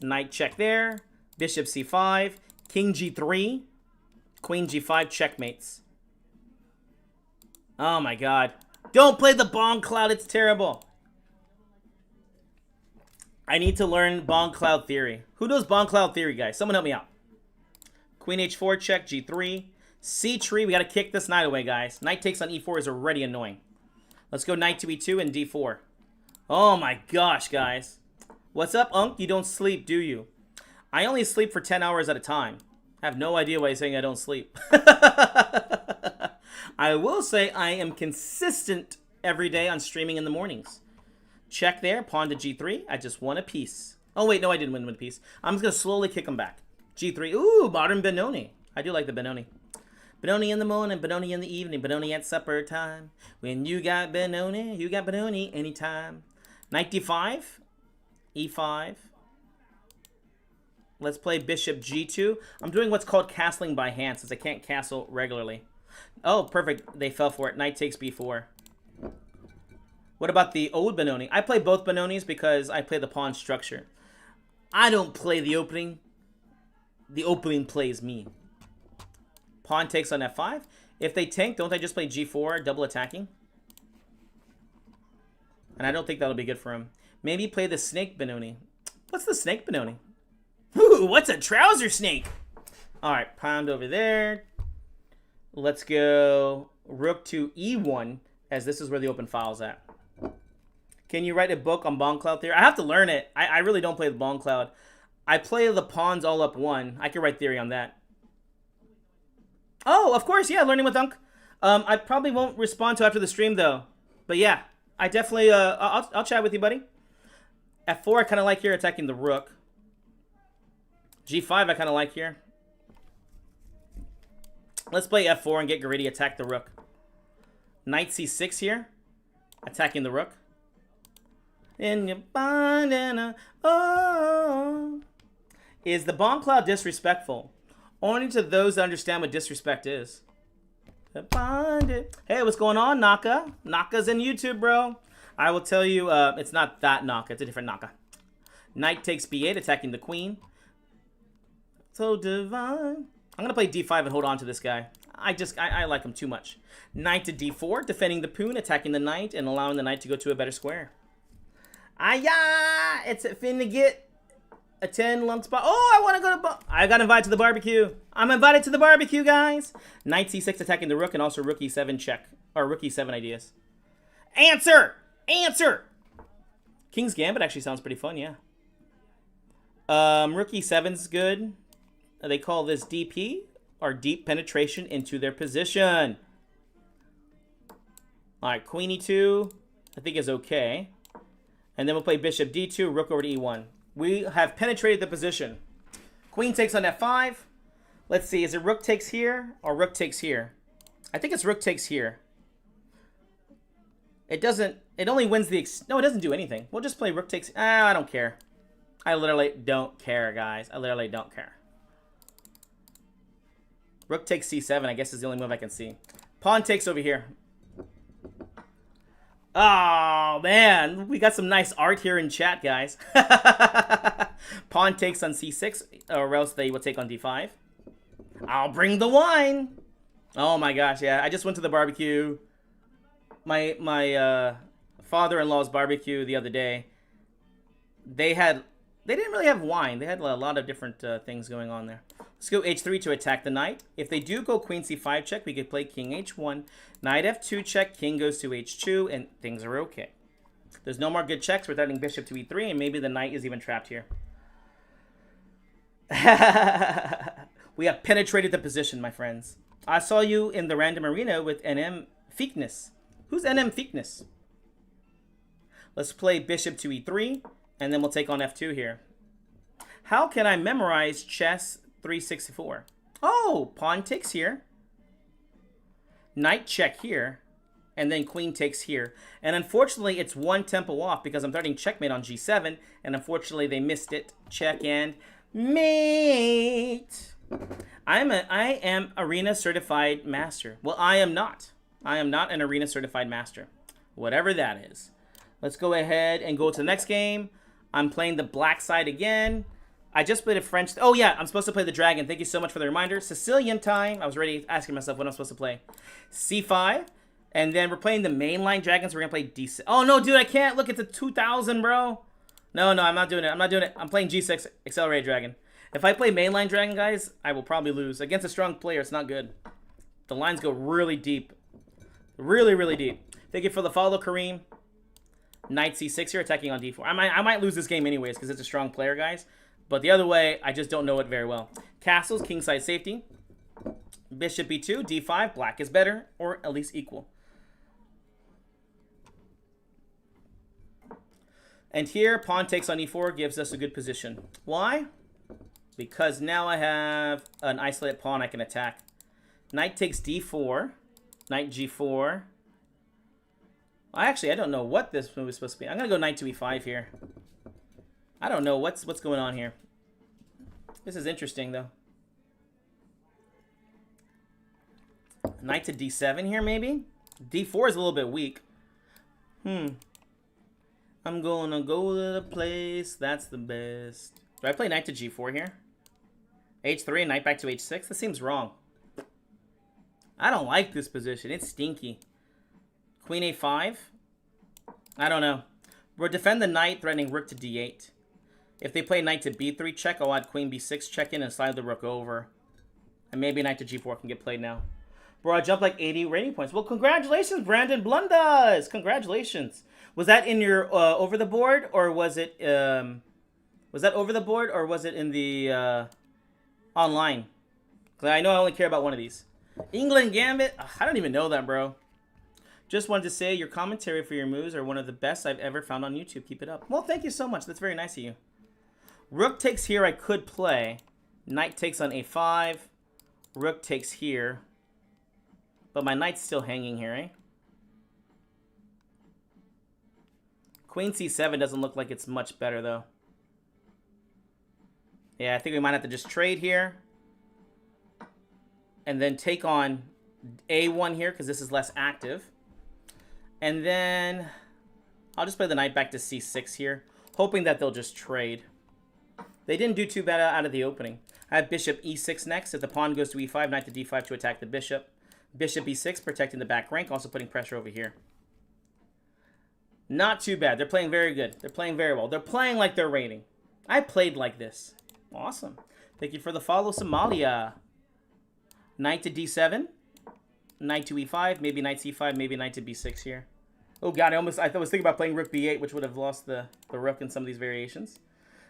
Knight check there. Bishop c5. King g3. Queen g5. Checkmates. Oh my god. Don't play the Bong Cloud. It's terrible. I need to learn Bong Cloud theory. Who knows Bong Cloud theory, guys? Someone help me out. Queen h4 check. g3. c3. We got to kick this knight away, guys. Knight takes on e4 is already annoying. Let's go knight to e2 and d4. Oh my gosh, guys. What's up, Unk? You don't sleep, do you? I only sleep for 10 hours at a time. I have no idea why you're saying I don't sleep. I will say I am consistent every day on streaming in the mornings. Check there. Pawn to g3. I just won a piece. Oh, wait. No, I didn't win a piece. I'm just going to slowly kick him back. g3. Ooh, modern Benoni. I do like the Benoni. Benoni in the morning, Benoni in the evening, Benoni at supper time. When you got Benoni anytime. Knight d5. e5. Let's play bishop g2. I'm doing what's called castling by hand since I can't castle regularly. Oh, perfect. They fell for it. Knight takes b4. What about the old Benoni? I play both Benonis because I play the pawn structure. I don't play the opening. The opening plays me. Pawn takes on f5. If they tank, don't I just play g4, double attacking? And I don't think that'll be good for him. Maybe play the snake Benoni. What's the snake Benoni? Ooh, what's a trouser snake? All right, pound over there. Let's go rook to e1, as this is where the open file's at. Can you write a book on Bong Cloud theory? I have to learn it. I really don't play the Bong Cloud. I play the pawns all up one. I can write theory on that. Oh, of course, yeah, learning with Unk. I probably won't respond to after the stream, though. But yeah, I definitely, I'll chat with you, buddy. F4, I kind of like here, attacking the rook. G5, I kind of like here. Let's play F4 and get greedy, attack the rook. Knight C6 here, attacking the rook. In your bandana, oh. Is the bomb cloud disrespectful? Only to those that understand what disrespect is. Hey, what's going on, Naka? Naka's in YouTube, bro. I will tell you, it's not that Naka. It's a different Naka. Knight takes b8, attacking the queen. So divine. I'm going to play d5 and hold on to this guy. I like him too much. Knight to d4, defending the pawn, attacking the knight, and allowing the knight to go to a better square. Aya! It's finna get a 10 lump spot. Oh, I want to go to... I got invited to the barbecue. I'm invited to the barbecue, guys. Knight c6 attacking the rook, and also rook e7 check. Or rook e7 ideas. Answer! Answer! King's Gambit actually sounds pretty fun, yeah. Rook e7's good. They call this DP, or deep penetration into their position. Alright, queen e2, I think is okay. And then we'll play bishop d2, rook over to e1. We have penetrated the position. Queen takes on f5. Let's see, is it rook takes here or rook takes here? I think it's rook takes here. It only wins the... No, it doesn't do anything. We'll just play rook takes... I don't care. I literally don't care, guys. I literally don't care. Rook takes c7, I guess is the only move I can see. Pawn takes over here. Oh, man. We got some nice art here in chat, guys. Pawn takes on c6, or else they will take on d5. I'll bring the wine. Oh, my gosh, yeah. I just went to the barbecue. My father-in-law's barbecue the other day. They didn't really have wine. They had a lot of different things going on there. Let's go h3 to attack the knight. If they do go queen c5 check, we could play king h1. Knight f2 check, king goes to h2, and things are okay. There's no more good checks. We're threatening bishop to e3, and maybe the knight is even trapped here. We have penetrated the position, my friends. I saw you in the random arena with NM Feekness. Who's NM Feekness? Let's play bishop to e3, and then we'll take on f2 here. How can I memorize chess 364? Oh, pawn takes here. Knight check here. And then queen takes here. And unfortunately, it's one tempo off because I'm threatening checkmate on g7. And unfortunately, they missed it. Check and mate. I am arena certified master. Well, I am not. I am not an arena certified master. Whatever that is. Let's go ahead and go to the next game. I'm playing the black side again. I just played a French... Oh, yeah, I'm supposed to play the dragon. Thank you so much for the reminder. Sicilian time. I was already asking myself what I'm supposed to play. C5. And then we're playing the mainline dragons. We're going to play D6. Oh, no, dude, I can't. Look, it's a 2000, bro. No, I'm not doing it. I'm not doing it. I'm playing G6 Accelerated Dragon. If I play mainline dragon, guys, I will probably lose. Against a strong player, it's not good. The lines go really deep. Really, really deep. Thank you for the follow, Kareem. Knight C6 here, attacking on D4. I might lose this game anyways because it's a strong player, guys. But the other way, I just don't know it very well. Castles, kingside safety. Bishop B2, D5. Black is better, or at least equal. And here, pawn takes on E4 gives us a good position. Why? Because now I have an isolated pawn I can attack. Knight takes D4. Knight G4. Actually, I don't know what this move is supposed to be. I'm going to go knight to E5 here. I don't know what's going on here. This is interesting, though. Knight to D7 here, maybe? D4 is a little bit weak. I'm going to go to the place that's the best. Do I play knight to G4 here? H3 and knight back to H6? This seems wrong. I don't like this position. It's stinky. Queen A5? I don't know. We'll defend the knight, threatening rook to D8. If they play knight to B3 check, I'll add queen B6 check in and slide the rook over. And maybe knight to G4 can get played now. Bro, I jumped like 80 rating points. Well, congratulations, Brandon Blundas. Congratulations. Was that in your over the board, or was it was that over the board, or was it in the online? Because I know I only care about one of these. England Gambit. Ugh, I don't even know that, bro. Just wanted to say your commentary for your moves are one of the best I've ever found on YouTube. Keep it up. Well, thank you so much. That's very nice of you. Rook takes here. I could play. Knight takes on A5. Rook takes here. But my knight's still hanging here, eh? Queen c7 doesn't look like it's much better, though. Yeah, I think we might have to just trade here. And then take on a1 here, because this is less active. And then I'll just play the knight back to c6 here, hoping that they'll just trade. They didn't do too bad out of the opening. I have bishop e6 next. If the pawn goes to e5, knight to d5 to attack the bishop. Bishop e6, protecting the back rank, also putting pressure over here. Not too bad. They're playing very good. They're playing very well. They're playing like they're raiding. I played like this. Awesome. Thank you for the follow, Somalia. Knight to d7. Knight to e5. Maybe knight c5. Maybe knight to b6 here. Oh, God. I was thinking about playing rook b8, which would have lost the rook in some of these variations.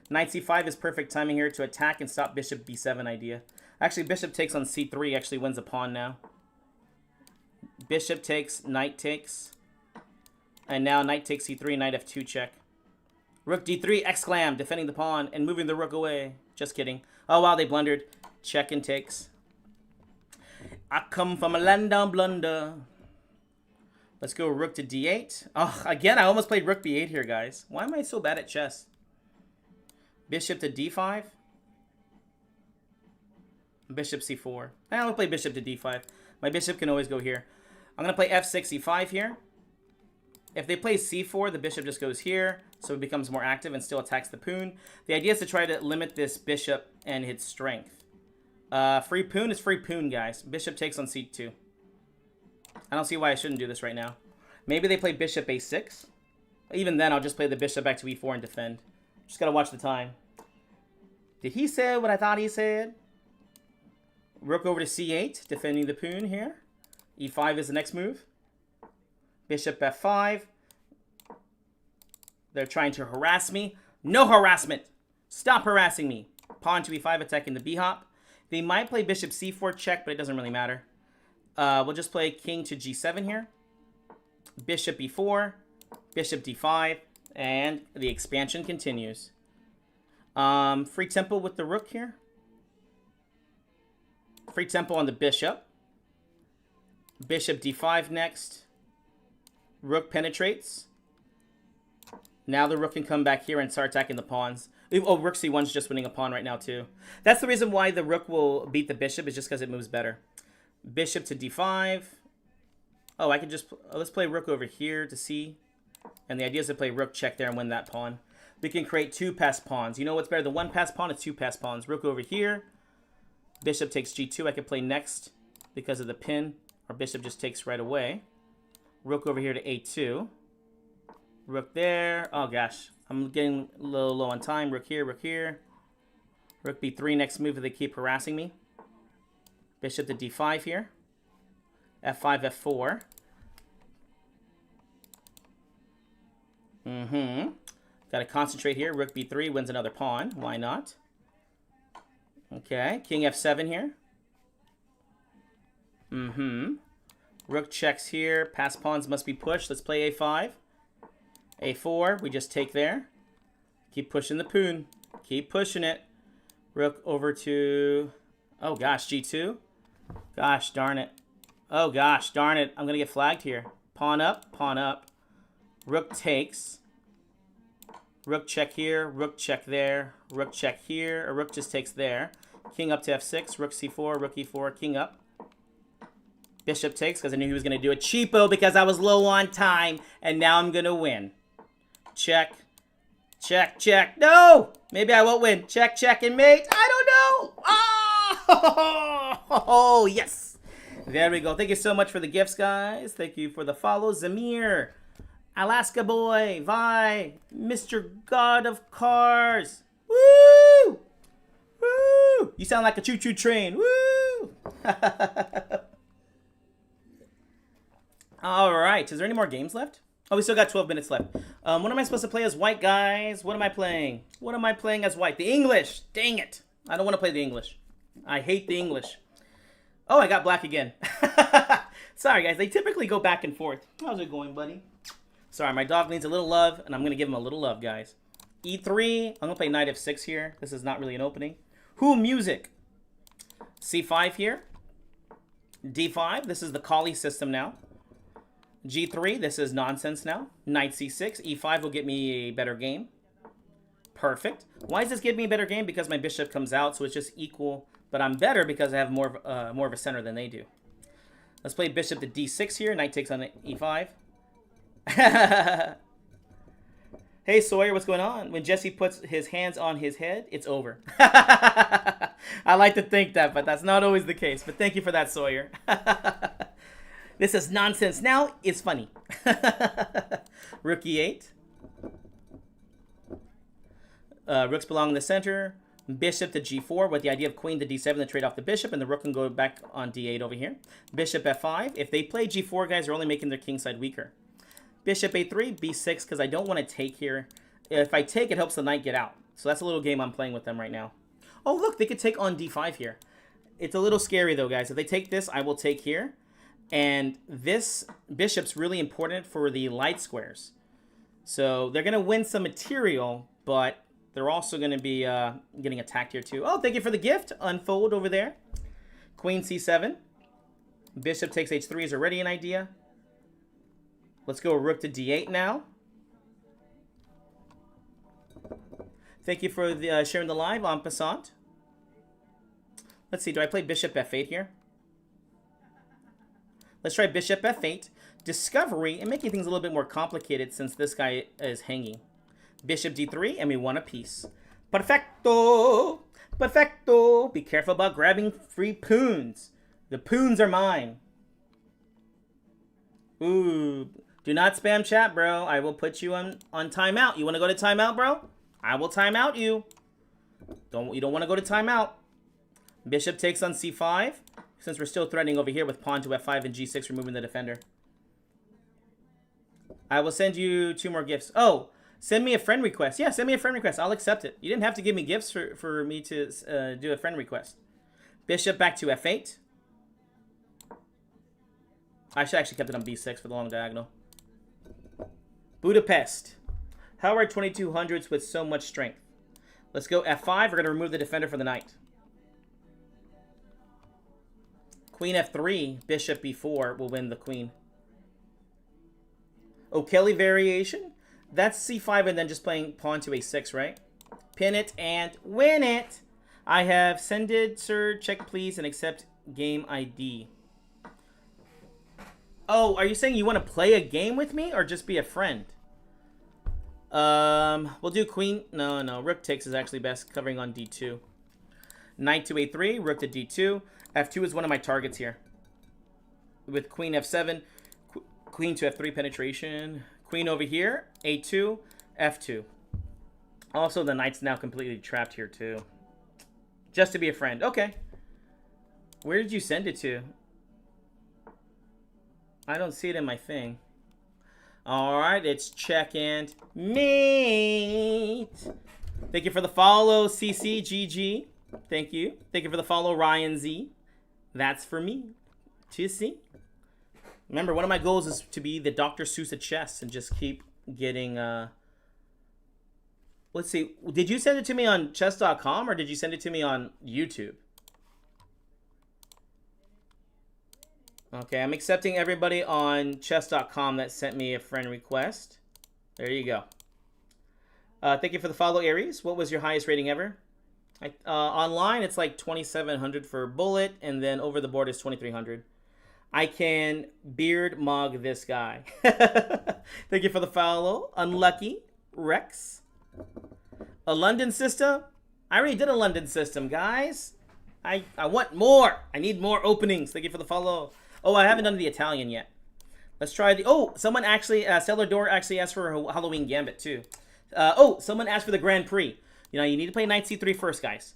Knight c5 is perfect timing here to attack and stop bishop b7 idea. Actually, bishop takes on c3 actually wins a pawn now. Bishop takes, knight takes. And now knight takes c3, knight f2 check. Rook d3, exclam, defending the pawn and moving the rook away. Just kidding. Oh, wow, they blundered. Check and takes. I come from a land down blunder. Let's go rook to d8. Oh, again, I almost played rook b8 here, guys. Why am I so bad at chess? Bishop to d5. Bishop c4. I'm going to play bishop to d5. My bishop can always go here. I'm going to play f6, e5 here. If they play c4, the bishop just goes here, so it becomes more active and still attacks the poon. The idea is to try to limit this bishop and its strength. Free poon is free poon, guys. Bishop takes on c2. I don't see why I shouldn't do this right now. Maybe they play bishop a6. Even then, I'll just play the bishop back to e4 and defend. Just got to watch the time. Did he say what I thought he said? Rook over to c8, defending the poon here. e5 is the next move. Bishop f5. They're trying to harass me. No harassment. Stop harassing me. Pawn to e5, attacking the b-hop. They might play bishop c4 check, but it doesn't really matter. We'll just play king to g7 here. Bishop e4. Bishop d5. And the expansion continues. Free tempo with the rook here. Free tempo on the bishop. Bishop d5 next. Rook penetrates. Now the rook can come back here and start attacking the pawns. Oh, rook c1's just winning a pawn right now too. That's the reason why the rook will beat the bishop, is just because it moves better. Bishop to d5. Oh, I can just... let's play rook over here to c. And the idea is to play rook check there and win that pawn. We can create two passed pawns. You know what's better than one passed pawn? It's two passed pawns. Rook over here. Bishop takes g2. I can play next because of the pin. Or bishop just takes right away. Rook over here to a2. Rook there. Oh, gosh. I'm getting a little low on time. Rook here, rook here. Rook b3 next move if they keep harassing me. Bishop to d5 here. f5, f4. Got to concentrate here. Rook b3 wins another pawn. Why not? Okay. King f7 here. Rook checks here. Pass pawns must be pushed. Let's play a5. a4. We just take there. Keep pushing the poon. Keep pushing it. Rook over to... oh, gosh. g2. Gosh darn it. Oh, gosh darn it. I'm going to get flagged here. Pawn up. Pawn up. Rook takes. Rook check here. Rook check there. Rook check here. Or rook just takes there. King up to f6. Rook c4. Rook e4. King up. Bishop takes because I knew he was going to do a cheapo because I was low on time. And now I'm going to win. Check. Check, check. No! Maybe I won't win. Check, check, and mate. I don't know. Oh, yes. There we go. Thank you so much for the gifts, guys. Thank you for the follow. Zamir. Alaska Boy. Vi. Mr. God of Cars. Woo! Woo! You sound like a choo-choo train. Woo! All right. Is there any more games left? Oh, we still got 12 minutes left. What am I supposed to play as white, guys? What am I playing? What am I playing as white? The English. Dang it. I don't want to play the English. I hate the English. Oh, I got black again. Sorry, guys. They typically go back and forth. How's it going, buddy? Sorry, my dog needs a little love, and I'm going to give him a little love, guys. E3. I'm going to play knight f6 here. This is not really an opening. Who music? C5 here. D5. This is the Kali system now. G3, this is nonsense now. Knight C6, E5 will get me a better game. Perfect. Why does this give me a better game? Because my bishop comes out, so it's just equal. But I'm better because I have more of a center than they do. Let's play bishop to D6 here. Knight takes on E5. Hey, Sawyer, what's going on? When Jesse puts his hands on his head, it's over. I like to think that, but that's not always the case. But thank you for that, Sawyer. This is nonsense now. It's funny. Rook E8. Rooks belong in the center. Bishop to G4 with the idea of queen to D7 to trade off the bishop, and the rook can go back on D8 over here. Bishop F5. If they play G4, guys, they're only making their king side weaker. Bishop A3, B6, because I don't want to take here. If I take, it helps the knight get out. So that's a little game I'm playing with them right now. Oh, look, they could take on D5 here. It's a little scary, though, guys. If they take this, I will take here. And this bishop's really important for the light squares. So they're going to win some material, but they're also going to be getting attacked here, too. Oh, thank you for the gift. Unfold over there. Queen C7. Bishop takes H3 is already an idea. Let's go rook to D8 now. Thank you for the, sharing the live en passant. Let's see, do I play bishop F8 here? Let's try bishop F8. Discovery, and making things a little bit more complicated since this guy is hanging. Bishop D3, and we want a piece. Perfecto! Perfecto! Be careful about grabbing free poons. The poons are mine. Ooh. Do not spam chat, bro. I will put you on timeout. You want to go to timeout, bro? I will timeout you. You don't want to go to timeout. Bishop takes on C5. Since we're still threatening over here with pawn to F5 and G6, removing the defender. I will send you 2 more gifts. Oh, send me a friend request. Yeah, send me a friend request. I'll accept it. You didn't have to give me gifts for me to do a friend request. Bishop back to F8. I should actually kept it on B6 for the long diagonal. Budapest. How are 2200s with so much strength? Let's go F5. We're going to remove the defender for the knight. Queen F3, bishop B4 will win the queen. O'Kelly variation. That's C5 and then just playing pawn to A6, right? Pin it and win it. I have sended, sir. Check please and accept game ID. Oh, are you saying you want to play a game with me or just be a friend? We'll do queen. No. Rook takes is actually best, covering on D2. Knight to A3, rook to D2. F2 is one of my targets here. With queen F7, queen to F3 penetration. Queen over here, A2, F2. Also, the knight's now completely trapped here too. Just to be a friend. Okay. Where did you send it to? I don't see it in my thing. Alright, it's check and mate. Thank you for the follow, CCGG. Thank you. Thank you for the follow, Ryan Z. That's for me to see. Remember, one of my goals is to be the Dr. Seuss of chess and just keep getting... Let's see. Did you send it to me on chess.com or did you send it to me on YouTube? Okay, I'm accepting everybody on chess.com that sent me a friend request. There you go. Thank you for the follow, Aries. What was your highest rating ever? Online, it's like 2,700 for bullet, and then over the board is 2,300. I can beard mug this guy. Thank you for the follow. Unlucky. Rex. A London system? I already did a London system, guys. I want more. I need more openings. Thank you for the follow. Oh, I haven't done the Italian yet. Let's try the... Oh, someone actually... Stellar Door actually asked for a Halloween Gambit, too. Oh, someone asked for the Grand Prix. You know, you need to play Knight C3 first, guys.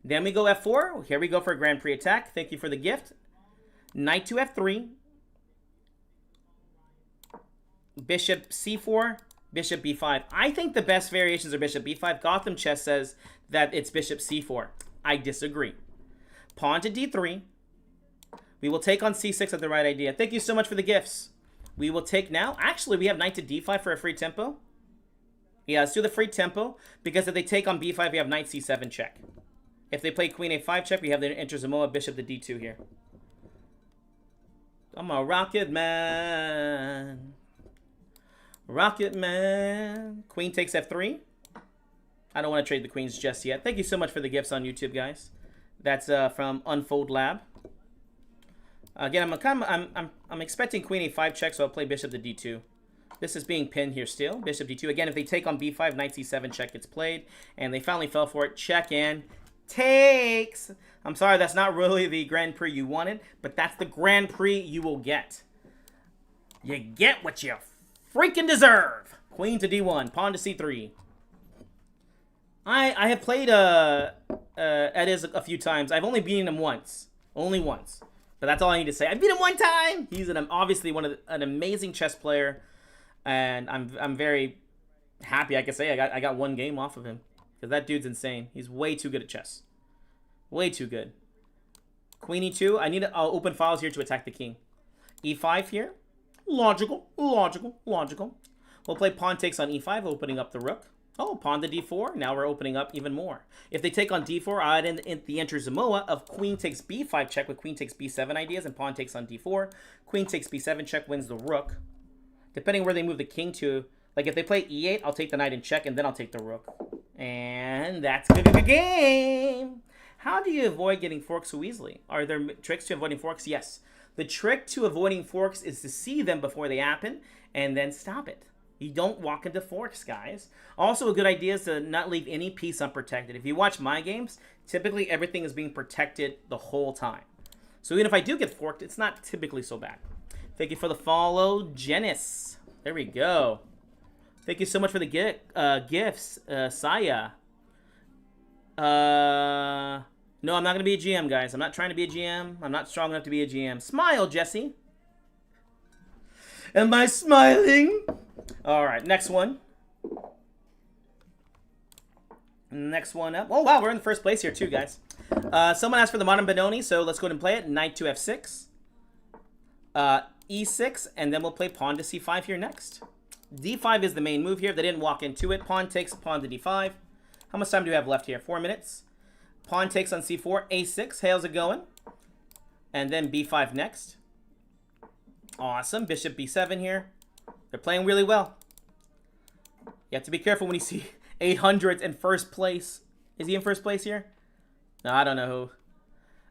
Then we go F4. Here we go for a Grand Prix attack. Thank you for the gift. Knight to F3. Bishop C4. Bishop B5. I think the best variations are Bishop B5. Gotham Chess says that it's Bishop C4. I disagree. Pawn to D3. We will take on C6 at the right idea. Thank you so much for the gifts. We will take now. Actually, we have Knight to D5 for a free tempo. Yeah, let's do the free tempo. Because if they take on B5, we have Knight C7 check. If they play Queen A5 check, we have the Inter Samoa Bishop to D2 here. I'm a rocket man. Rocket man. Queen takes f3. I don't want to trade the queens just yet. Thank you so much for the gifts on YouTube, guys. That's from Unfold Lab. Again, I'm expecting queen a5 check, so I'll play bishop to d2. This is being pinned here still. Bishop d2. Again, if they take on b5, knight c7 check gets played, and they finally fell for it. Check in. Takes. I'm sorry, that's not really the Grand Prix you wanted, but that's the Grand Prix you will get. You get what you freaking deserve. Queen to d1, pawn to c3. I have played Ediz a few times. I've only beaten him once. Only once. But that's all I need to say. I beat him one time. He's obviously an amazing chess player, and I'm very happy. I can say I got one game off of him because that dude's insane. He's way too good at chess. Way too good. Queen e2. I need to open files here to attack the king. e5 here. Logical, logical, logical. We'll play pawn takes on e5, opening up the rook. Oh, pawn to d4. Now we're opening up even more. If they take on d4, I add in the enter Zamoa of queen takes b5 check with queen takes b7 ideas, and pawn takes on d4. Queen takes b7 check wins the rook. Depending where they move the king to, like if they play e8, I'll take the knight and check, and then I'll take the rook. And that's good game. How do you avoid getting forks so easily? Are there tricks to avoiding forks? Yes. The trick to avoiding forks is to see them before they happen and then stop it. You don't walk into forks, guys. Also, a good idea is to not leave any piece unprotected. If you watch my games, typically everything is being protected the whole time. So even if I do get forked, it's not typically so bad. Thank you for the follow, Janice. There we go. Thank you so much for the gifts, Saya. No, I'm not going to be a GM, guys. I'm not trying to be a GM. I'm not strong enough to be a GM. Smile, Jesse. Am I smiling? All right, next one. Next one up. Oh, wow, we're in the first place here too, guys. Someone asked for the modern Benoni, so let's go ahead and play it. Knight to f6. E6, and then we'll play pawn to c5 here next. d5 is the main move here. They didn't walk into it. Pawn takes pawn to d5. How much time do we have left here? 4 minutes. Pawn takes on c4. a6. How's it going? And then b5 next. Awesome. Bishop b7 here. They're playing really well. You have to be careful when you see 800s in first place. Is he in first place here? No, I don't know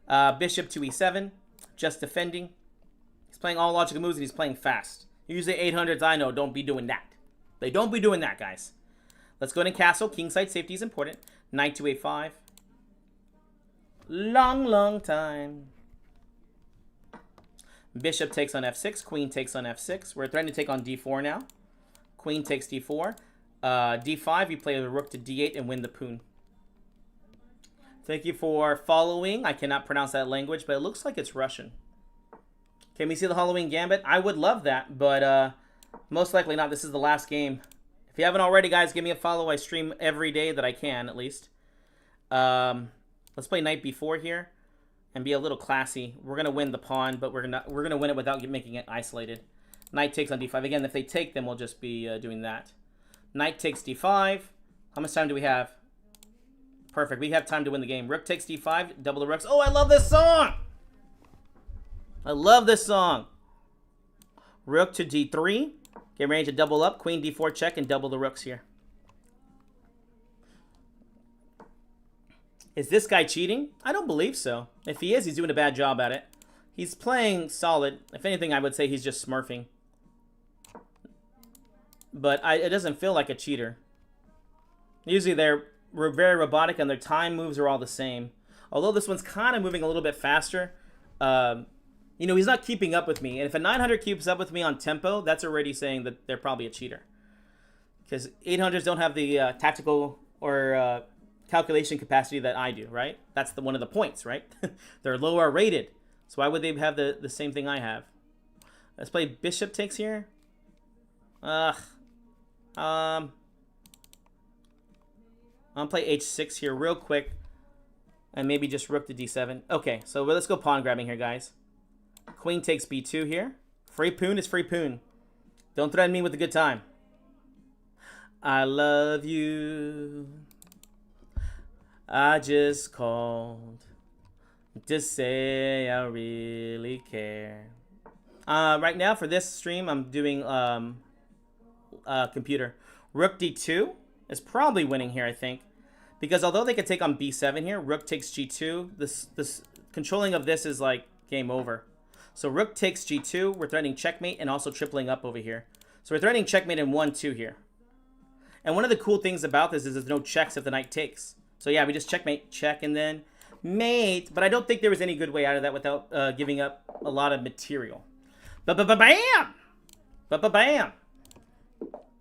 who. Bishop to e7. Just defending. He's playing all logical moves and he's playing fast. Usually 800s, I know, don't be doing that. They don't be doing that, guys. Let's go into castle. Kingside safety is important. Knight to a5. Long, long time. Bishop takes on f6. Queen takes on f6. We're threatening to take on d4 now. Queen takes d4. d5, you play the rook to d8 and win the pawn. Thank you for following. I cannot pronounce that language, but it looks like it's Russian. Can we see the Halloween Gambit? I would love that, but most likely not. This is the last game. If you haven't already, guys, give me a follow. I stream every day that I can, at least. Let's play knight b4 here and be a little classy. We're gonna win the pawn, but we're gonna win it without making it isolated. Knight takes on d5. Again, if they take, then we'll just be doing that. Knight takes d5. How much time do we have? Perfect. We have time to win the game. Rook takes d5. Double the rooks. Oh, I love this song! I love this song. Rook to d3. Get ready to double up. Queen d4 check and double the rooks here. Is this guy cheating? I don't believe so. If he is, he's doing a bad job at it. He's playing solid. If anything, I would say he's just smurfing. But it doesn't feel like a cheater. Usually they're very robotic and their time moves are all the same. Although this one's kind of moving a little bit faster. You know, he's not keeping up with me. And if a 900 keeps up with me on tempo, that's already saying that they're probably a cheater. Because 800s don't have the tactical or calculation capacity that I do, right? That's one of the points, right? They're lower rated. So why would they have the same thing I have? Let's play bishop takes here. I'm gonna play h6 here real quick. And maybe just rook to d7. Okay, so let's go pawn grabbing here, guys. Queen takes b2 here. Free poon is free poon. Don't threaten me with a good time. I love you. I just called to say I really care. Right now for this stream, I'm doing computer. Rook d2 is probably winning here, I think, because although they could take on b7 here, rook takes g2. This controlling of this is like game over. So rook takes g2. We're threatening checkmate and also tripling up over here. So we're threatening checkmate in 1-2 here. And one of the cool things about this is there's no checks if the knight takes. So yeah, we just checkmate, check, and then mate. But I don't think there was any good way out of that without giving up a lot of material. Ba-ba-ba-bam! Ba-ba-bam!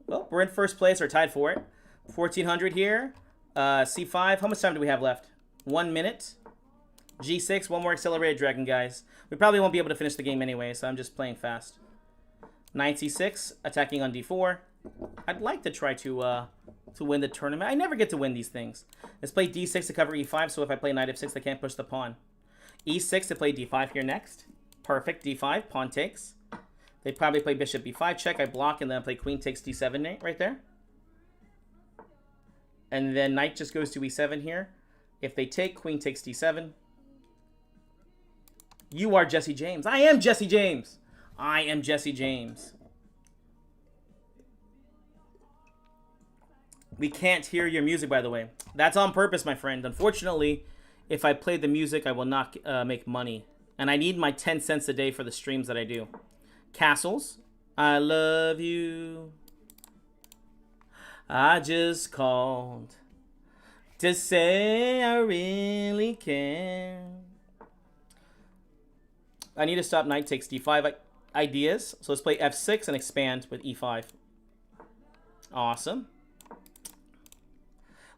Well, we're in first place, or tied for it. 1400 here. C5. How much time do we have left? 1 minute. G6. One more accelerated dragon, guys. We probably won't be able to finish the game anyway, so I'm just playing fast. Knight C6. Attacking on D4. I'd like to try to win the tournament. I never get to win these things. Let's play D6 to cover E5, so if I play Knight F6, they can't push the pawn. E6 to play D5 here next. Perfect. D5. Pawn takes. They probably play bishop b5 check. I block, and then I play queen takes d7 right there. And then knight just goes to e7 here. If they take, queen takes d7. You are Jesse James. I am Jesse James. I am Jesse James. We can't hear your music, by the way. That's on purpose, my friend. Unfortunately, if I play the music, I will not make money. And I need my 10 cents a day for the streams that I do. Castles. I love you. I just called to say I really care. I need to stop knight takes d5 ideas. So let's play f6 and expand with e5. Awesome.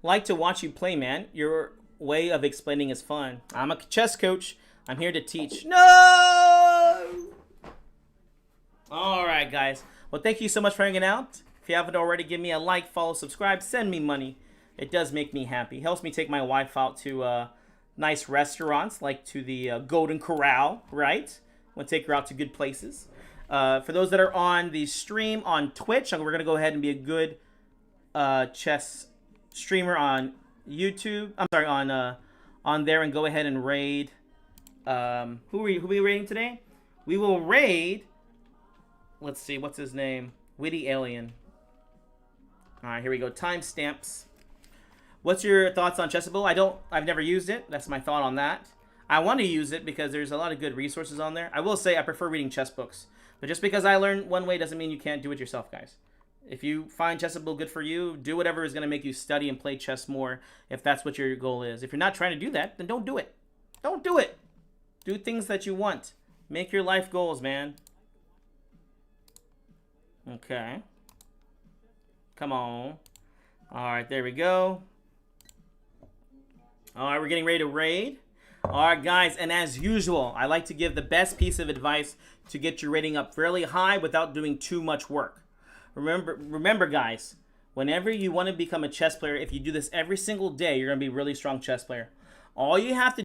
Like to watch you play, man. Your way of explaining is fun. I'm a chess coach. I'm here to teach. No! Alright, guys. Well, thank you so much for hanging out. If you haven't already, give me a like, follow, subscribe, send me money. It does make me happy. Helps me take my wife out to nice restaurants, like to the Golden Corral, right? I'm going to take her out to good places. For those that are on the stream on Twitch, we're going to go ahead and be a good chess streamer on YouTube. I'm sorry, on there, and go ahead and raid. Who are we raiding today? We will raid. Let's see, what's his name? Witty Alien. All right, here we go. Timestamps. What's your thoughts on Chessable? I've never used it. That's my thought on that. I want to use it because there's a lot of good resources on there. I will say I prefer reading chess books. But just because I learned one way doesn't mean you can't do it yourself, guys. If you find Chessable good for you, do whatever is going to make you study and play chess more if that's what your goal is. If you're not trying to do that, then don't do it. Don't do it. Do things that you want. Make your life goals, man. Okay. Come on. All right, there we go. All right, we're getting ready to raid. All right, guys, and as usual, I like to give the best piece of advice to get your rating up fairly high without doing too much work. Remember, guys, whenever you want to become a chess player, if you do this every single day, you're going to be a really strong chess player. All you have to